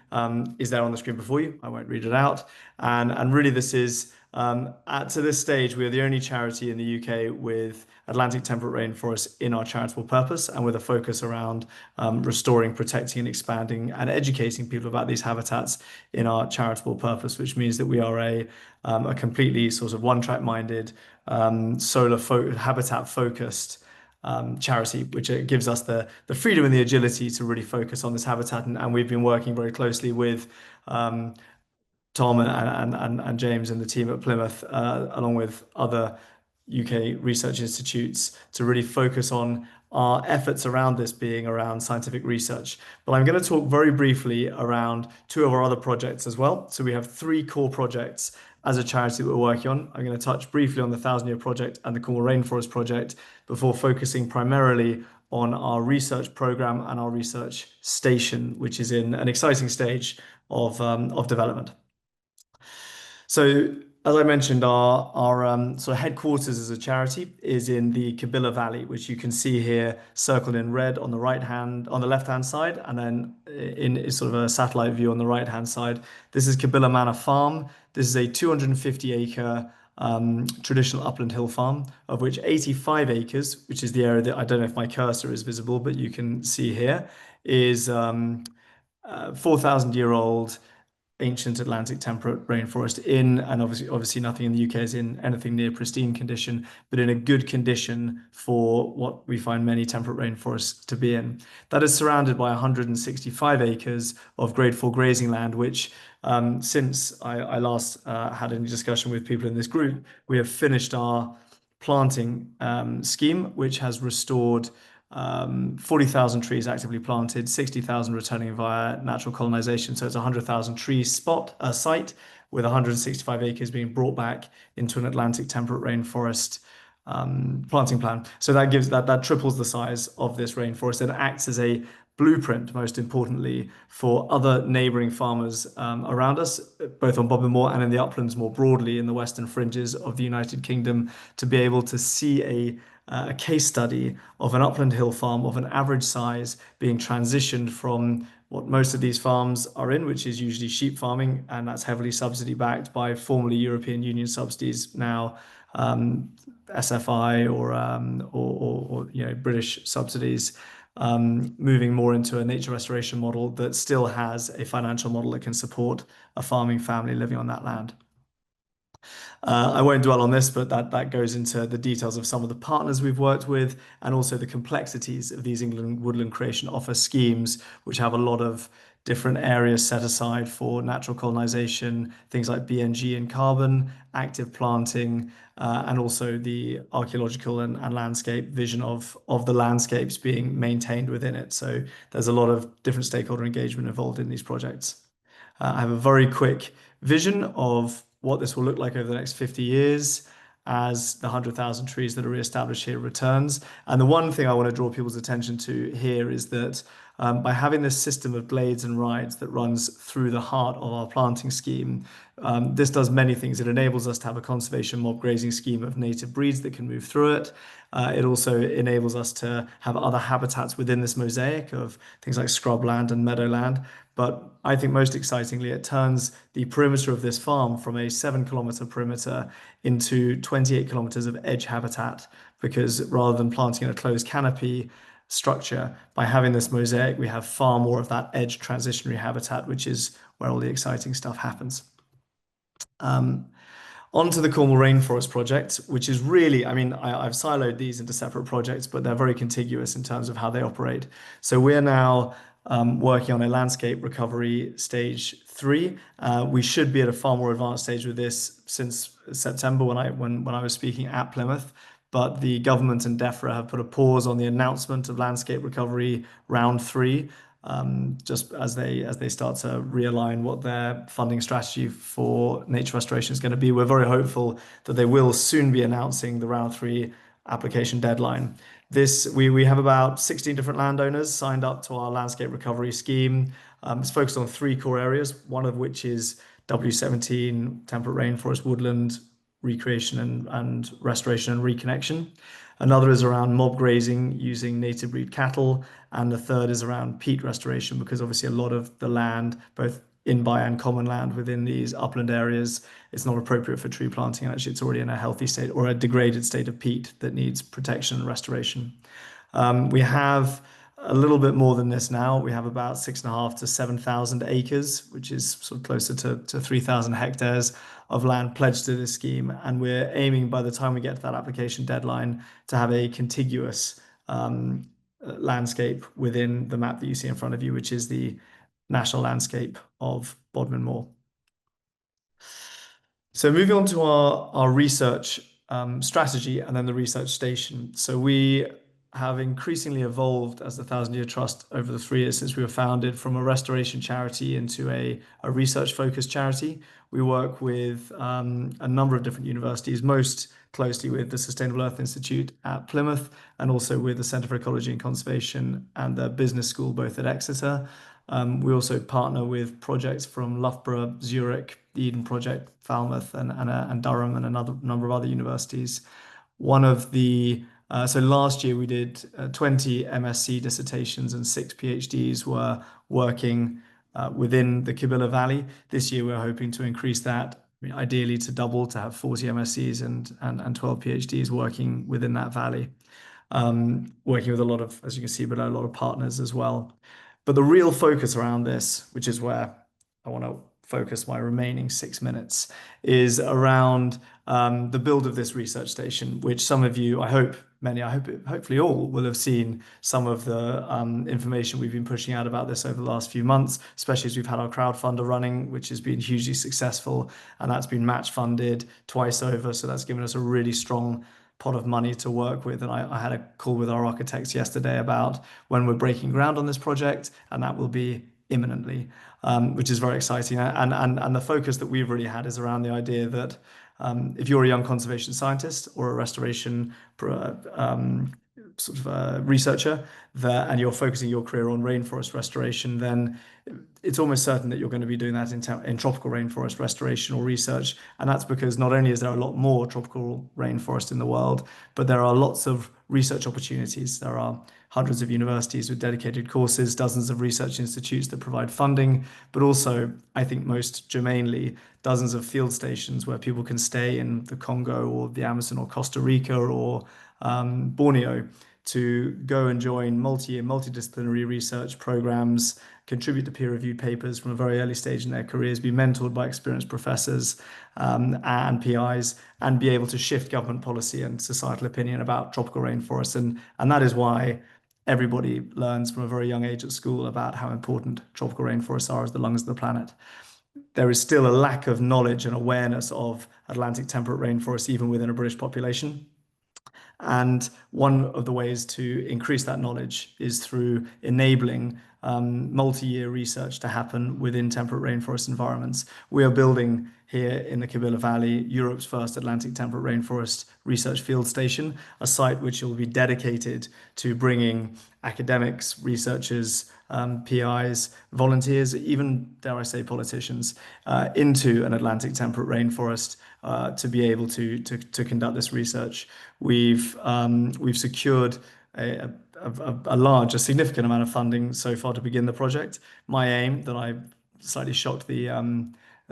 is there on the screen before you. I won't read it out. And really this is, to this stage, we are the only charity in the UK with Atlantic temperate rainforests in our charitable purpose, and with a focus around restoring, protecting and expanding and educating people about these habitats in our charitable purpose, which means that we are a completely sort of one-track minded, habitat focused charity, which gives us the freedom and the agility to really focus on this habitat. And we've been working very closely with Tom and James and the team at Plymouth, along with other UK research institutes, to really focus on our efforts around this being around scientific research. But I'm going to talk very briefly around 2 of our other projects as well. So we have 3 core projects as a charity that we're working on. I'm going to touch briefly on the Thousand Year Project and the Cornwall Rainforest Project before focusing primarily on our research program and our research station, which is in an exciting stage of development. So, as I mentioned, our sort of headquarters as a charity is in the Kabila Valley, which you can see here circled in red on the left-hand side, and then in sort of a satellite view on the right-hand side. This is Kabila Manor Farm. This is a 250-acre traditional upland hill farm, of which 85 acres, which is the area that I don't know if my cursor is visible, but you can see here, is 4,000-year-old ancient Atlantic temperate rainforest and obviously nothing in the UK is in anything near pristine condition, but in a good condition for what we find many temperate rainforests to be in. That is surrounded by 165 acres of grade 4 grazing land, which since I last had any discussion with people in this group, we have finished our planting scheme, which has restored 40,000 trees actively planted, 60,000 returning via natural colonization. So it's a 100,000 tree site with 165 acres being brought back into an Atlantic temperate rainforest planting plan. So that triples the size of this rainforest and acts as a blueprint, most importantly, for other neighbouring farmers around us, both on Bobbin Moor and in the uplands more broadly in the western fringes of the United Kingdom, to be able to see a case study of an upland hill farm of an average size being transitioned from what most of these farms are in, which is usually sheep farming, and that's heavily subsidy backed by formerly European Union subsidies, now SFI or British subsidies, moving more into a nature restoration model that still has a financial model that can support a farming family living on that land. I won't dwell on this, but that goes into the details of some of the partners we've worked with, and also the complexities of these England Woodland Creation Offer schemes, which have a lot of different areas set aside for natural colonization, things like BNG and carbon, active planting, and also the archaeological and landscape vision of the landscapes being maintained within it. So there's a lot of different stakeholder engagement involved in these projects. I have a very quick vision of what this will look like over the next 50 years as the 100,000 trees that are re-established here returns. And the one thing I want to draw people's attention to here is that by having this system of glades and rides that runs through the heart of our planting scheme, this does many things. It enables us to have a conservation mob grazing scheme of native breeds that can move through it. It also enables us to have other habitats within this mosaic of things like scrubland and meadowland. But I think most excitingly, it turns the perimeter of this farm from a 7-kilometer perimeter into 28 kilometers of edge habitat, because rather than planting in a closed canopy structure, by having this mosaic, we have far more of that edge transitionary habitat, which is where all the exciting stuff happens. Onto the Cornwall Rainforest project, which is really, I mean, I've siloed these into separate projects, but they're very contiguous in terms of how they operate. So we're now working on a landscape recovery stage 3. We should be at a far more advanced stage with this since September when I was speaking at Plymouth. But the government and DEFRA have put a pause on the announcement of landscape recovery round 3. Just as they start to realign what their funding strategy for nature restoration is going to be. We're very hopeful that they will soon be announcing the round 3 application deadline. We have about 16 different landowners signed up to our landscape recovery scheme. It's focused on 3 core areas, one of which is W17 temperate rainforest woodland recreation and restoration and reconnection. Another is around mob grazing using native breed cattle, and the third is around peat restoration, because obviously a lot of the land, both in-by and common land within these upland areas, it's not appropriate for tree planting, and actually it's already in a healthy state or a degraded state of peat that needs protection and restoration. We have a little bit more than this now. We have about 6,500 to 7,000 acres, which is sort of closer to 3,000 hectares of land pledged to this scheme. And we're aiming, by the time we get to that application deadline, to have a contiguous landscape within the map that you see in front of you, which is the national landscape of Bodmin Moor. So moving on to our research strategy and then the research station. So we have increasingly evolved as the 1000-Year Trust over the 3 years since we were founded, from a restoration charity into a research-focused charity. We work with a number of different universities, most closely with the Sustainable Earth Institute at Plymouth, and also with the Centre for Ecology and Conservation and the Business School, both at Exeter. We also partner with projects from Loughborough, Zurich, the Eden Project, Falmouth, and Durham, and another number of other universities. So last year we did 20 MSc dissertations and 6 PhDs were working within the Kibilla Valley. This year we're hoping to increase that, ideally to double, to have 40 MScs and 12 PhDs working within that valley. Working with a lot of, as you can see, but a lot of partners as well. But the real focus around this, which is where I want to focus my remaining 6 minutes, is around the build of this research station, which some of you, hopefully all, will have seen some of the information we've been pushing out about this over the last few months, especially as we've had our crowdfunder running, which has been hugely successful, and that's been match funded twice over. So that's given us a really strong pot of money to work with. And I had a call with our architects yesterday about when we're breaking ground on this project, and that will be imminently, which is very exciting. And the focus that we've really had is around the idea that if you're a young conservation scientist or a restoration researcher and you're focusing your career on rainforest restoration, then it's almost certain that you're going to be doing that in tropical rainforest restoration or research. And that's because not only is there a lot more tropical rainforest in the world, but there are lots of research opportunities. There are hundreds of universities with dedicated courses, dozens of research institutes that provide funding, but also, I think most germanely, dozens of field stations where people can stay in the Congo or the Amazon or Costa Rica or Borneo to go and join multi-year, multidisciplinary research programs, contribute to peer-reviewed papers from a very early stage in their careers, be mentored by experienced professors and PIs, and be able to shift government policy and societal opinion about tropical rainforests. And that is why everybody learns from a very young age at school about how important tropical rainforests are as the lungs of the planet. There is still a lack of knowledge and awareness of Atlantic temperate rainforests, even within a British population. And one of the ways to increase that knowledge is through enabling multi-year research to happen within temperate rainforest environments. We are building here in the Kibilla Valley Europe's first Atlantic temperate rainforest research field station, a site which will be dedicated to bringing academics, researchers, PIs, volunteers, even, dare I say, politicians, into an Atlantic temperate rainforest to be able to conduct this research. We've secured a significant amount of funding so far to begin the project. My aim, that I slightly shocked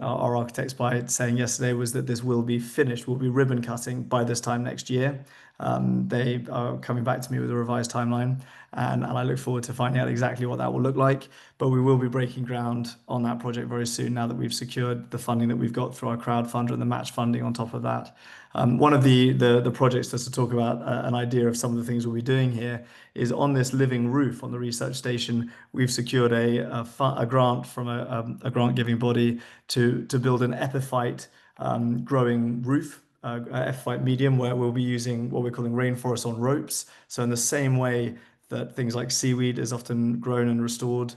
our architects by saying yesterday, was that this will be finished, will be ribbon cutting by this time next year. They are coming back to me with a revised timeline, and I look forward to finding out exactly what that will look like. But we will be breaking ground on that project very soon now that we've secured the funding that we've got through our crowdfunder and the match funding on top of that. One of the projects, just to talk about an idea of some of the things we'll be doing here, is on this living roof on the research station. We've secured a grant from a grant-giving body to build an epiphyte growing roof, epiphyte medium, where we'll be using what we're calling rainforest on ropes. So in the same way that things like seaweed is often grown and restored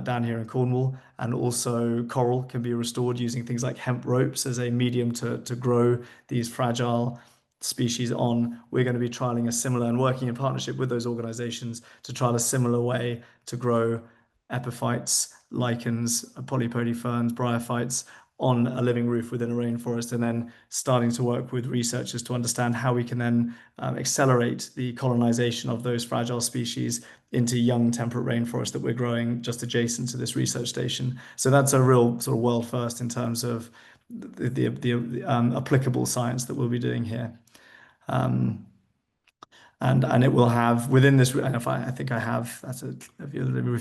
down here in Cornwall, and also coral can be restored using things like hemp ropes as a medium to grow these fragile species on. We're going to be trialing a similar and working in partnership with those organizations to trial a similar way to grow epiphytes, lichens, polypody ferns, bryophytes on a living roof within a rainforest, and then starting to work with researchers to understand how we can then accelerate the colonization of those fragile species into young temperate rainforest that we're growing just adjacent to this research station. So that's a real sort of world first in terms of the applicable science that we'll be doing here. And it will have within this, and if I think I have, that's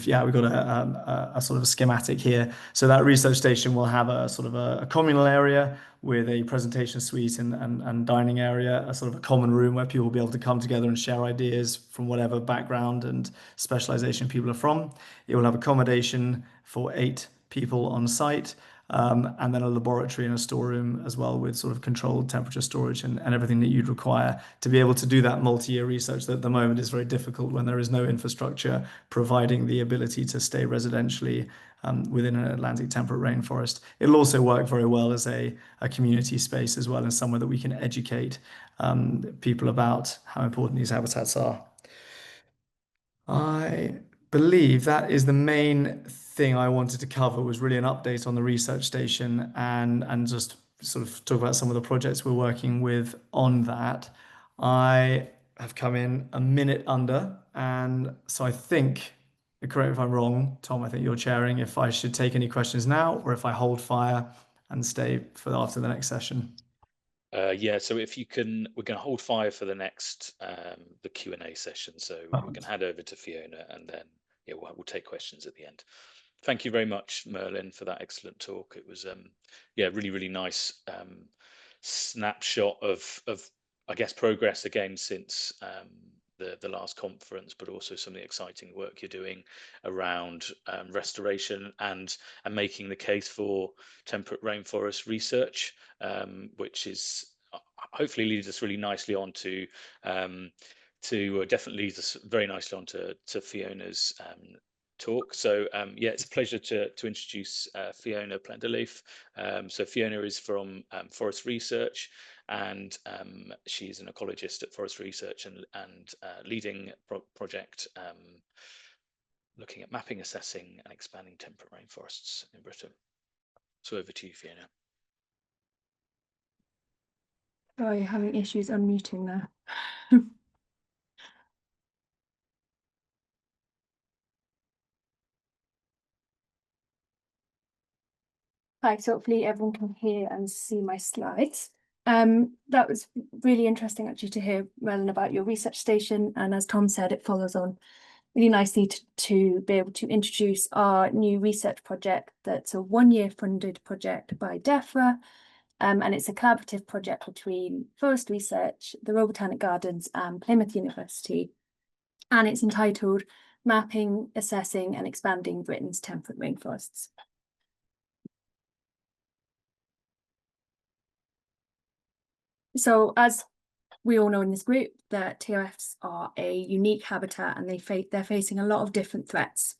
yeah, we've got a sort of a schematic here. So that research station will have a sort of a communal area with a presentation suite and dining area, a sort of a common room where people will be able to come together and share ideas from whatever background and specialization people are from. It will have accommodation for 8 people on site. And then a laboratory and a storeroom as well, with sort of controlled temperature storage and everything that you'd require to be able to do that multi-year research that at the moment is very difficult when there is no infrastructure providing the ability to stay residentially within an Atlantic temperate rainforest. It'll also work very well as a community space as well, and somewhere that we can educate people about how important these habitats are. I believe that is the main thing I wanted to cover, was really an update on the research station and just sort of talk about some of the projects we're working with on that. I have come in a minute under, and so I think, correct me if I'm wrong, Tom, I think you're chairing, if I should take any questions now or if I hold fire and stay for after the next session. Yeah, so if you can, we're going to hold fire for the next the Q&A session. So we can hand over to Fiona, and then yeah, we'll take questions at the end. Thank you very much, Merlin, for that excellent talk. It was yeah, really nice snapshot of I guess progress again since the last conference, but also some of the exciting work you're doing around restoration and making the case for temperate rainforest research, which is hopefully leads us really nicely on to definitely leads us very nicely on to Fiona's talk. So yeah, it's a pleasure to introduce Fiona Plenderleaf. So Fiona is from Forest Research, and she's an ecologist at Forest Research and leading project looking at mapping, assessing and expanding temperate rainforests in Britain. So over to you, Fiona. Sorry, having issues unmuting there. Hi, so hopefully everyone can hear and see my slides. That was really interesting actually to hear, Merlin, about your research station, and as Tom said, it follows on really nicely to be able to introduce our new research project. That's a 1-year funded project by DEFRA, and it's a collaborative project between Forest Research, the Royal Botanic Gardens and Plymouth University, and it's entitled Mapping, Assessing and Expanding Britain's Temperate Rainforests. So as we all know in this group, that TRFs are a unique habitat, and they're facing a lot of different threats.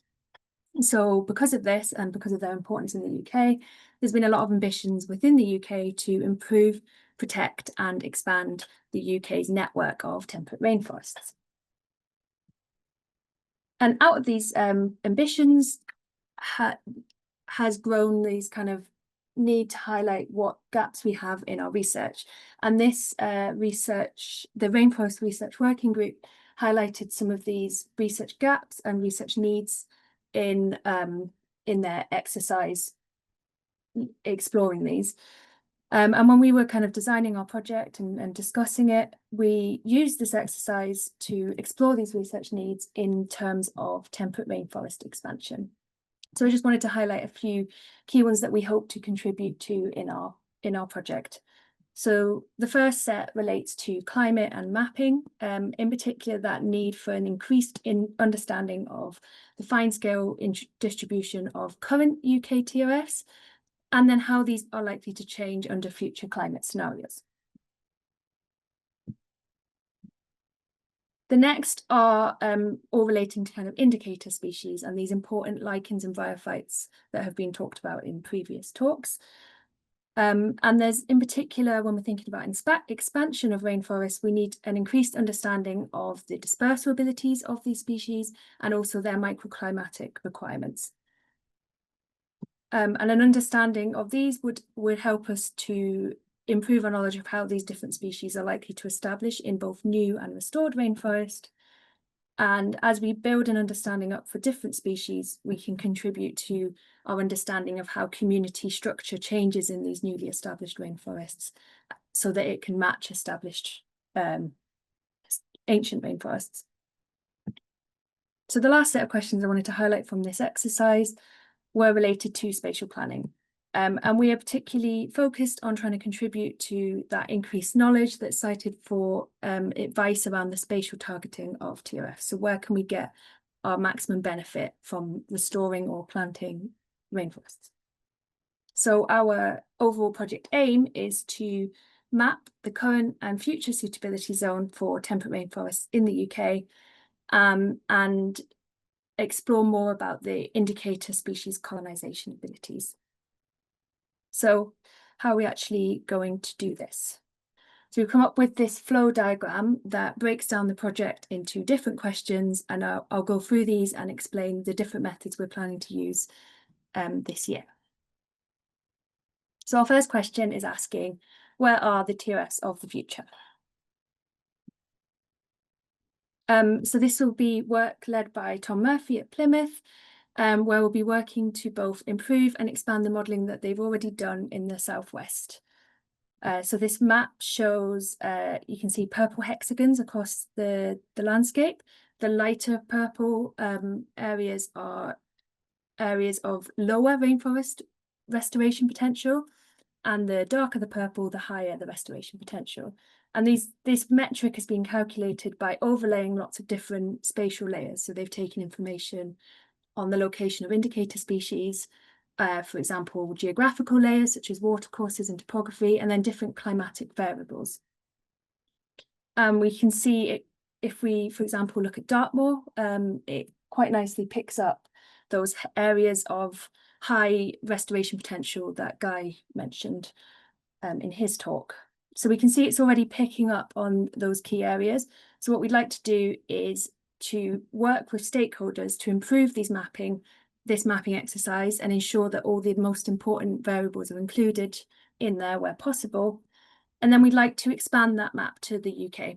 So because of this, and because of their importance in the UK, there's been a lot of ambitions within the UK to improve, protect and expand the UK's network of temperate rainforests. And out of these ambitions has grown these kind of need to highlight what gaps we have in our research. And this research, the Rainforest Research Working Group, highlighted some of these research gaps and research needs in their exercise exploring these. And when we were kind of designing our project and discussing it, we used this exercise to explore these research needs in terms of temperate rainforest expansion. So I just wanted to highlight a few key ones that we hope to contribute to in our project. So the first set relates to climate and mapping, in particular that need for an increased understanding of the fine-scale distribution of current UK TRFs, and then how these are likely to change under future climate scenarios. The next are all relating to kind of indicator species and these important lichens and bryophytes that have been talked about in previous talks. And there's, in particular, when we're thinking about expansion of rainforests, we need an increased understanding of the dispersal abilities of these species and also their microclimatic requirements. And an understanding of these would help us to improve our knowledge of how these different species are likely to establish in both new and restored rainforest. And as we build an understanding up for different species, we can contribute to our understanding of how community structure changes in these newly established rainforests so that it can match established ancient rainforests. So the last set of questions I wanted to highlight from this exercise were related to spatial planning. And we are particularly focused on trying to contribute to that increased knowledge that's cited for advice around the spatial targeting of TRF. So where can we get our maximum benefit from restoring or planting rainforests? So our overall project aim is to map the current and future suitability zone for temperate rainforests in the UK and explore more about the indicator species colonisation abilities. So how are we actually going to do this? So we've come up with this flow diagram that breaks down the project into different questions, and I'll go through these and explain the different methods we're planning to use this year. So our first question is asking, where are the TRFs of the future? So this will be work led by Tom Murphy at Plymouth, where we'll be working to both improve and expand the modelling that they've already done in the southwest. So this map shows, you can see purple hexagons across the landscape. The lighter purple areas are areas of lower rainforest restoration potential, and the darker the purple, the higher the restoration potential. And this metric has been calculated by overlaying lots of different spatial layers. So they've taken information on the location of indicator species, for example, geographical layers such as watercourses and topography, and then different climatic variables. We can see it, if we, for example, look at Dartmoor, it quite nicely picks up those areas of high restoration potential that Guy mentioned in his talk. So we can see it's already picking up on those key areas. So what we'd like to do is to work with stakeholders to improve this mapping exercise and ensure that all the most important variables are included in there where possible. And then we'd like to expand that map to the UK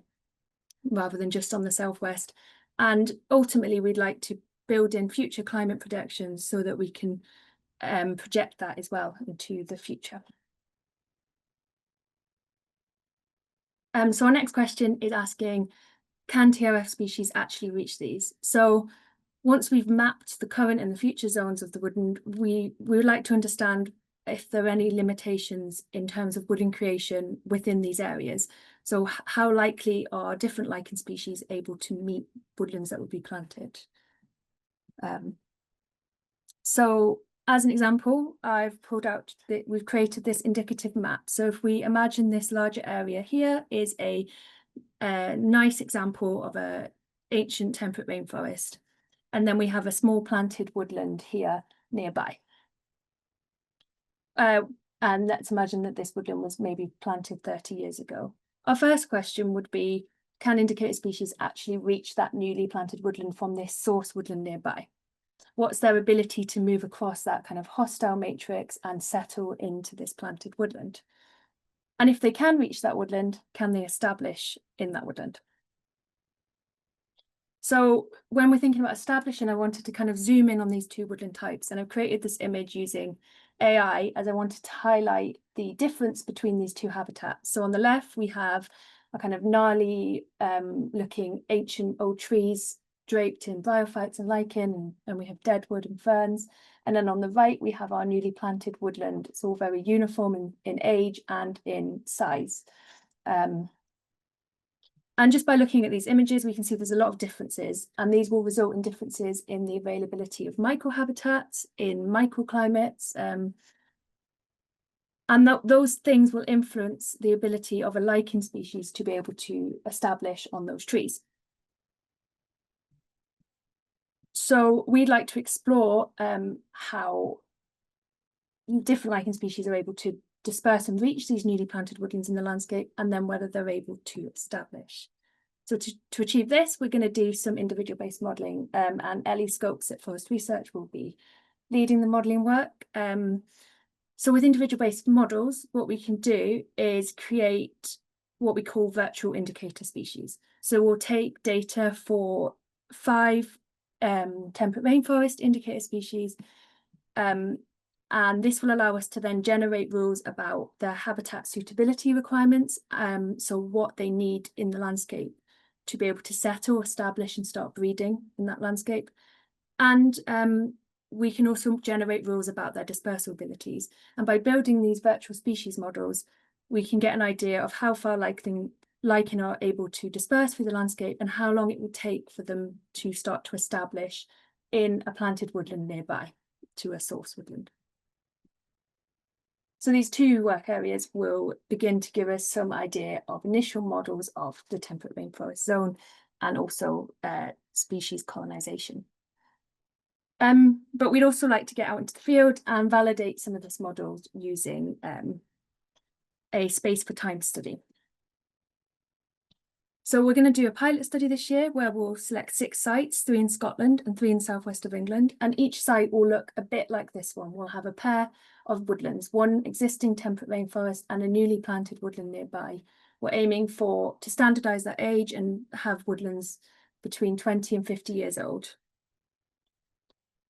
rather than just on the southwest. And ultimately, we'd like to build in future climate predictions so that we can project that as well into the future. So our next question is asking, can TRF species actually reach these? So once we've mapped the current and the future zones of the woodland, we would like to understand if there are any limitations in terms of woodland creation within these areas. So how likely are different lichen species able to meet woodlands that would be planted? So as an example, I've pulled out that we've created this indicative map. So if we imagine this larger area here is a nice example of an ancient temperate rainforest, and then we have a small planted woodland here nearby. And let's imagine that this woodland was maybe planted 30 years ago. Our first question would be, can indicator species actually reach that newly planted woodland from this source woodland nearby? What's their ability to move across that kind of hostile matrix and settle into this planted woodland? And if they can reach that woodland, can they establish in that woodland? So when we're thinking about establishing, I wanted to kind of zoom in on these two woodland types, and I've created this image using AI as I wanted to highlight the difference between these two habitats. So on the left, we have a kind of gnarly looking ancient old trees draped in bryophytes and lichen, and we have dead wood and ferns. And then on the right, we have our newly planted woodland. It's all very uniform in age and in size. And just by looking at these images, we can see there's a lot of differences, and these will result in differences in the availability of microhabitats, in microclimates, and those things will influence the ability of a lichen species to be able to establish on those trees. So we'd like to explore how different lichen species are able to disperse and reach these newly planted woodlands in the landscape, and then whether they're able to establish. So to achieve this, we're going to do some individual-based modelling, and Ellie Scopes at Forest Research will be leading the modelling work. So with individual-based models, what we can do is create what we call virtual indicator species. So we'll take data for 5 temperate rainforest indicator species, and this will allow us to then generate rules about their habitat suitability requirements, so what they need in the landscape to be able to settle, establish and start breeding in that landscape. And we can also generate rules about their dispersal abilities. And by building these virtual species models, we can get an idea of how far lichen are able to disperse through the landscape and how long it will take for them to start to establish in a planted woodland nearby to a source woodland. So these 2 work areas will begin to give us some idea of initial models of the temperate rainforest zone and also species colonisation. But we'd also like to get out into the field and validate some of this models using a space for time study. So we're going to do a pilot study this year where we'll select 6 sites, 3 in Scotland and 3 in southwest of England. And each site will look a bit like this one. We'll have a pair of woodlands, one existing temperate rainforest and a newly planted woodland nearby. We're aiming to standardise that age and have woodlands between 20 and 50 years old.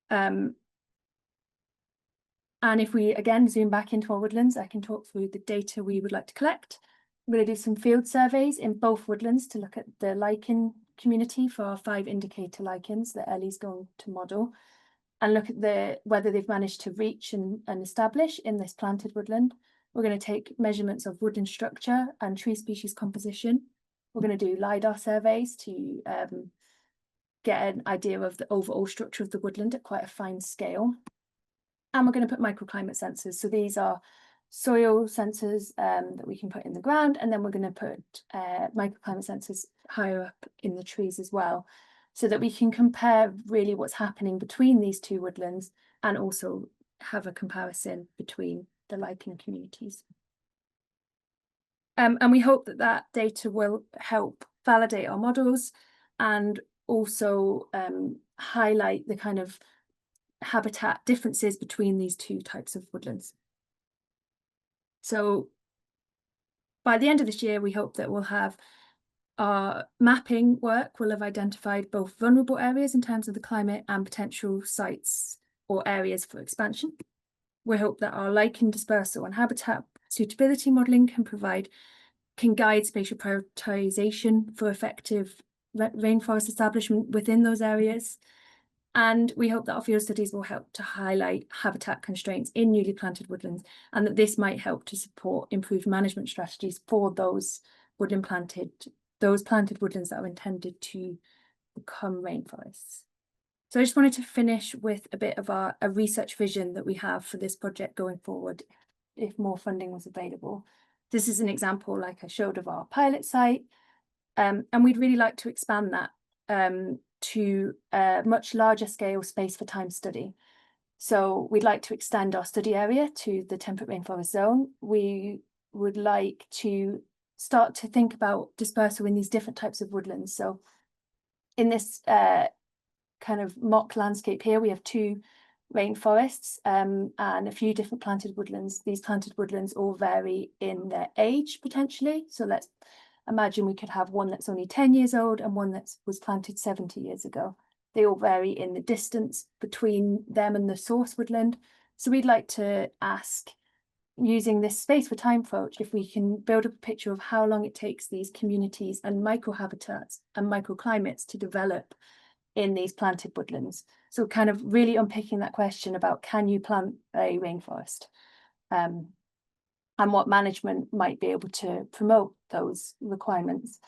And if we again zoom back into our woodlands, I can talk through the data we would like to collect. We're going to do some field surveys in both woodlands to look at the lichen community for our 5 indicator lichens that Ellie's going to model, and look at whether they've managed to reach and establish in this planted woodland. We're going to take measurements of woodland structure and tree species composition. We're going to do LiDAR surveys to get an idea of the overall structure of the woodland at quite a fine scale. And we're going to put microclimate sensors. So these are soil sensors that we can put in the ground, and then we're going to put microclimate sensors higher up in the trees as well, so that we can compare really what's happening between these 2 woodlands and also have a comparison between the lichen communities. And we hope that that data will help validate our models and also highlight the kind of habitat differences between these 2 types of woodlands. So by the end of this year, we hope that we'll have our mapping work will have identified both vulnerable areas in terms of the climate and potential sites or areas for expansion. We hope that our lichen dispersal and habitat suitability modelling can guide spatial prioritisation for effective rainforest establishment within those areas. And we hope that our field studies will help to highlight habitat constraints in newly planted woodlands, and that this might help to support improved management strategies for those planted woodlands that are intended to become rainforests. So I just wanted to finish with a bit of a research vision that we have for this project going forward, if more funding was available. This is an example, like I showed, of our pilot site, and we'd really like to expand that to a much larger scale space for time study. So we'd like to extend our study area to the temperate rainforest zone. We would like to start to think about dispersal in these different types of woodlands. So in this kind of mock landscape here, we have 2 rainforests and a few different planted woodlands. These planted woodlands all vary in their age potentially. So let's imagine we could have one that's only 10 years old and one that was planted 70 years ago. They all vary in the distance between them and the source woodland. So we'd like to ask, using this space for time approach, if we can build up a picture of how long it takes these communities and microhabitats and microclimates to develop in these planted woodlands. So kind of really unpicking that question about, can you plant a rainforest? And what management might be able to promote those requirements.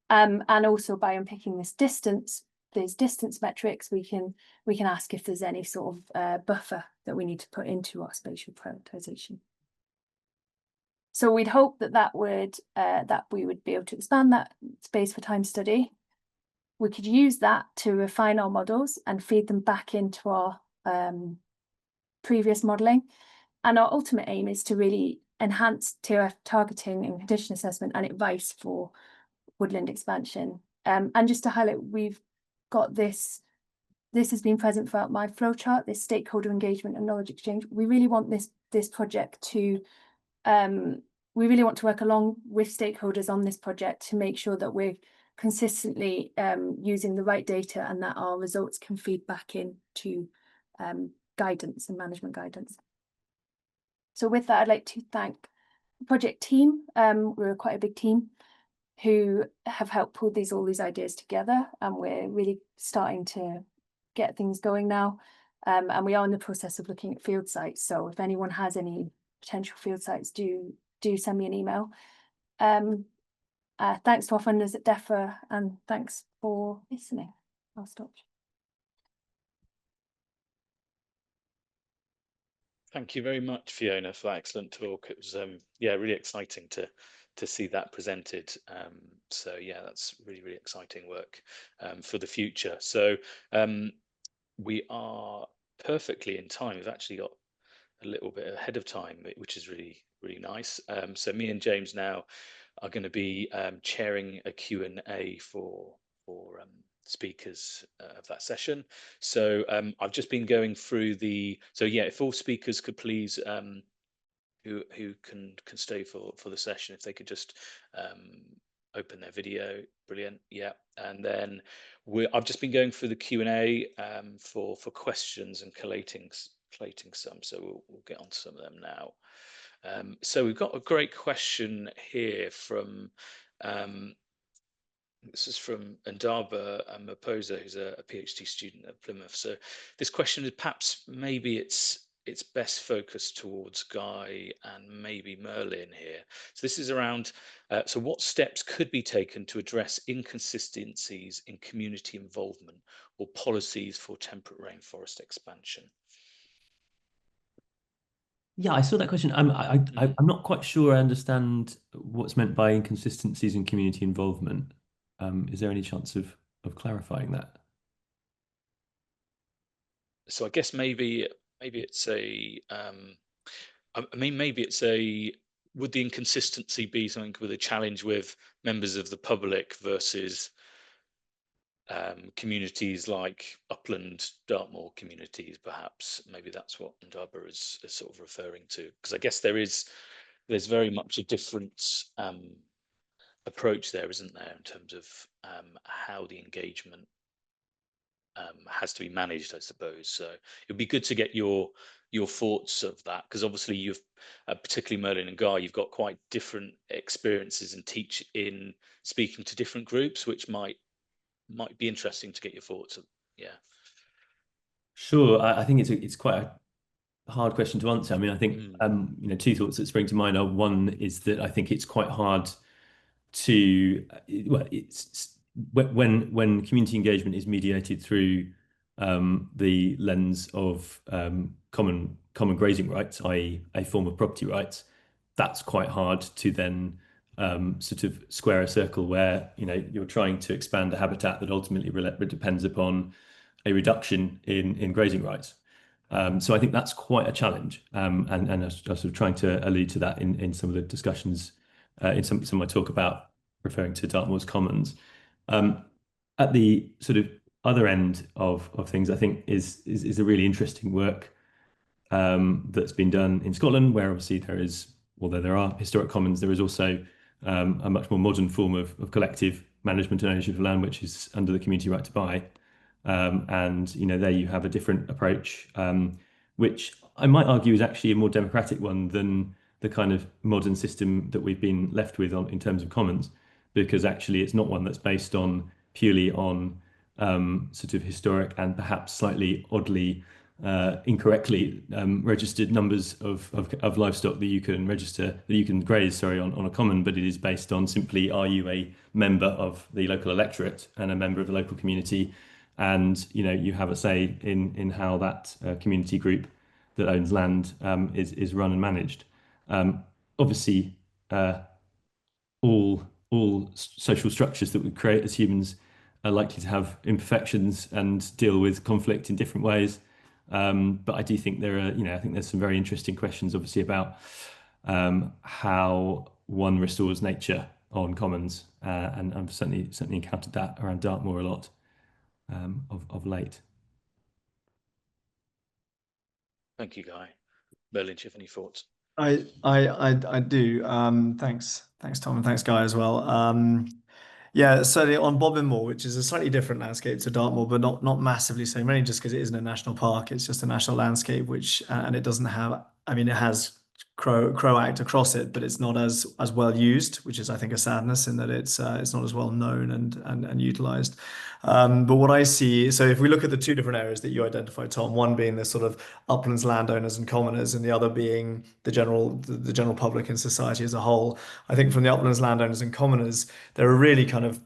And also by unpicking this distance, these distance metrics, we can ask if there's any sort of buffer that we need to put into our spatial prioritization. So we'd hope that we would be able to expand that space for time study. We could use that to refine our models and feed them back into our previous modelling. And our ultimate aim is to really enhance TRF targeting and condition assessment and advice for woodland expansion. And just to highlight, we've got this has been present throughout my flowchart, this stakeholder engagement and knowledge exchange. We really want this project to we really want to work along with stakeholders on this project to make sure that we're consistently using the right data and that our results can feed back into guidance and management guidance. So with that, I'd like to thank the project team. We're quite a big team who have helped pull all these ideas together, and we're really starting to get things going now. And we are in the process of looking at field sites. So if anyone has any potential field sites, do send me an email. Thanks to our funders at DEFRA, and thanks for listening. I'll stop. Thank you very much, Fiona, for that excellent talk. It was yeah, really exciting to see that presented. So yeah, that's really, really exciting work for the future. So we are perfectly in time. We've actually got a little bit ahead of time, which is really, really nice. So me and James now are going to be chairing a Q&A for speakers of that session. So I've just been going through so yeah, if all speakers could please who can stay for the session, if they could just open their video. Brilliant. Yeah. And then I've just been going through the Q&A for questions and collating some, so we'll get on to some of them now. So we've got a great question here from this is from Ndaba Maposa, who's a PhD student at Plymouth. So this question is perhaps maybe it's best focused towards Guy and maybe Merlin here. So this is around, so what steps could be taken to address inconsistencies in community involvement or policies for temperate rainforest expansion? Yeah, I saw that question. I'm not quite sure I understand what's meant by inconsistencies in community involvement. Is there any chance of clarifying that? So I guess maybe it's I mean, maybe it's would the inconsistency be something with a challenge with members of the public versus communities like upland Dartmoor communities, perhaps? Maybe that's what Ndaba is sort of referring to, because I guess there's very much a different approach there, isn't there, in terms of how the engagement has to be managed, I suppose. So it'd be good to get your thoughts of that, because obviously you've particularly Merlin and Guy, you've got quite different experiences and teach in speaking to different groups, which might be interesting to get your thoughts of. Yeah, sure. I think it's quite a hard question to answer. I mean, I think you know, two thoughts that spring to mind are, one is that I think it's quite hard to it's when community engagement is mediated through the lens of common grazing rights, i.e. a form of property rights, that's quite hard to then sort of square a circle where, you know, you're trying to expand a habitat that ultimately depends upon a reduction in grazing rights. So I think that's quite a challenge, and I was sort of trying to allude to that in some of the discussions in some of my talk about referring to Dartmoor's Commons. At the sort of other end of things, I think is a really interesting work that's been done in Scotland, where obviously although there are historic commons, there is also a much more modern form of collective management and ownership of land, which is under the community right to buy. And you know, there you have a different approach, which I might argue is actually a more democratic one than the kind of modern system that we've been left with in terms of commons, because actually it's not one that's based on purely on sort of historic and perhaps slightly oddly incorrectly registered numbers of livestock that you can register, that you can graze, sorry, on a common, but it is based on simply, are you a member of the local electorate and a member of the local community, and you have a say in how that community group that owns land is run and managed. Obviously, all social structures that we create as humans are likely to have imperfections and deal with conflict in different ways. But I do think there are, I think there's some very interesting questions, obviously, about how one restores nature on commons, and I've certainly encountered that around Dartmoor a lot of late. Thank you, Guy. Merlin, do you have any thoughts? I do. Thanks, Tom, and thanks, Guy, as well. Yeah, certainly on Bobbin Moor, which is a slightly different landscape to Dartmoor, but not massively so, mainly just because it isn't a national park. It's just a national landscape, which and it doesn't have. I mean, it has Crow Act across it, but it's not as well used, which is, I think, a sadness in that it's not as well known and utilized. But what I see, so if we look at the two different areas that you identified, Tom, one being the sort of uplands landowners and commoners, and the other being the general public and society as a whole. I think from the uplands landowners and commoners, there are really kind of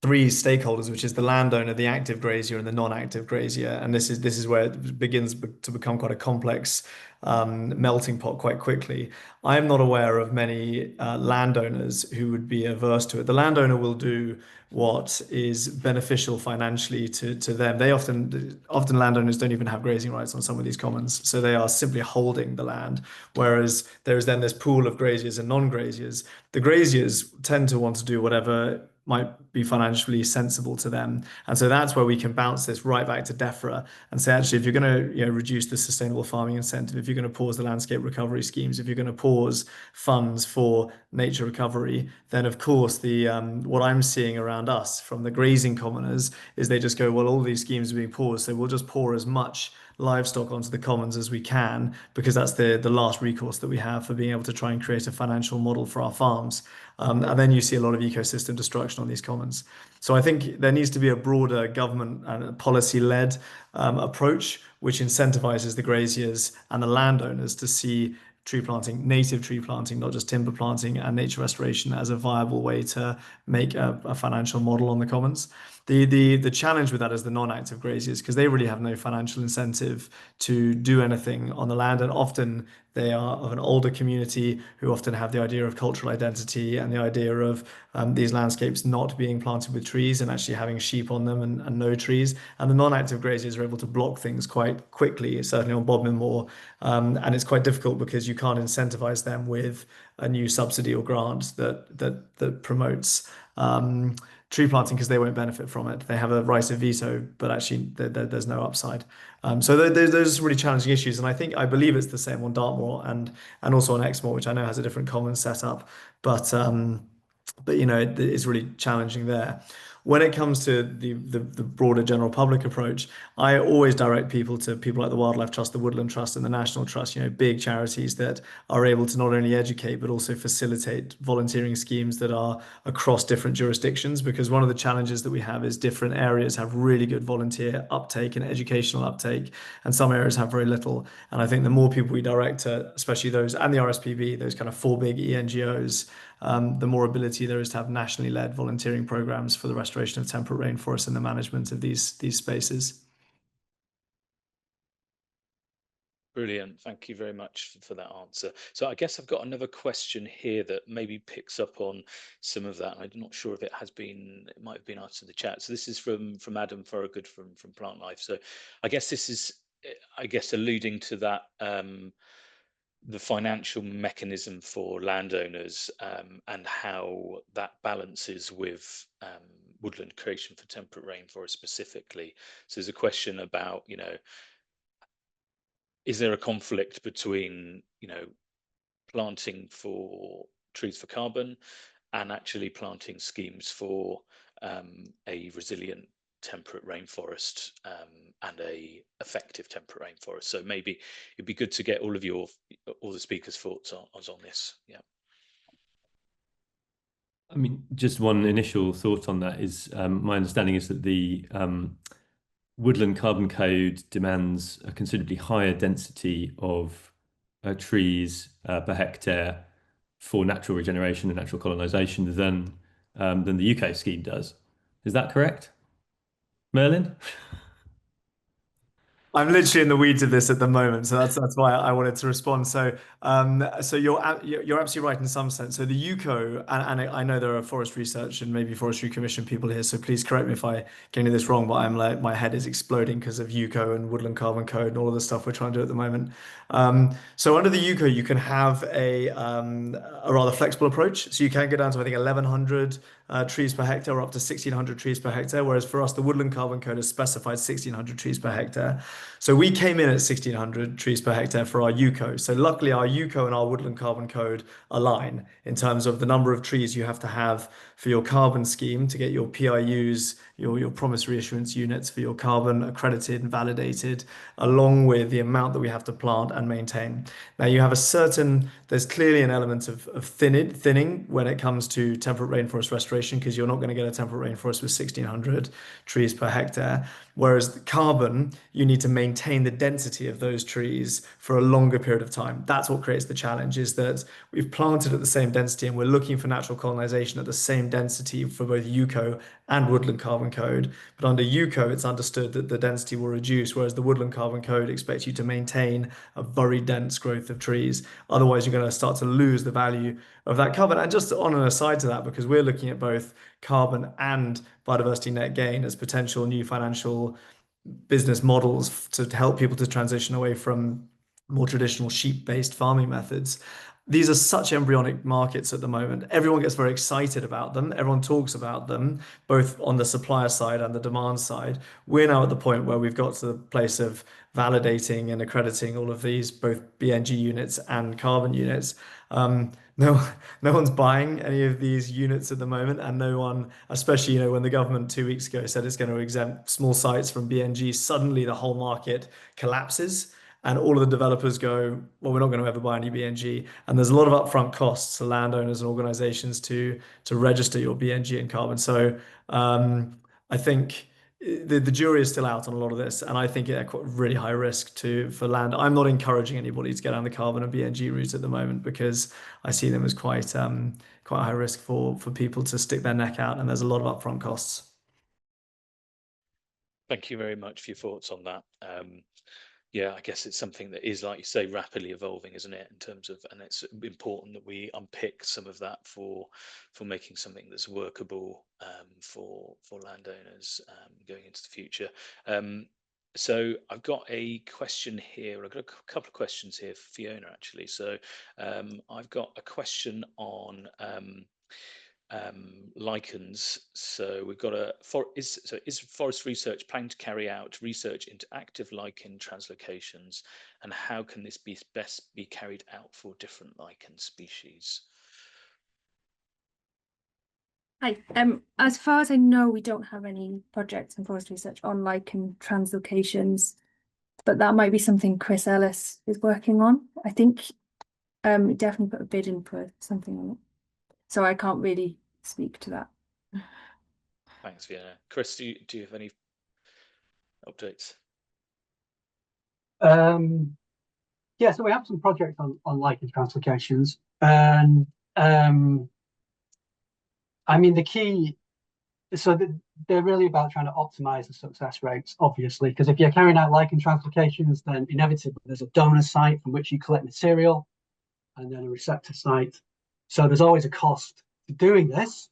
three stakeholders, which is the landowner, the active grazier, and the non-active grazier. And this is where it begins to become quite a complex melting pot quite quickly. I am not aware of many landowners who would be averse to it. The landowner will do what is beneficial financially to them. They often landowners don't even have grazing rights on some of these commons, so they are simply holding the land. Whereas there is then this pool of graziers and non-graziers. The graziers tend to want to do whatever might be financially sensible to them, and so that's where we can bounce this right back to DEFRA and say, actually, if you're going to reduce the sustainable farming incentive, if you're going to pause the landscape recovery schemes, if you're going to pause funds for nature recovery, then of course the what I'm seeing around us from the grazing commoners is they just go, well, all these schemes are being paused, so we'll just pour as much livestock onto the commons as we can, because that's the last recourse that we have for being able to try and create a financial model for our farms. And then you see a lot of ecosystem destruction on these commons. So I think there needs to be a broader government and policy-led approach, which incentivizes the graziers and the landowners to see tree planting, native tree planting, not just timber planting, and nature restoration as a viable way to make a financial model on the commons. The challenge with that is the non-active graziers, because they really have no financial incentive to do anything on the land, and often they are of an older community who often have the idea of cultural identity and the idea of these landscapes not being planted with trees and actually having sheep on them and no trees. And the non-active graziers are able to block things quite quickly, certainly on Bodmin Moor. And it's quite difficult because you can't incentivize them with a new subsidy or grant that promotes tree planting, because they won't benefit from it. They have a right of veto, but actually there's no upside. So those are really challenging issues, and I believe it's the same on Dartmoor and also on Exmoor, which I know has a different common setup, but it's really challenging there. When it comes to the broader general public approach, I always direct people to people like the Wildlife Trust, the Woodland Trust, and the National Trust, big charities that are able to not only educate, but also facilitate volunteering schemes that are across different jurisdictions. Because one of the challenges that we have is different areas have really good volunteer uptake and educational uptake, and some areas have very little. And I think the more people we direct to, especially those, and the RSPB, those kind of four big ENGOs, the more ability there is to have nationally led volunteering programs for the restoration of temperate rainforests and the management of these spaces. Brilliant. Thank you very much for that answer. So I guess I've got another question here that maybe picks up on some of that. I'm not sure if it might have been answered in the chat. So this is from Adam Thorogood from Plant Life. So I guess this is, alluding to that, the financial mechanism for landowners, and how that balances with woodland creation for temperate rainforest specifically. So there's a question about, is there a conflict between, planting for trees for carbon and actually planting schemes for a resilient temperate rainforest and a effective temperate rainforest. So maybe it'd be good to get all the speakers' thoughts on this. Yeah. I mean, just one initial thought on that is my understanding is that the Woodland Carbon Code demands a considerably higher density of trees per hectare for natural regeneration and natural colonisation than the UK scheme does. Is that correct, Merlin? I'm literally in the weeds of this at the moment, so that's why I wanted to respond. So, so you're absolutely right in some sense. So the UCO, and I know there are forest research and maybe forestry commission people here, so please correct me if I get this wrong. But I'm like, my head is exploding because of UCO and Woodland Carbon Code and all of the stuff we're trying to do at the moment. So under the UCO, you can have a rather flexible approach. So you can go down to I think 1,100 trees per hectare, or up to 1,600 trees per hectare. Whereas for us, the Woodland Carbon Code has specified 1,600 trees per hectare. So we came in at 1,600 trees per hectare for our UCO. So luckily our UCO and our Woodland Carbon Code align in terms of the number of trees you have to have for your carbon scheme to get your PIUs, your promissory issuance units for your carbon accredited and validated, along with the amount that we have to plant and maintain. Now you have there's clearly an element of thinning when it comes to temperate rainforest restoration, because you're not going to get a temperate rainforest with 1,600 trees per hectare. Whereas the carbon, you need to maintain the density of those trees for a longer period of time. That's what creates the challenge, is that we've planted at the same density and we're looking for natural colonization at the same density for both UCO and Woodland Carbon Code. But under UCO, it's understood that the density will reduce, whereas the Woodland Carbon Code expects you to maintain a very dense growth of trees. Otherwise, you're going to start to lose the value of that carbon. And just on an aside to that, because we're looking at both carbon and biodiversity net gain as potential new financial business models to help people to transition away from more traditional sheep-based farming methods. These are such embryonic markets at the moment. Everyone gets very excited about them. Everyone talks about them, both on the supplier side and the demand side. We're now at the point where we've got to the place of validating and accrediting all of these, both BNG units and carbon units. No one's buying any of these units at the moment, and no one, especially when the government 2 weeks ago said it's going to exempt small sites from BNG, suddenly the whole market collapses. And all of the developers go, well, we're not going to ever buy any BNG. And there's a lot of upfront costs to landowners and organizations to register your BNG and carbon. So I think the jury is still out on a lot of this. And I think it's really high risk for land. I'm not encouraging anybody to get down the carbon and BNG route at the moment, because I see them as quite high risk for people to stick their neck out. And there's a lot of upfront costs. Thank you very much for your thoughts on that. Yeah, I guess it's something that is, like you say, rapidly evolving, isn't it? In terms of, and it's important that we unpick some of that for making something that's workable for landowners going into the future. So I've got a question here. I've got a couple of questions here for Fiona, actually. So I've got a question on lichens. So we've got is forest research planning to carry out research into active lichen translocations, and how can this best be carried out for different lichen species? Hi. As far as I know, we don't have any projects in forest research on lichen translocations, but that might be something Chris Ellis is working on. I think we definitely put a bid in for something on it. So I can't really speak to that. Thanks, Fiona. Chris, do you have any updates? Yeah, so we have some projects on lichen translocations, and I mean the key. So they're really about trying to optimize the success rates, obviously, because if you're carrying out lichen translocations, then inevitably there's a donor site from which you collect material, and then a receptor site. So there's always a cost to doing this,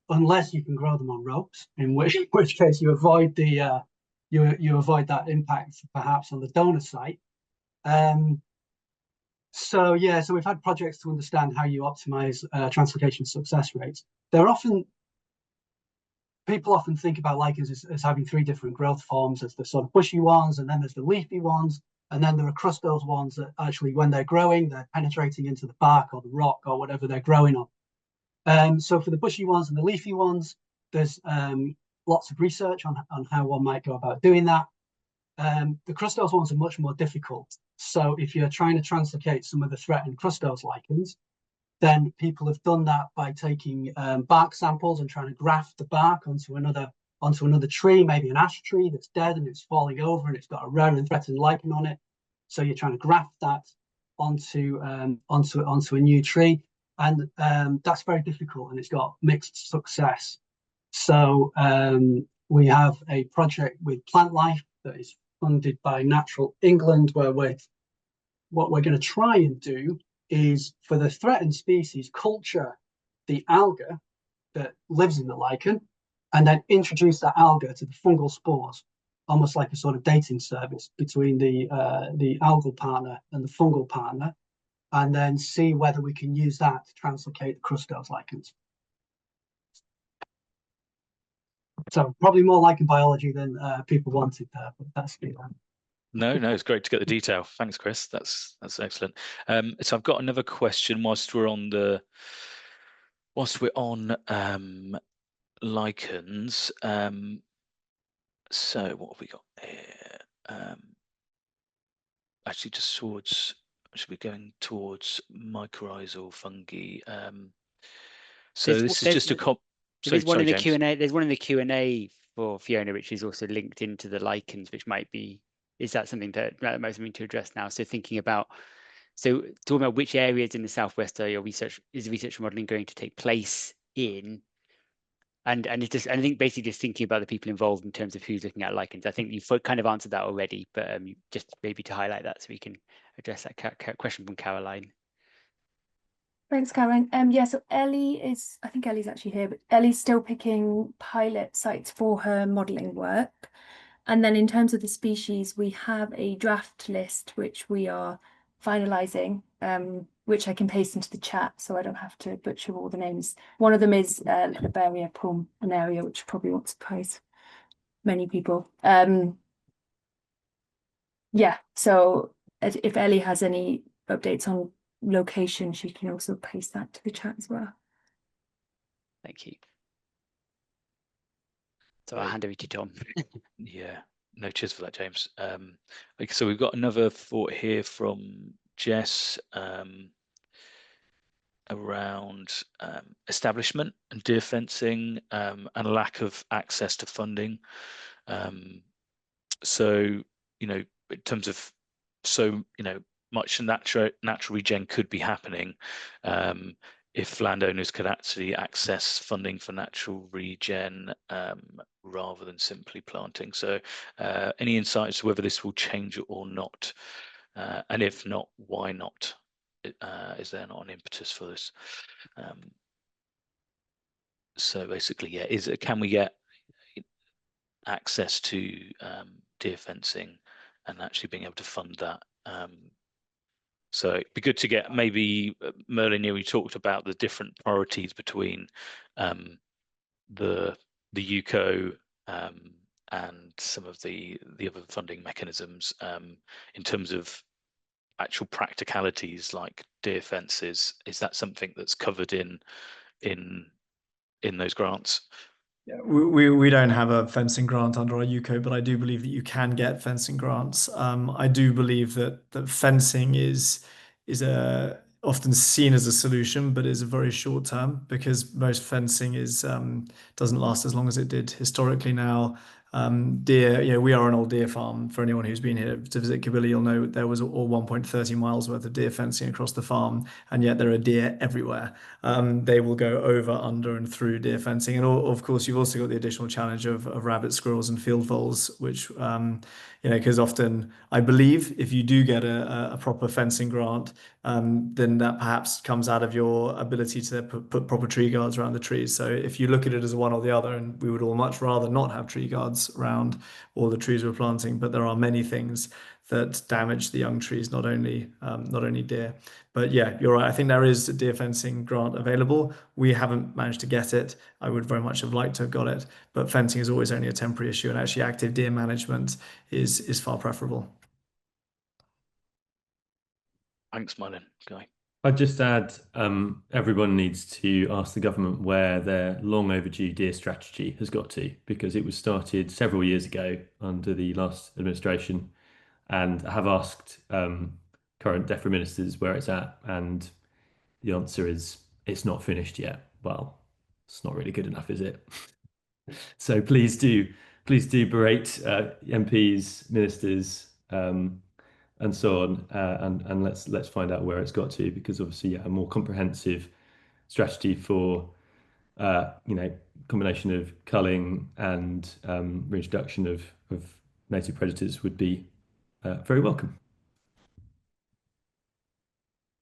unless you can grow them on ropes, in which case you avoid the you avoid that impact perhaps on the donor site. So yeah, so we've had projects to understand how you optimize translocation success rates. People often think about lichens as having three different growth forms. There's the sort of bushy ones, and then there's the leafy ones, and then there are crustose ones that actually, when they're growing, they're penetrating into the bark or the rock or whatever they're growing on. So for the bushy ones and the leafy ones, there's lots of research on how one might go about doing that. The crustose ones are much more difficult. So if you're trying to translocate some of the threatened crustose lichens, then people have done that by taking bark samples and trying to graft the bark onto another tree, maybe an ash tree that's dead and it's falling over and it's got a rare and threatened lichen on it. So you're trying to graft that onto a new tree, and that's very difficult, and it's got mixed success. So we have a project with Plant Life that is funded by Natural England, where what we're going to try and do is, for the threatened species, culture the alga that lives in the lichen, and then introduce that alga to the fungal spores, almost like a sort of dating service between the algal partner and the fungal partner, and then see whether we can use that to translocate the crustose lichens. So probably more lichen biology than people wanted there, but that's the No, it's great to get the detail. Thanks, Chris. That's excellent. So I've got another question whilst we're on lichens. So what have we got here? Actually, should be going towards mycorrhizal fungi. So this is just a There's one in the Q&A. There's one in the Q&A for Fiona, which is also linked into the lichens, which might be. Is that something that might be something to address now? So talking about which areas in the southwest are your research modelling going to take place in, and it's just, I think basically just thinking about the people involved in terms of who's looking at lichens. I think you've kind of answered that already, but just maybe to highlight that so we can address that question from Caroline. Thanks, Caroline. Yeah, so Ellie I think Ellie's actually here, but Ellie's still picking pilot sites for her modelling work. And then in terms of the species, we have a draft list which we are finalising, which I can paste into the chat so I don't have to butcher all the names. One of them is Liberia pulmonaria, which probably won't surprise many people. Yeah, so if Ellie has any updates on location, she can also paste that to the chat as well. Thank you. So I'll hand over to Tom. Yeah, no, cheers for that, James. So we've got another thought here from Jess around establishment and deer fencing and a lack of access to funding. So, in terms of much natural regen could be happening if landowners could actually access funding for natural regen rather than simply planting. So any insights whether this will change or not? And if not, why not? Is there not an impetus for this? So basically, yeah, can we get access to deer fencing and actually being able to fund that? So it'd be good to get maybe Merlin. We talked about the different priorities between the UCO and some of the other funding mechanisms in terms of actual practicalities like deer fences. Is that something that's covered in those grants? Yeah, we don't have a fencing grant under our UCO, but I do believe that you can get fencing grants. I do believe that fencing is often seen as a solution, but is a very short term, because most fencing doesn't last as long as it did historically now. Deer, we are an old deer farm. For anyone who's been here to visit Cabilly, you'll know there was all 1.30 miles worth of deer fencing across the farm, and yet there are deer everywhere. They will go over, under, and through deer fencing, and of course you've also got the additional challenge of rabbits, squirrels, and field voles, which because often I believe if you do get a proper fencing grant, then that perhaps comes out of your ability to put proper tree guards around the trees. So if you look at it as one or the other, and we would all much rather not have tree guards around all the trees we're planting, but there are many things that damage the young trees, not only deer. But yeah, you're right. I think there is a deer fencing grant available. We haven't managed to get it. I would very much have liked to have got it, but fencing is always only a temporary issue, and actually active deer management is far preferable. Thanks, Merlin. Guy. I'd just add, everyone needs to ask the government where their long overdue deer strategy has got to, because it was started several years ago under the last administration. And I have asked current DEFRA ministers where it's at, and the answer is it's not finished yet. Well, it's not really good enough, is it? So please do berate MPs, ministers, and so on, and let's find out where it's got to, because obviously, yeah, a more comprehensive strategy for combination of culling and reintroduction of native predators would be very welcome.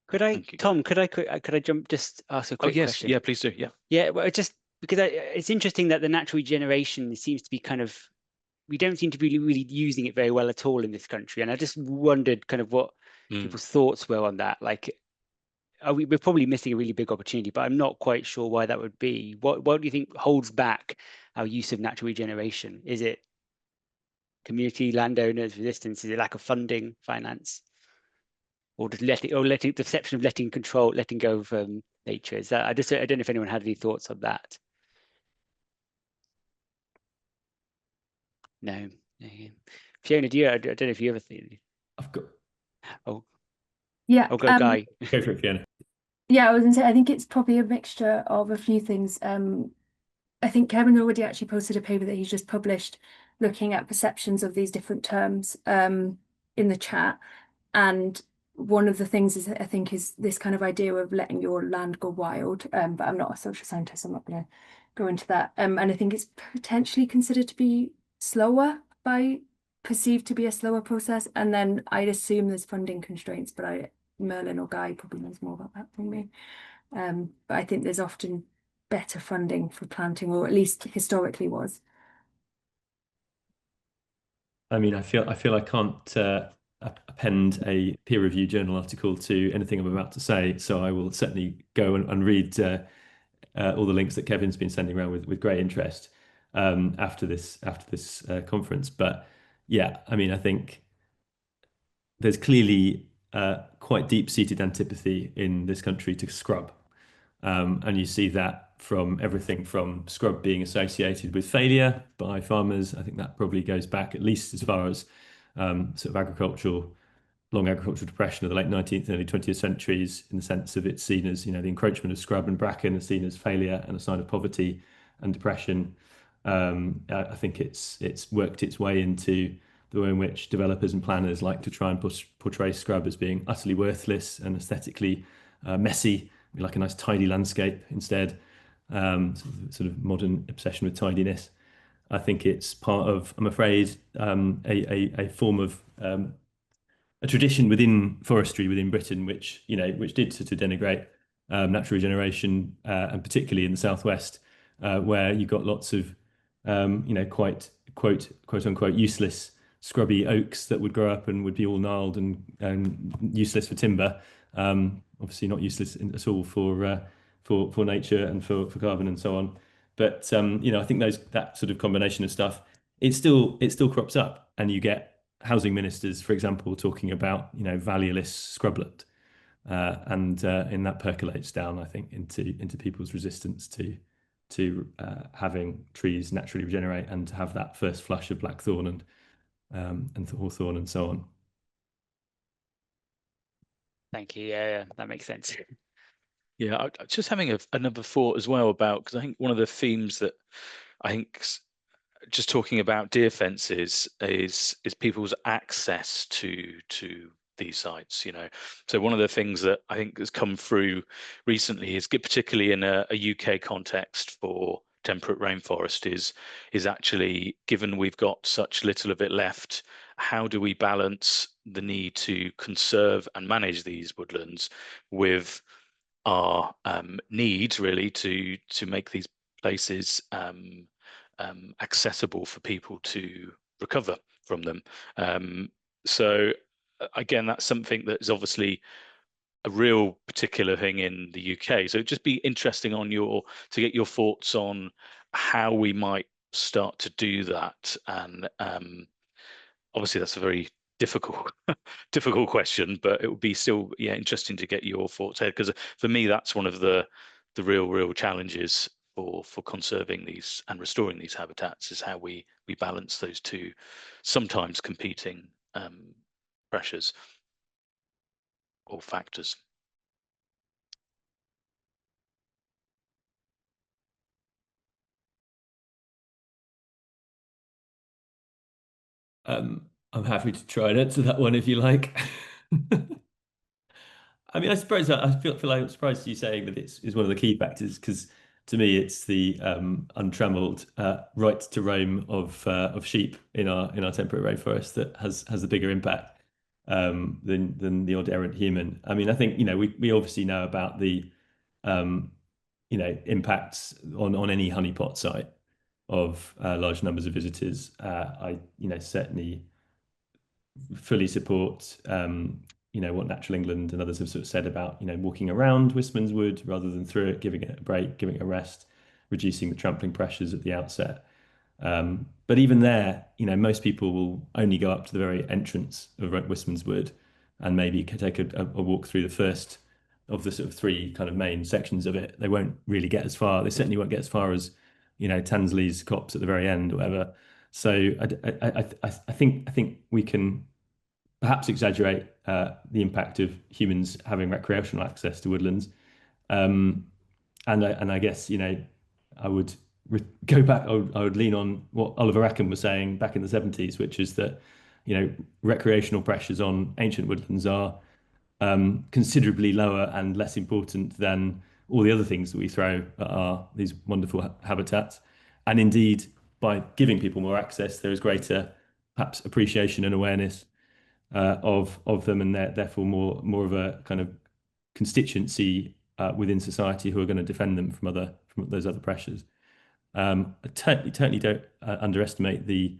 Could I, Tom? Could I jump? Just ask a quick question. Yeah, please do. Yeah. Yeah, well, just because it's interesting that the natural regeneration seems to be kind of, we don't seem to be really using it very well at all in this country, and I just wondered kind of what people's thoughts were on that. Like, we're probably missing a really big opportunity, but I'm not quite sure why that would be. What do you think holds back our use of natural regeneration? Is it community, landowners, resistance? Is it lack of funding, finance? Or just the perception of letting go of nature? Is that, I don't know if anyone had any thoughts on that. No. Fiona, do you? I don't know if you ever think. I've got. Oh. Yeah. Oh, Guy. Go for it, Fiona. Yeah, I was going to say, I think it's probably a mixture of a few things. I think Kevin already actually posted a paper that he's just published looking at perceptions of these different terms in the chat. And one of the things is, I think, is this kind of idea of letting your land go wild. But I'm not a social scientist, I'm not going to go into that. And I think it's potentially considered to be perceived to be a slower process. And then I'd assume there's funding constraints, but Merlin or Guy probably knows more about that than me. But I think there's often better funding for planting, or at least historically was. I mean, I feel I can't append a peer-reviewed journal article to anything I'm about to say, so I will certainly go and read all the links that Kevin's been sending around with great interest after this conference. But yeah, I mean, I think there's clearly quite deep-seated antipathy in this country to scrub, and you see that from everything from scrub being associated with failure by farmers. I think that probably goes back at least as far as sort of long agricultural depression of the late 19th and early 20th centuries, in the sense of it's seen as, the encroachment of scrub and bracken is seen as failure and a sign of poverty and depression. I think it's worked its way into the way in which developers and planners like to try and portray scrub as being utterly worthless and aesthetically messy, like a nice tidy landscape instead. Sort of modern obsession with tidiness. I think it's part of, I'm afraid, a form of a tradition within forestry within Britain, which did sort of denigrate natural regeneration, and particularly in the southwest, where you got lots of quite quote unquote useless scrubby oaks that would grow up and would be all gnarled and useless for timber. Obviously not useless at all for nature and for carbon and so on. But I think that sort of combination of stuff, it still crops up, and you get housing ministers, for example, talking about valueless scrubland, and that percolates down, I think, into people's resistance to having trees naturally regenerate and to have that first flush of blackthorn and hawthorn and so on. Thank you. Yeah, that makes sense. Yeah, I just having another thought as well about, because I think one of the themes that I think, just talking about deer fences, is people's access to these sites. So one of the things that I think has come through recently is, particularly in a UK context for temperate rainforest, is actually, given we've got such little of it left, how do we balance the need to conserve and manage these woodlands with our need really to make these places accessible for people to recover from them. So again, that's something that is obviously a real particular thing in the UK. So it'd just be interesting to get your thoughts on how we might start to do that. And obviously that's a very difficult difficult question, but it would be still interesting to get your thoughts here, because for me that's one of the real challenges for conserving these and restoring these habitats, is how we balance those two sometimes competing pressures or factors. I'm happy to try and answer that one if you like. I mean, I suppose I feel like I'm surprised you saying that it's one of the key factors, because to me it's the untrammeled right to roam of sheep in our temperate rainforest that has a bigger impact than the odd errant human. I mean, I think we obviously know about the impacts on any honeypot site of large numbers of visitors. I certainly fully support what Natural England and others have sort of said about walking around Wistman's Wood rather than through it, giving it a break, giving it a rest, reducing the trampling pressures at the outset. But even there, most people will only go up to the very entrance of Wistman's Wood and maybe take a walk through the first of the sort of three kind of main sections of it. They won't really get as far. They certainly won't get as far as Tansley's copse at the very end or whatever. So I think we can perhaps exaggerate the impact of humans having recreational access to woodlands, and I guess I would go back. I would lean on what Oliver Rackham was saying back in the 70s, which is that recreational pressures on ancient woodlands are considerably lower and less important than all the other things that we throw at these wonderful habitats. And indeed, by giving people more access, there is greater perhaps appreciation and awareness of them, and therefore more of a kind of constituency within society who are going to defend them from those other pressures. I totally don't underestimate the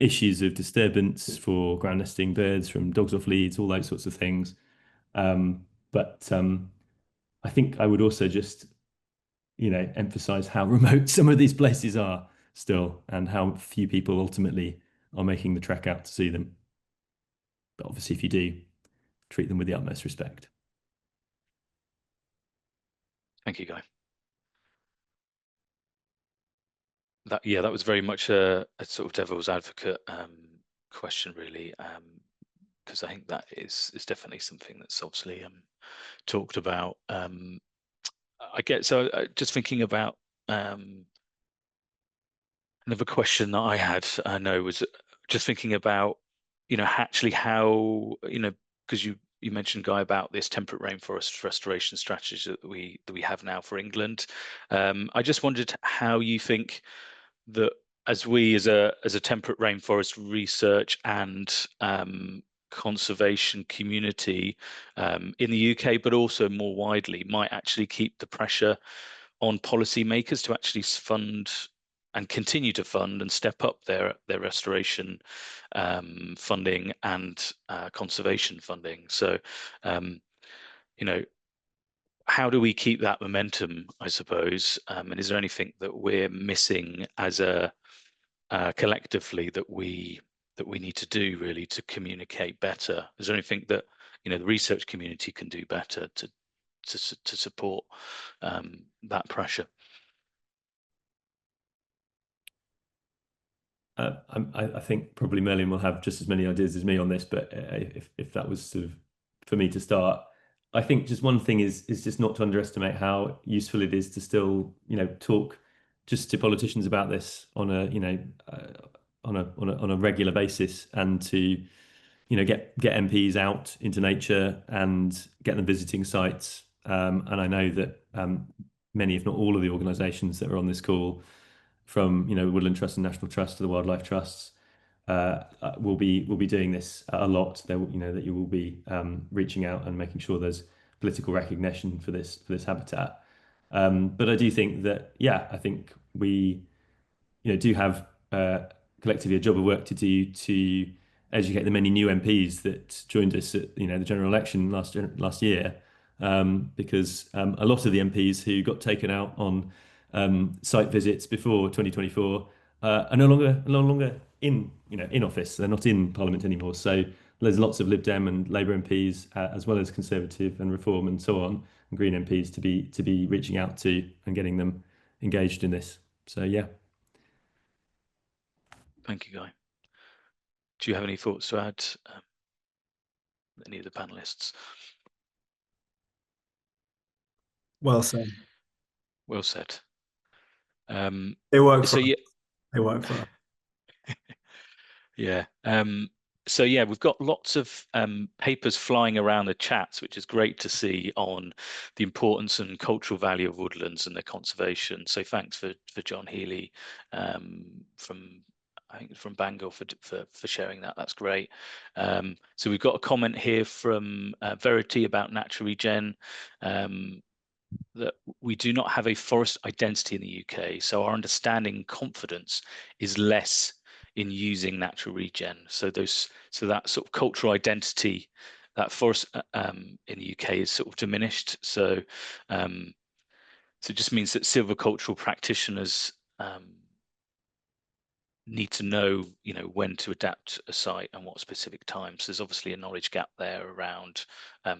issues of disturbance for ground nesting birds from dogs off leads, all those sorts of things. But I think I would also just emphasize how remote some of these places are still, and how few people ultimately are making the trek out to see them. But obviously, if you do, treat them with the utmost respect. Thank you, Guy. That was very much a sort of devil's advocate question, really, because I think that is definitely something that's obviously talked about. I get so just thinking about another question that I had. I know was just thinking about actually how because you mentioned, Guy, about this temperate rainforest restoration strategy that we have now for England. I just wondered how you think that as a temperate rainforest research and conservation community in the UK, but also more widely, might actually keep the pressure on policymakers to actually fund and continue to fund and step up their restoration funding and conservation funding. So, how do we keep that momentum, I suppose? And is there anything that we're missing as a collectively that we need to do, really, to communicate better? Is there anything that the research community can do better to support that pressure? I think probably Merlin will have just as many ideas as me on this, but if that was sort of for me to start, I think just one thing is just not to underestimate how useful it is to still talk just to politicians about this on a regular basis, and to get MPs out into nature and get them visiting sites. And I know that many, if not all, of the organisations that are on this call, from Woodland Trust and National Trust to the Wildlife Trusts, will be doing this a lot. That you will be reaching out and making sure there's political recognition for this habitat. But I do think that I think we do have collectively a job of work to do to educate the many new MPs that joined us at the general election last year, because a lot of the MPs who got taken out on site visits before 2024 are no longer in office. They're not in Parliament anymore. So there's lots of Lib Dem and Labour MPs, as well as Conservative and Reform and so on, and Green MPs to be reaching out to and getting them engaged in this. So yeah. Thank you, Guy. Do you have any thoughts to add, any of the panelists? Well said. Well said. They work for so us. yeah, They work for us. yeah. So yeah, we've got lots of papers flying around the chats, which is great to see, on the importance and cultural value of woodlands and their conservation. So thanks for John Healy from, I think, from Bangor for sharing that. That's great. So we've got a comment here from Verity about natural regen, that we do not have a forest identity in the UK, so our understanding and confidence is less in using natural regen. So that sort of cultural identity, that forest in the UK is sort of diminished. So it just means that silvicultural practitioners need to know, when to adapt a site and what specific times. There's obviously a knowledge gap there around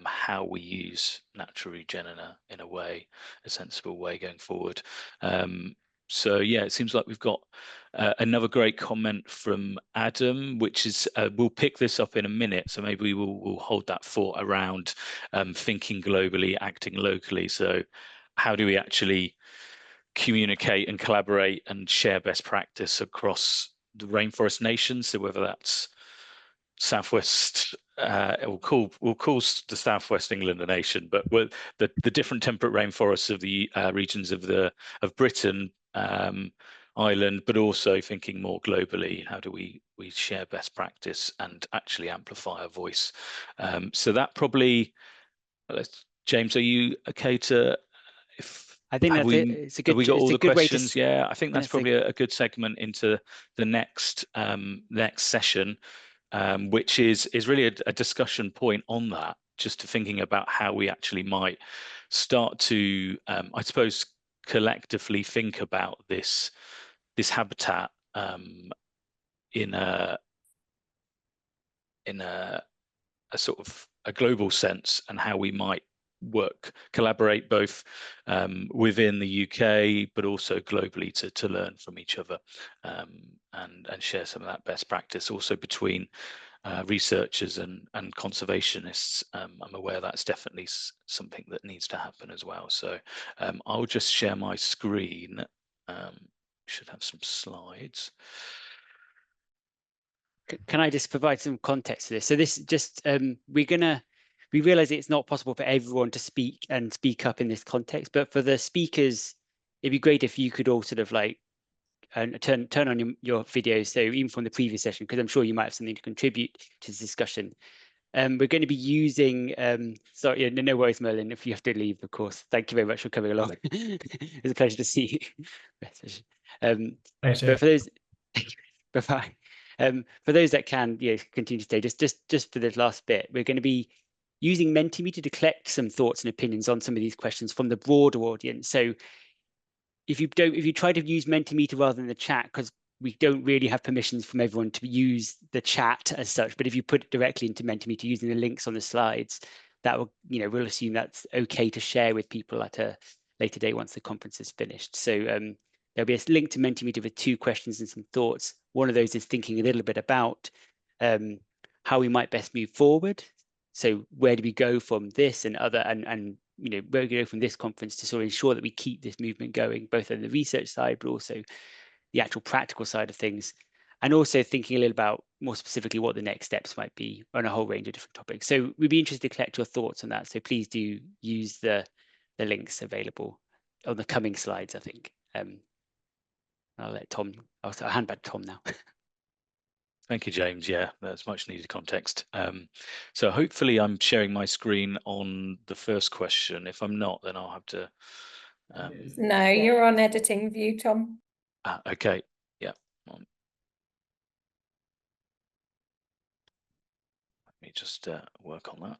how we use natural regen in a sensible way going forward. So yeah, it seems like we've got another great comment from Adam, which is, we'll pick this up in a minute, so maybe we'll hold that thought around thinking globally, acting locally. So how do we actually communicate and collaborate and share best practice across the rainforest nations? So whether that's Southwest, we'll call the Southwest England a nation, but the different temperate rainforests of the regions of Britain, Ireland, but also thinking more globally, how do we share best practice and actually amplify our voice? So that probably, James, are you okay to, I think have it's a good. Have we got all the good way to questions? Yeah, I think that's probably a good segment into the next session, which is really a discussion point on that, just to thinking about how we actually might start to, I suppose, collectively think about this habitat in a sort of a global sense, and how we might collaborate both within the UK, but also globally to learn from each other, and share some of that best practice also between researchers and conservationists. I'm aware that's definitely something that needs to happen as well. So I'll just share my screen. Should have some slides. Can I just provide some context to this? So this just we realize it's not possible for everyone to speak up in this context, but for the speakers, it'd be great if you could all sort of like turn on your videos. So even from the previous session, because I'm sure you might have something to contribute to this discussion. We're going to be using, sorry, no worries, Merlin, if you have to leave, of course. Thank you very much for coming along. It's a pleasure to see you. But for those, bye-bye. For those that can, continue to stay, just for the last bit, we're going to be using Mentimeter to collect some thoughts and opinions on some of these questions from the broader audience. So if you try to use Mentimeter rather than the chat, because we don't really have permissions from everyone to use the chat as such, but if you put it directly into Mentimeter using the links on the slides, that will, we'll assume that's okay to share with people at a later date once the conference is finished. So there'll be a link to Mentimeter with 2 questions and some thoughts. One of those is thinking a little bit about how we might best move forward. So where do we go from this and other, and where do we go from this conference to sort of ensure that we keep this movement going, both on the research side, but also the actual practical side of things, and also thinking a little about more specifically what the next steps might be on a whole range of different topics. So we'd be interested to collect your thoughts on that. So please do use the links available on the coming slides, I think. I'll let Tom, I'll hand back to Tom now. Thank you, James. Yeah, that's much needed context. So hopefully I'm sharing my screen on the first question. If I'm not, then I'll have to. No, you're on editing view, Tom. Okay. Yeah. Let me just work on that.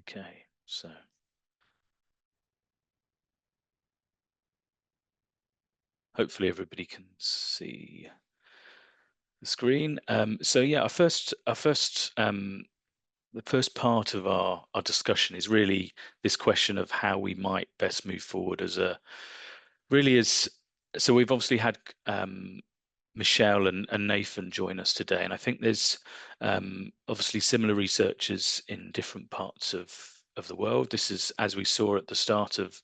Okay, so hopefully everybody can see the screen. So yeah, the first part of our discussion is really this question of how we might best move forward so we've obviously had Michelle and Nathan join us today, and I think there's obviously similar researchers in different parts of the world. This is, as we saw at the start of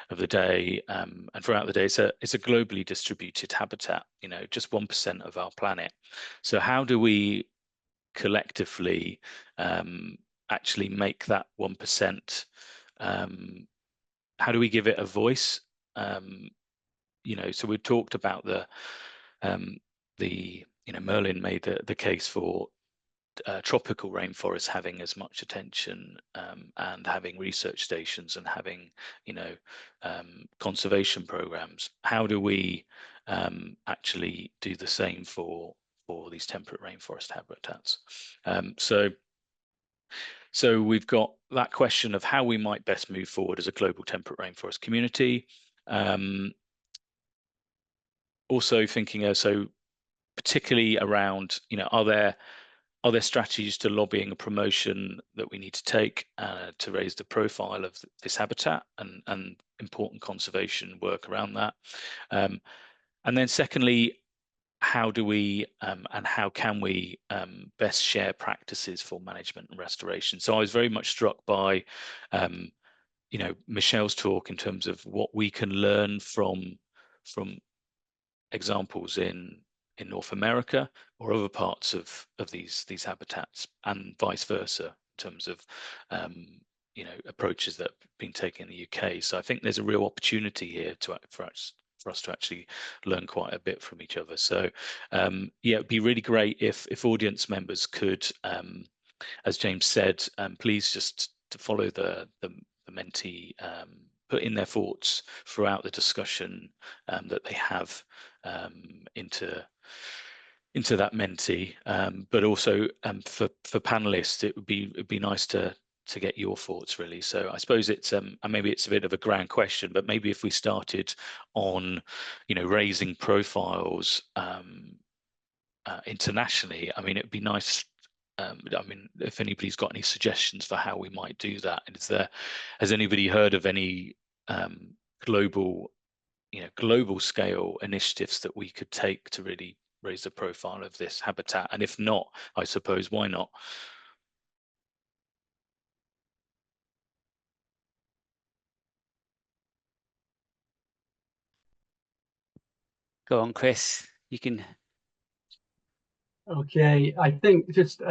the day and throughout the day, it's a globally distributed habitat, just 1% of our planet. So how do we collectively actually make that 1%? How do we give it a voice? So we talked about Merlin made the case for tropical rainforests having as much attention and having research stations and having conservation programs. How do we actually do the same for these temperate rainforest habitats? So we've got that question of how we might best move forward as a global temperate rainforest community. Also thinking particularly around, are there strategies to lobbying and promotion that we need to take to raise the profile of this habitat and important conservation work around that? And then secondly, how do we and how can we best share practices for management and restoration? So I was very much struck by Michelle's talk in terms of what we can learn from examples in North America or other parts of these habitats, and vice versa in terms of approaches that have been taken in the UK. So I think there's a real opportunity here for us to actually learn quite a bit from each other. So yeah, it'd be really great if audience members could, as James said, please just to follow the mentee, put in their thoughts throughout the discussion that they have into that mentee, but also for panelists, it would be nice to get your thoughts, really. So I suppose it's maybe it's a bit of a grand question, but maybe if we started on raising profiles internationally, I mean, it'd be nice. I mean, if anybody's got any suggestions for how we might do that, has anybody heard of any global scale initiatives that we could take to really raise the profile of this habitat? And if not, I suppose, why not? Go on, Chris. You can. Okay, I think just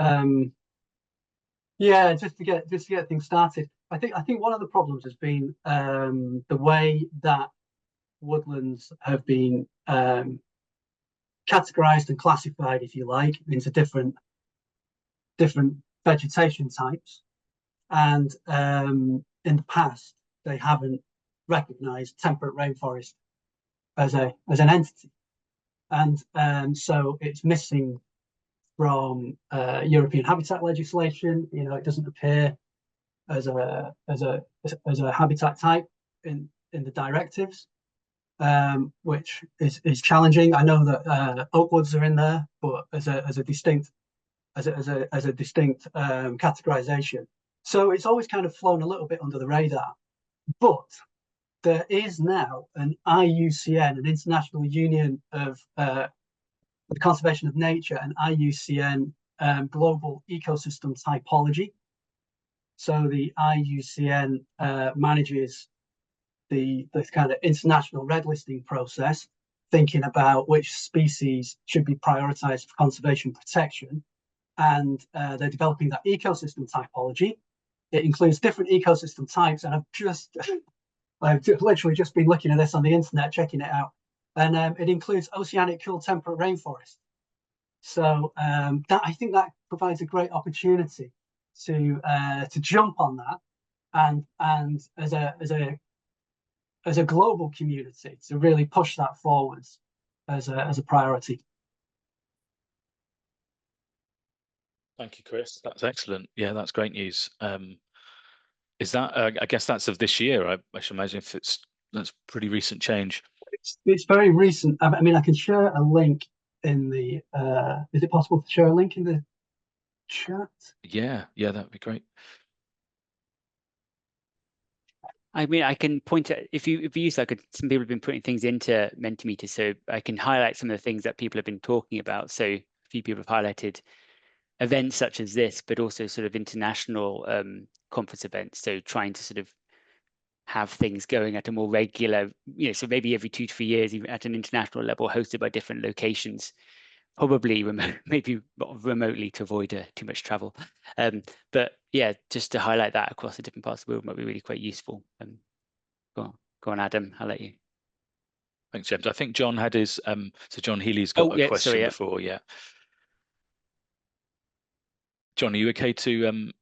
yeah, just to get things started. I think one of the problems has been the way that woodlands have been categorized and classified, if you like, into different vegetation types, and in the past they haven't recognized temperate rainforest as an entity, and so it's missing from European habitat legislation. It doesn't appear as a habitat type in the directives, which is challenging. I know that oak woods are in there, but as a distinct categorization. So it's always kind of flown a little bit under the radar. But there is now an IUCN, an International Union of the Conservation of Nature, and IUCN Global Ecosystem Typology. So the IUCN manages the kind of international red listing process, thinking about which species should be prioritized for conservation protection. And they're developing that ecosystem typology. It includes different ecosystem types, and I've literally just been looking at this on the internet, checking it out. And it includes oceanic cool temperate rainforest. So I think that provides a great opportunity to jump on that, and as a global community to really push that forwards as a priority. Thank you, Chris. That's excellent. Yeah, that's great news. Is that I guess that's of this year? I should imagine if that's pretty recent change. It's very recent. I mean, I can share a link in the. Is it possible to share a link in the chat? Yeah, that'd be great. I mean, I can point at if you use some people have been putting things into Mentimeter, so I can highlight some of the things that people have been talking about. So a few people have highlighted events such as this, but also sort of international conference events. So trying to sort of have things going at a more regular, so maybe every 2 to 3 years, even at an international level, hosted by different locations, probably maybe not remotely to avoid too much travel. But yeah, just to highlight that across the different parts of the world might be really quite useful. Go on, Adam, I'll let you. Thanks, James. I think John had his so John Healy's got a question before. Yeah. John, are you okay to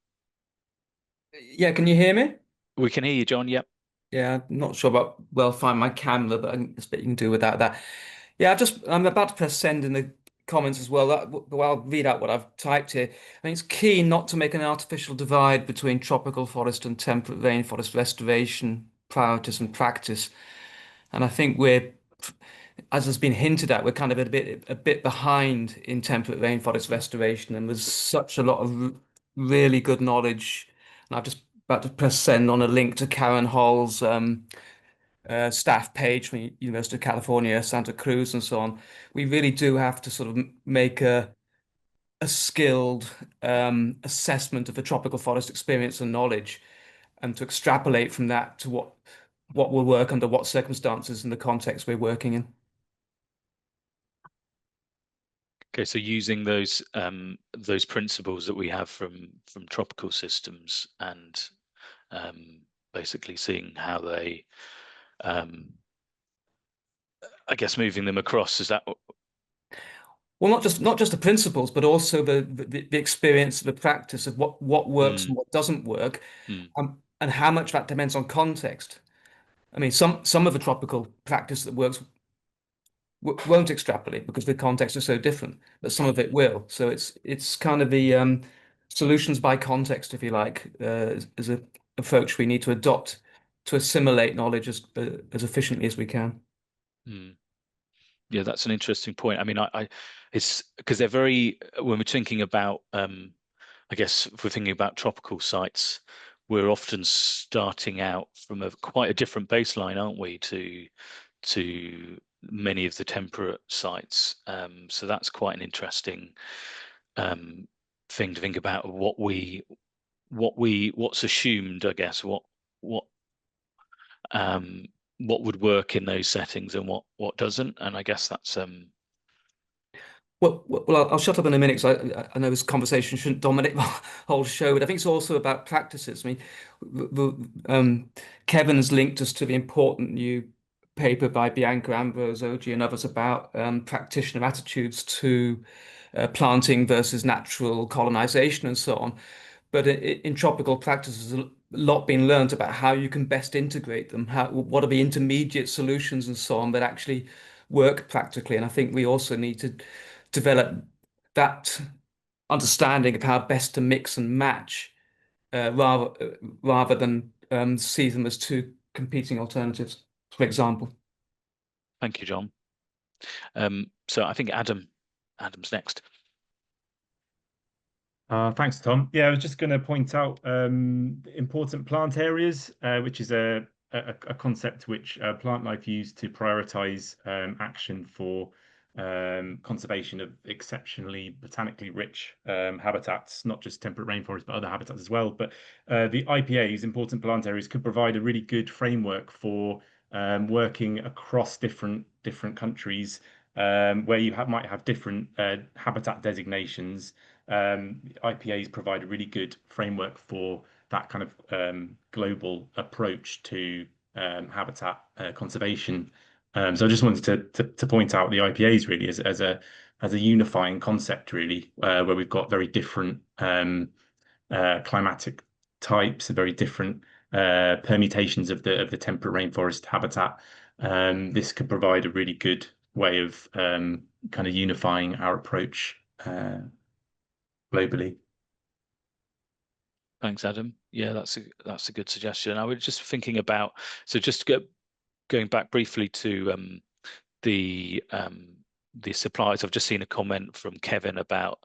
Yeah, can you hear me? We can hear you, John. Yep. Yeah, I'm not sure about find my camera, but I expect you can do without that. Yeah, I'm about to press send in the comments as well. I'll read out what I've typed here. I think it's key not to make an artificial divide between tropical forest and temperate rainforest restoration priorities and practice. And I think as has been hinted at, we're kind of a bit behind in temperate rainforest restoration, and there's such a lot of really good knowledge. And I've just about to press send on a link to Karen Hall's staff page from University of California, Santa Cruz, and so on. We really do have to sort of make a skilled assessment of the tropical forest experience and knowledge, and to extrapolate from that to what will work under what circumstances in the context we're working in. Okay, so using those principles that we have from tropical systems and basically seeing how they, I guess, moving them across, is that? Well, not just the principles, but also the experience, the practice of what works and what doesn't work, and how much that depends on context. I mean, some of the tropical practice that works won't extrapolate because the context is so different, but some of it will. So it's kind of the solutions by context, if you like, is an approach we need to adopt to assimilate knowledge as efficiently as we can. Yeah, that's an interesting point. I mean, it's because they're very, when we're thinking about, I guess if we're thinking about tropical sites, we're often starting out from quite a different baseline, aren't we, to many of the temperate sites. So that's quite an interesting thing to think about. What's assumed, I guess, what would work in those settings and what doesn't, and I guess that's Well, I'll shut up in a minute because I know this conversation shouldn't dominate the whole show, but I think it's also about practices. I mean, Kevin's linked us to the important new paper by Bianca Ambrose-Oggi and others about practitioner attitudes to planting versus natural colonization and so on. But in tropical practices, a lot being learned about how you can best integrate them, what are the intermediate solutions and so on that actually work practically. And I think we also need to develop that understanding of how best to mix and match rather than see them as two competing alternatives, for example. Thank you, John. So I think Adam's next. Thanks, Tom. Yeah, I was just going to point out important plant areas, which is a concept which Plant Life used to prioritize action for conservation of exceptionally botanically rich habitats, not just temperate rainforest, but other habitats as well. But the IPAs, important plant areas, could provide a really good framework for working across different countries where you might have different habitat designations. IPAs provide a really good framework for that kind of global approach to habitat conservation. So I just wanted to point out the IPAs really as a unifying concept, really, where we've got very different climatic types, very different permutations of the temperate rainforest habitat. This could provide a really good way of kind of unifying our approach globally. Thanks, Adam. Yeah, that's a good suggestion. I was just thinking about, so just going back briefly to the supplies. I've just seen a comment from Kevin about,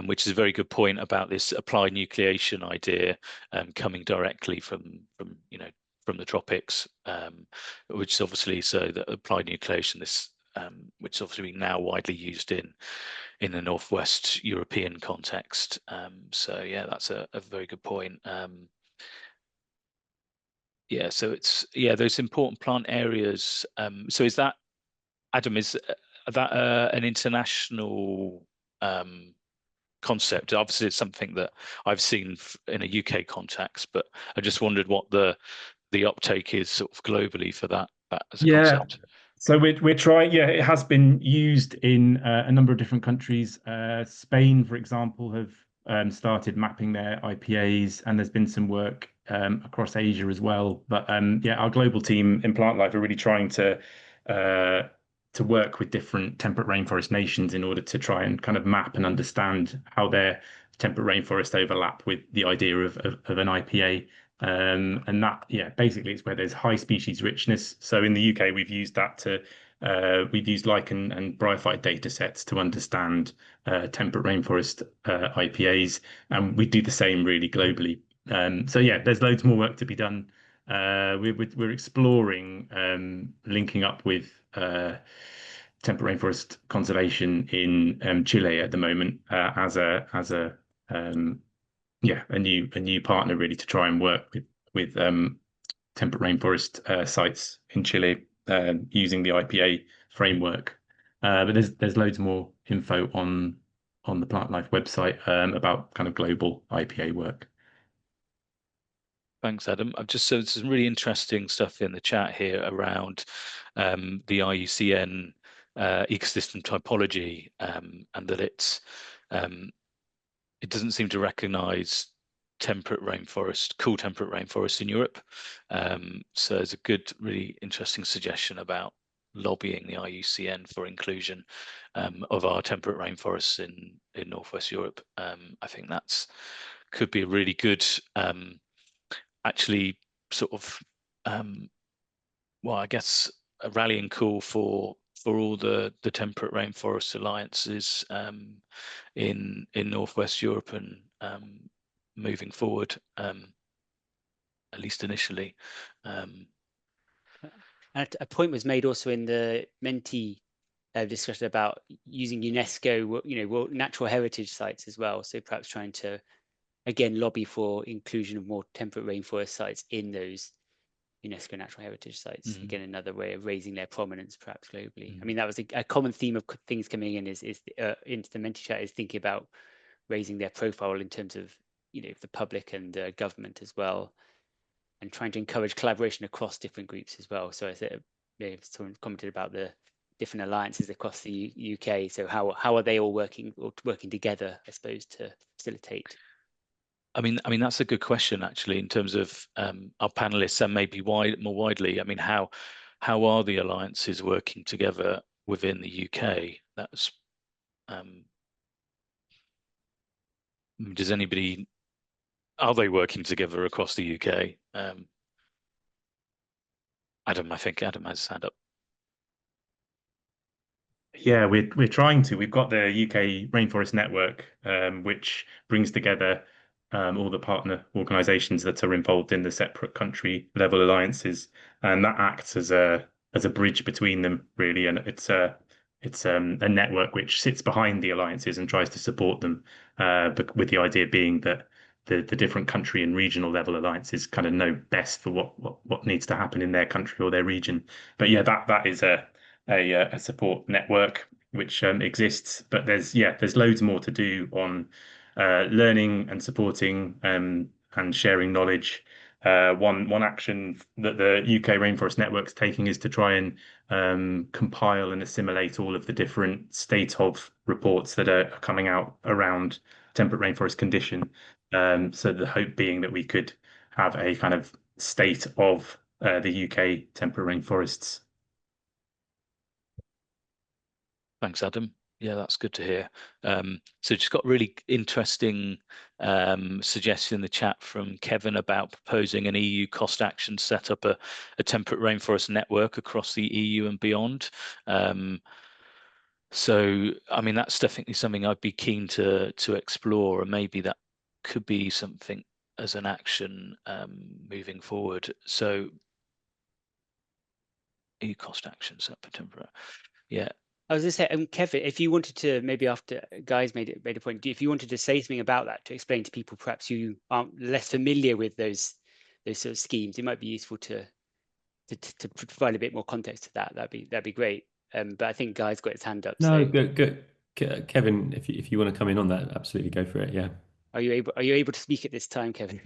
which is a very good point about this applied nucleation idea coming directly from from the tropics, which is obviously, so the applied nucleation, this which is obviously now widely used in the Northwest European context. So yeah, that's a very good point. Yeah, so it's those important plant areas. So is that, Adam, is that an international concept? Obviously, it's something that I've seen in a UK context, but I just wondered what the uptake is sort of globally for that as a concept. So we're trying. Yeah, it has been used in a number of different countries. Spain, for example, have started mapping their IPAs, and there's been some work across Asia as well. But yeah, our global team in Plant Life are really trying to work with different temperate rainforest nations in order to try and kind of map and understand how their temperate rainforest overlap with the idea of an IPA. And that, basically it's where there's high species richness. So in the UK, we've used that to, we've used lichen and bryophyte data sets to understand temperate rainforest IPAs, and we do the same really globally. So yeah, there's loads more work to be done. We're exploring linking up with temperate rainforest conservation in Chile at the moment as a new partner really to try and work with temperate rainforest sites in Chile using the IPA framework. But there's loads more info on the Plant Life website about kind of global IPA work. Thanks, Adam. I've just, so there's some really interesting stuff in the chat here around the IUCN ecosystem typology, and that it doesn't seem to recognise temperate rainforest, cool temperate rainforest in Europe. So there's a good, really interesting suggestion about lobbying the IUCN for inclusion of our temperate rainforests in Northwest Europe. I think could be a really good, actually sort of, well, I guess a rallying call for all the temperate rainforest alliances in Northwest Europe and moving forward, at least initially. And a point was made also in the Menti discussion about using UNESCO, World Natural Heritage sites as well. So perhaps trying to, again, lobby for inclusion of more temperate rainforest sites in those UNESCO Natural Heritage sites. Again, another way of raising their prominence, perhaps globally. I mean, that was a common theme of things coming in is into the Menti chat, is thinking about raising their profile in terms of the public and government as well, and trying to encourage collaboration across different groups as well. So I said, someone commented about the different alliances across the UK. So how are they all working together, I suppose, to facilitate? I mean that's a good question actually, in terms of our panelists and maybe more widely. I mean, how are the alliances working together within the UK? That's does anybody, are they working together across the UK? Adam, I think Adam has his hand up. Yeah, we're trying to. We've got the UK Rainforest Network, which brings together all the partner organisations that are involved in the separate country level alliances, and that acts as a bridge between them, really. And it's a network which sits behind the alliances and tries to support them, but with the idea being that the different country and regional level alliances kind of know best for what needs to happen in their country or their region. But yeah, that is a support network which exists, but there's loads more to do on learning and supporting and sharing knowledge. One action that the UK Rainforest Network's taking is to try and compile and assimilate all of the different state of reports that are coming out around temperate rainforest condition. So the hope being that we could have a kind of state of the UK temperate rainforests. Thanks, Adam. Yeah, that's good to hear. So just got really interesting suggestion in the chat from Kevin about proposing an EU cost action to set up a temperate rainforest network across the EU and beyond. So, I mean, that's definitely something I'd be keen to explore, and maybe that could be something as an action moving forward. So, EU cost action set up a temperate. Yeah. I was going to say, Kevin, if you wanted to, maybe after Guy's made a point, if you wanted to say something about that to explain to people perhaps who aren't less familiar with those sort of schemes, it might be useful to provide a bit more context to that. That'd be great. But I think Guy's got his hand up. No, So good. Kevin, if you want to come in on that, absolutely go for it. Yeah. are you able to speak at this time, Kevin?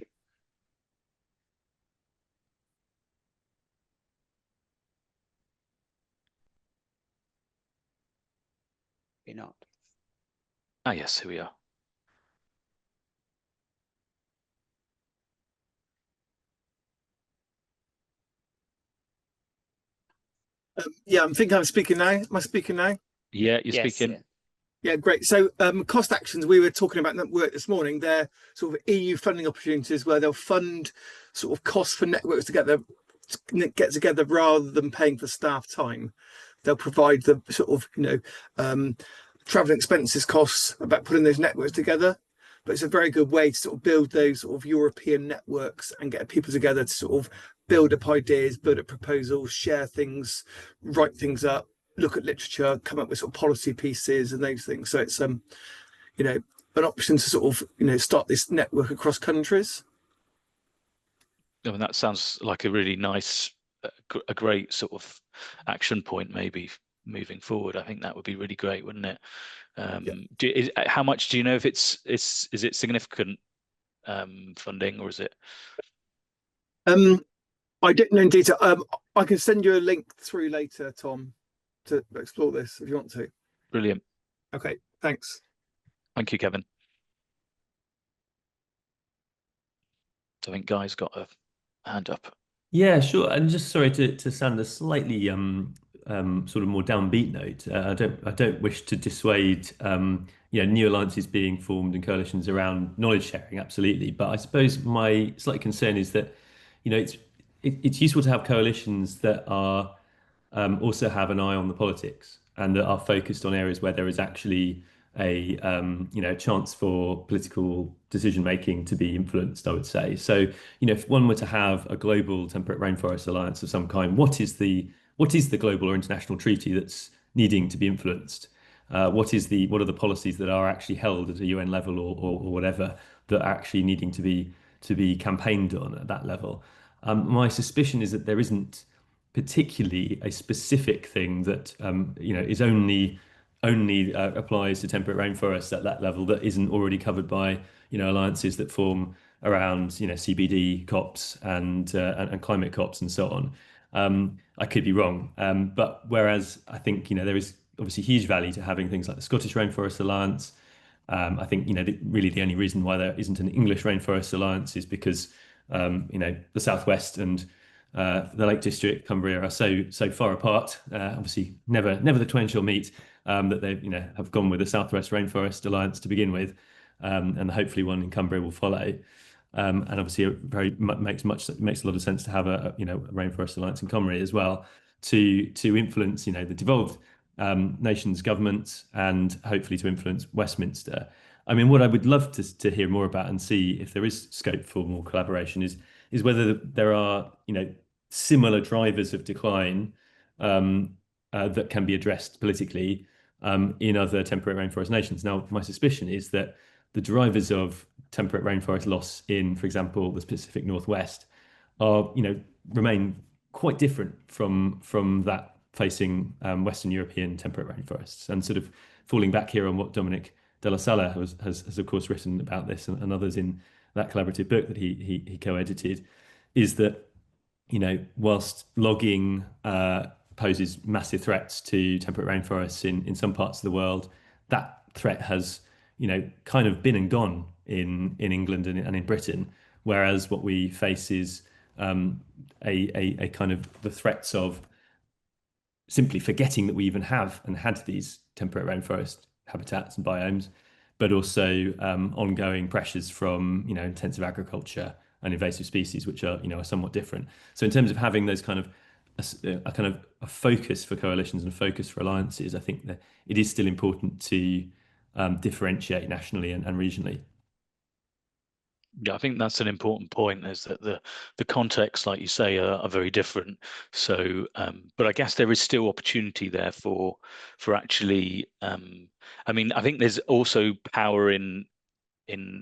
You're not. Ah, yes, here we are. Yeah, I think I'm speaking now. Am I speaking now? Yeah, you're speaking. Yeah, great. So cost actions, we were talking about network this morning. They're sort of EU funding opportunities where they'll fund sort of costs for networks to get together rather than paying for staff time. They'll provide the sort of, travel expenses costs about putting those networks together. But it's a very good way to sort of build those sort of European networks and get people together to sort of build up ideas, build up proposals, share things, write things up, look at literature, come up with sort of policy pieces and those things. So it's an option to sort of start this network across countries. I mean, that sounds like a really nice, a great sort of action point, maybe moving forward. I think that would be really great, wouldn't it? How much do you know if is it significant funding, or is it? I don't know in detail. I can send you a link through later, Tom, to explore this if you want to. Brilliant. Okay, thanks. Thank you, Kevin. I think Guy's got a hand up. Yeah, sure. And just sorry to sound a slightly sort of more downbeat note. I don't wish to dissuade new alliances being formed and coalitions around knowledge sharing, absolutely. But I suppose my slight concern is that it's useful to have coalitions that are also have an eye on the politics and that are focused on areas where there is actually a chance for political decision making to be influenced, I would say. So if one were to have a global temperate rainforest alliance of some kind, what is the global or international treaty that's needing to be influenced? What are the policies that are actually held at a UN level or whatever that are actually needing to be campaigned on at that level? My suspicion is that there isn't particularly a specific thing that is only applies to temperate rainforests at that level that isn't already covered by alliances that form around CBD COPs and climate COPs and so on. I could be wrong, but whereas I think there is obviously huge value to having things like the Scottish Rainforest Alliance. I think really the only reason why there isn't an English Rainforest Alliance is because the Southwest and the Lake District, Cumbria, are so far apart. Obviously, never the twain shall meet. That they have gone with the Southwest Rainforest Alliance to begin with, and hopefully one in Cumbria will follow. And obviously, it makes a lot of sense to have a Rainforest Alliance in Cumbria as well to influence the devolved nations' governments and hopefully to influence Westminster. I mean, what I would love to hear more about and see if there is scope for more collaboration is whether there are similar drivers of decline that can be addressed politically in other temperate rainforest nations. Now, my suspicion is that the drivers of temperate rainforest loss in, for example, the Pacific Northwest remain quite different from that facing Western European temperate rainforests. And sort of falling back here on what Dominic de la Sala has of course written about this and others in that collaborative book that he co-edited, is that whilst logging poses massive threats to temperate rainforests in some parts of the world, that threat has kind of been and gone in England and in Britain, whereas what we face is a kind of the threats of simply forgetting that we even have and had these temperate rainforest habitats and biomes, but also ongoing pressures from intensive agriculture and invasive species, which are are somewhat different. So in terms of having those kind of a focus for coalitions and a focus for alliances, I think that it is still important to differentiate nationally and regionally. Yeah, I think that's an important point, is that the context, like you say, are very different. So, but I guess there is still opportunity there for actually. I mean, I think there's also power in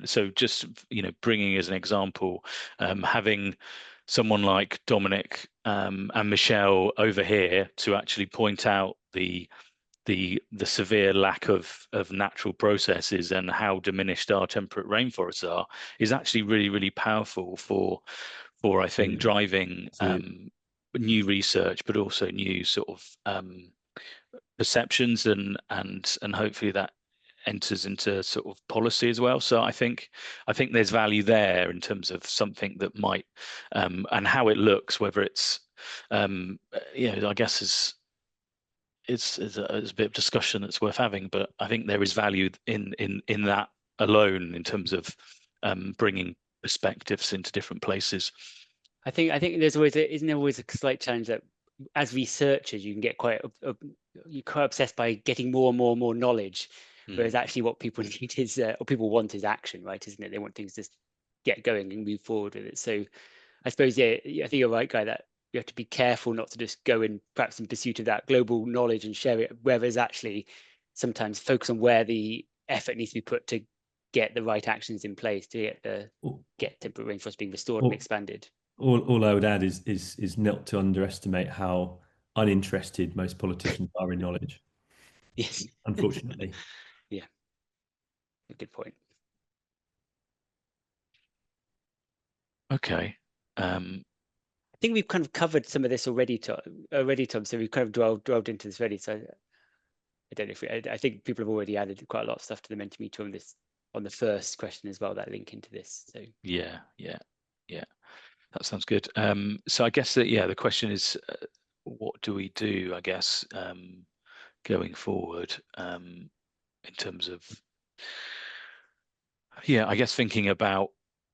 so just bringing as an example, having someone like Dominic and Michelle over here to actually point out the severe lack of natural processes and how diminished our temperate rainforests are, is actually really, really powerful for I think driving new research, but also new sort of perceptions, and hopefully that enters into sort of policy as well. So I think there's value there in terms of something that might and how it looks, whether it's I guess it's a bit of discussion that's worth having, but I think there is value in that alone, in terms of bringing perspectives into different places. I think there's always isn't there always a slight challenge that as researchers you can get quite obsessed by getting more and more knowledge, whereas actually what people need is or people want is action, right? Isn't it? They want things to get going and move forward with it. So I suppose I think you're right, Guy, that you have to be careful not to just go in perhaps in pursuit of that global knowledge and share it, whereas actually sometimes focus on where the effort needs to be put to get the right actions in place to get temperate rainforest being restored and expanded. All I would add is not to underestimate how uninterested most politicians are in knowledge. Yes, unfortunately. Yeah, a good point. Okay. I think we've kind of covered some of this already, Tom. So we've kind of dwelled into this already. So I don't know if I think people have already added quite a lot of stuff to the Mentimeter on the first question as well, that link into this. So yeah, that sounds good. So I guess that the question is, what do we do? I guess going forward in terms of I guess thinking about.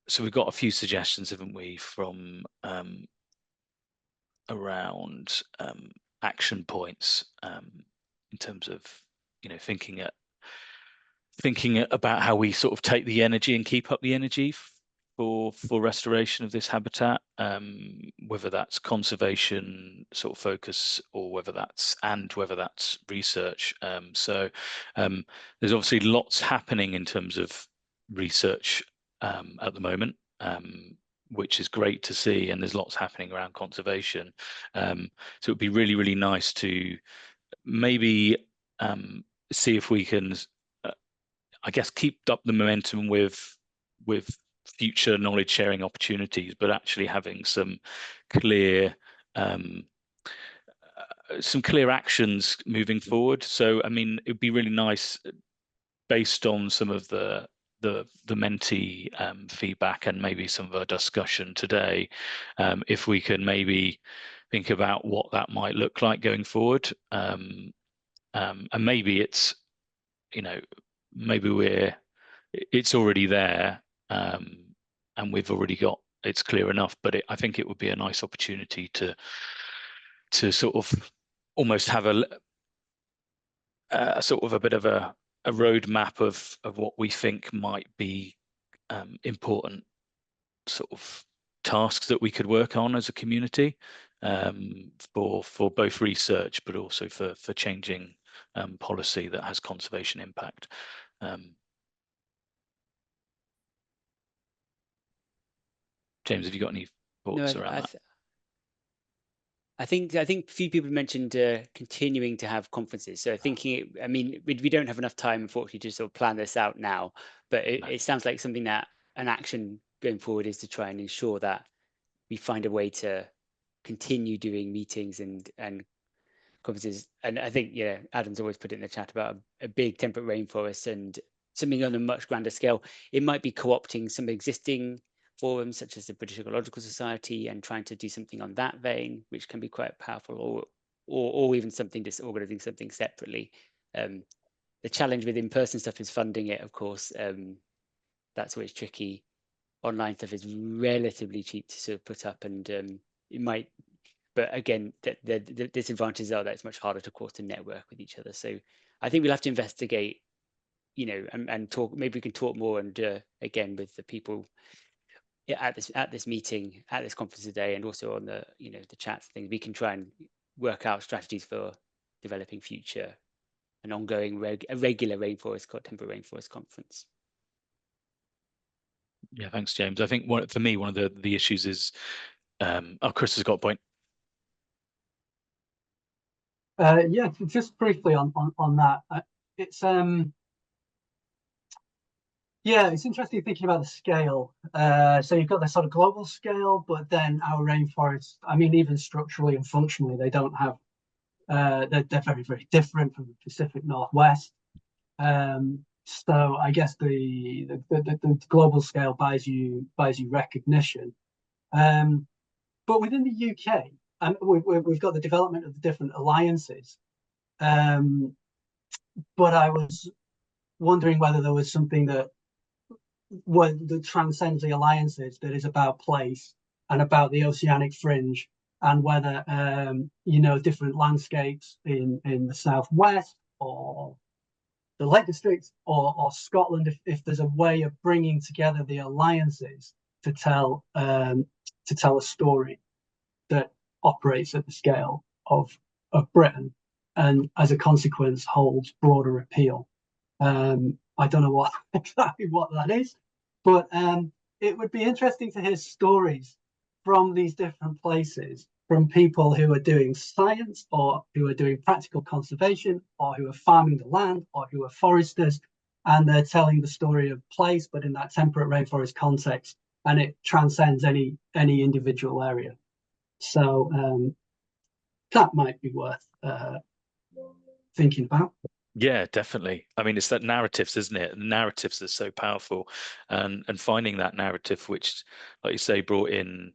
So we've got a few suggestions, haven't we, from around action points in terms of thinking about how we sort of take the energy and keep up the energy for restoration of this habitat, whether that's conservation sort of focus or whether that's research. So there's obviously lots happening in terms of research at the moment, which is great to see, and there's lots happening around conservation. So it would be really, really nice to maybe see if we can, I guess, keep up the momentum with future knowledge sharing opportunities, but actually having some clear actions moving forward. So I mean, it would be really nice, based on some of the Menti feedback and maybe some of our discussion today, if we can maybe think about what that might look like going forward, and maybe it's maybe it's already there, and we've already got it's clear enough, but I think it would be a nice opportunity to sort of almost have a sort of a bit of a roadmap of what we think might be important sort of tasks that we could work on as a community, for both research but also for changing policy that has conservation impact. James, have you got any thoughts around that? I think a few people mentioned continuing to have conferences. So thinking, I mean, we don't have enough time, unfortunately, to sort of plan this out now. But it sounds like something that an action going forward is to try and ensure that we find a way to continue doing meetings and conferences. And I think Adam's always put it in the chat about a big temperate rainforest and something on a much grander scale. It might be co-opting some existing forums such as the British Ecological Society and trying to do something on that vein, which can be quite powerful, or even something, just organizing something separately. The challenge with in-person stuff is funding it, of course. That's where it's tricky. Online stuff is relatively cheap to sort of put up, and it might, but again, the disadvantages are that it's much harder, of course, to network with each other. So I think we'll have to investigate, you know, and talk. Maybe we can talk more, and again, with the people at this meeting, at this conference today, and also on the, you know, the chats things, we can try and work out strategies for developing future an ongoing regular temperate rainforest conference. Yeah, thanks, James. I think for me, one of the issues is, Chris has got a point. Yeah, just briefly on that, it's yeah, it's interesting thinking about the scale. So you've got the sort of global scale, but then our rainforests, I mean, even structurally and functionally, they don't have, they're very, very different from the Pacific Northwest. So I guess the global scale buys you recognition. But within the UK, we've got the development of the different alliances. But I was wondering whether there was something that transcends the alliances, that is about place and about the oceanic fringe, and whether you know, different landscapes in the southwest or the Lake District or Scotland, if there's a way of bringing together the alliances to tell a story that operates at the scale of Britain, and as a consequence holds broader appeal. I don't know exactly what that is, but it would be interesting to hear stories from these different places, from people who are doing science, or who are doing practical conservation, or who are farming the land, or who are foresters, and they're telling the story of place, but in that temperate rainforest context, and it transcends any individual area. So that might be worth thinking about. Yeah, definitely. I mean, it's that narratives, isn't it? The narratives are so powerful, and finding that narrative, which, like you say, brought in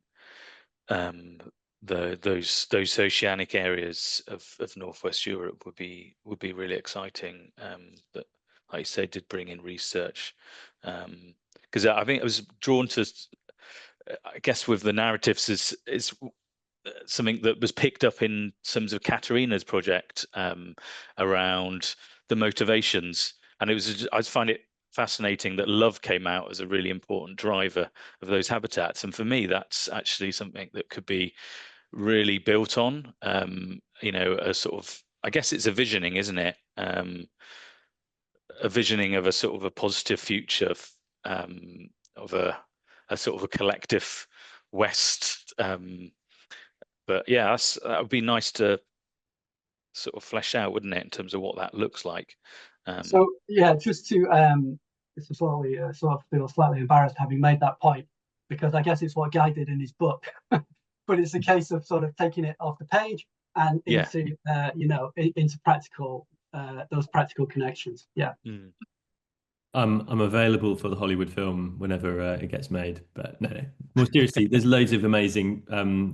those oceanic areas of Northwest Europe would be really exciting. That, like you say, did bring in research, because I think I was drawn to, I guess, with the narratives is something that was picked up in terms of Katerina's project around the motivations, and I find it fascinating that love came out as a really important driver of those habitats, and for me that's actually something that could be really built on. You know, a sort of, I guess it's a visioning, isn't it? A visioning of a sort of a positive future, of a sort of a collective West. But yeah, that would be nice to sort of flesh out, wouldn't it, in terms of what that looks like. So yeah, just to slightly sort of feel slightly embarrassed having made that point, because I guess it's what Guy did in his book, but it's a case of sort of taking it off the page and into you know, into practical, those practical connections. Yeah. I'm available for the Hollywood film whenever it gets made. But no, more seriously, there's loads of amazing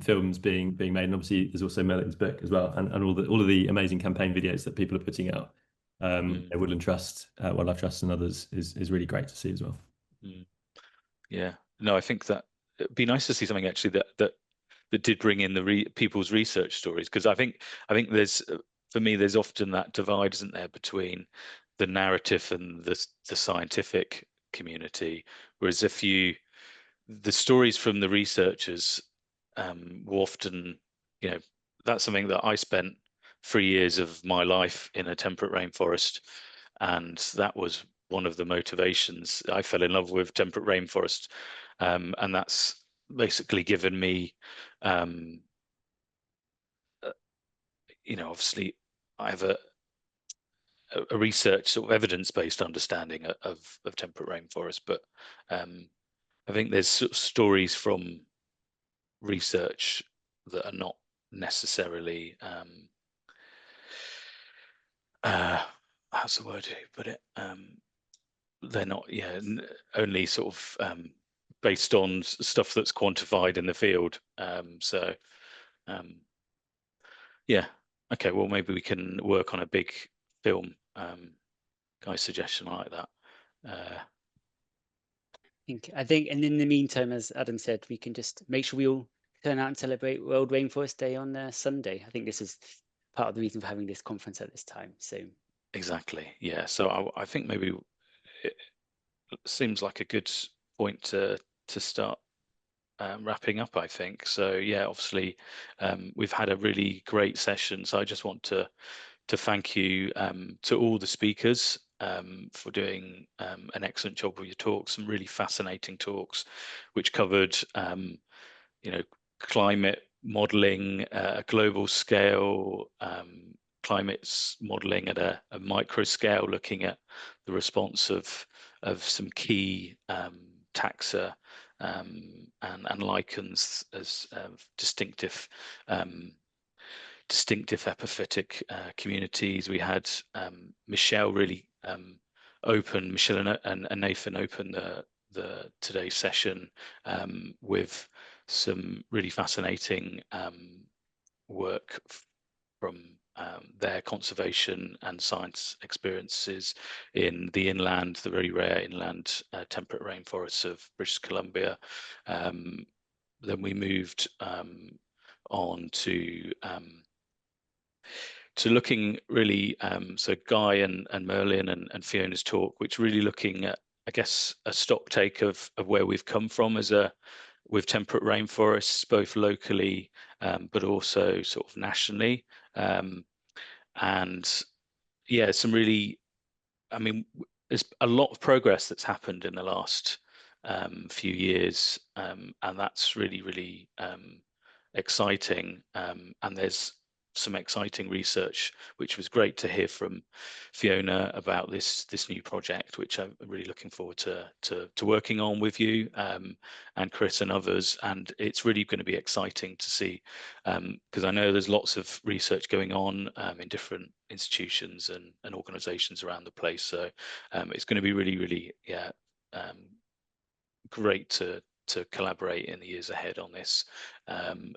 films being made, and obviously there's also Merlin's book as well, and all of the amazing campaign videos that people are putting out. Woodland Trust, Wildlife Trust, and others is really great to see as well. Yeah, no, I think that it'd be nice to see something actually that did bring in the people's research stories, because I think there's, for me, there's often that divide, isn't there, between the narrative and the scientific community, whereas the stories from the researchers were often, you know, that's something that I spent 3 years of my life in a temperate rainforest, and that was one of the motivations. I fell in love with temperate rainforest, and that's basically given me, you know, obviously I have a research sort of evidence-based understanding of temperate rainforest, but I think there's sort of stories from research that are not necessarily how's the word you put it, they're not only sort of based on stuff that's quantified in the field, so yeah, Okay, well, maybe we can work on a big film. Guy's suggestion, I like that. I think, and in the meantime, as Adam said, we can just make sure we all turn out and celebrate World Rainforest Day on Sunday. I think this is part of the reason for having this conference at this time. So exactly, yeah. So I think maybe it seems like a good point to start wrapping up, I think. So yeah, obviously we've had a really great session. So I just want to thank you to all the speakers for doing an excellent job with your talks, some really fascinating talks, which covered, climate modelling at a global scale, climate modelling at a micro scale, looking at the response of some key taxa and lichens as distinctive epiphytic communities. We had Michelle really Michelle and Nathan open the today's session with some really fascinating work from their conservation and science experiences in the inland, the very rare inland temperate rainforests of British Columbia. Then we moved on to looking really, so Guy and Merlin and Fiona's talk, which really looking at, I guess, a stock take of where we've come from with temperate rainforests, both locally but also sort of nationally. And yeah, some really, I mean, there's a lot of progress that's happened in the last few years, and that's really, really exciting. And there's some exciting research, which was great to hear from Fiona about this new project, which I'm really looking forward to working on with you and Chris and others. And it's really going to be exciting to see, because I know there's lots of research going on in different institutions and organizations around the place. So it's going to be really, really, yeah, great to collaborate in the years ahead on this.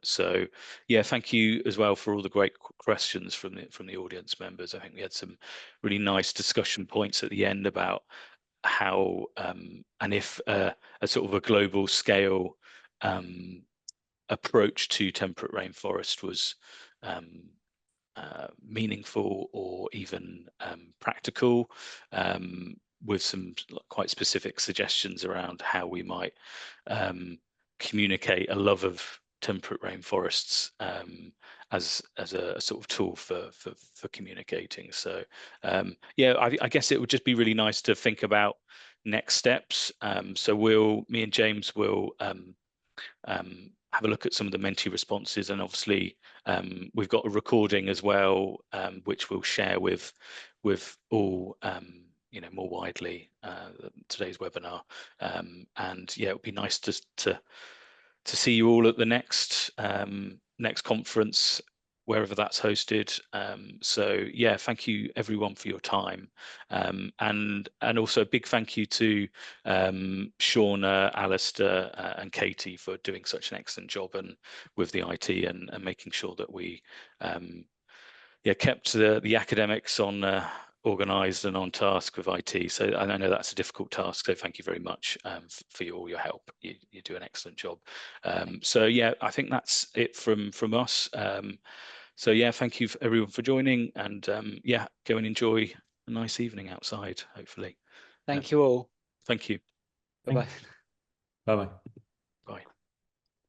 So yeah, thank you as well for all the great questions from the audience members. I think we had some really nice discussion points at the end about how and if a sort of a global scale approach to temperate rainforest was meaningful or even practical, with some quite specific suggestions around how we might communicate a love of temperate rainforests as a sort of tool for communicating. So yeah, I guess it would just be really nice to think about next steps. So me and James will have a look at some of the Menti responses, and obviously we've got a recording as well, which we'll share with all more widely today's webinar. And yeah, it would be nice to see you all at the next conference, wherever that's hosted. So yeah, thank you everyone for your time, and also a big thank you to Shauna, Alistair and Katie for doing such an excellent job and with the IT and making sure that we kept the academics on organized and on task with IT. So I know that's a difficult task, so thank you very much for all your help. You do an excellent job. So yeah, I think that's it from us. So yeah, thank you everyone for joining, and yeah, go and enjoy a nice evening outside, hopefully. Thank you all. Thank you. Bye-bye. Bye-bye.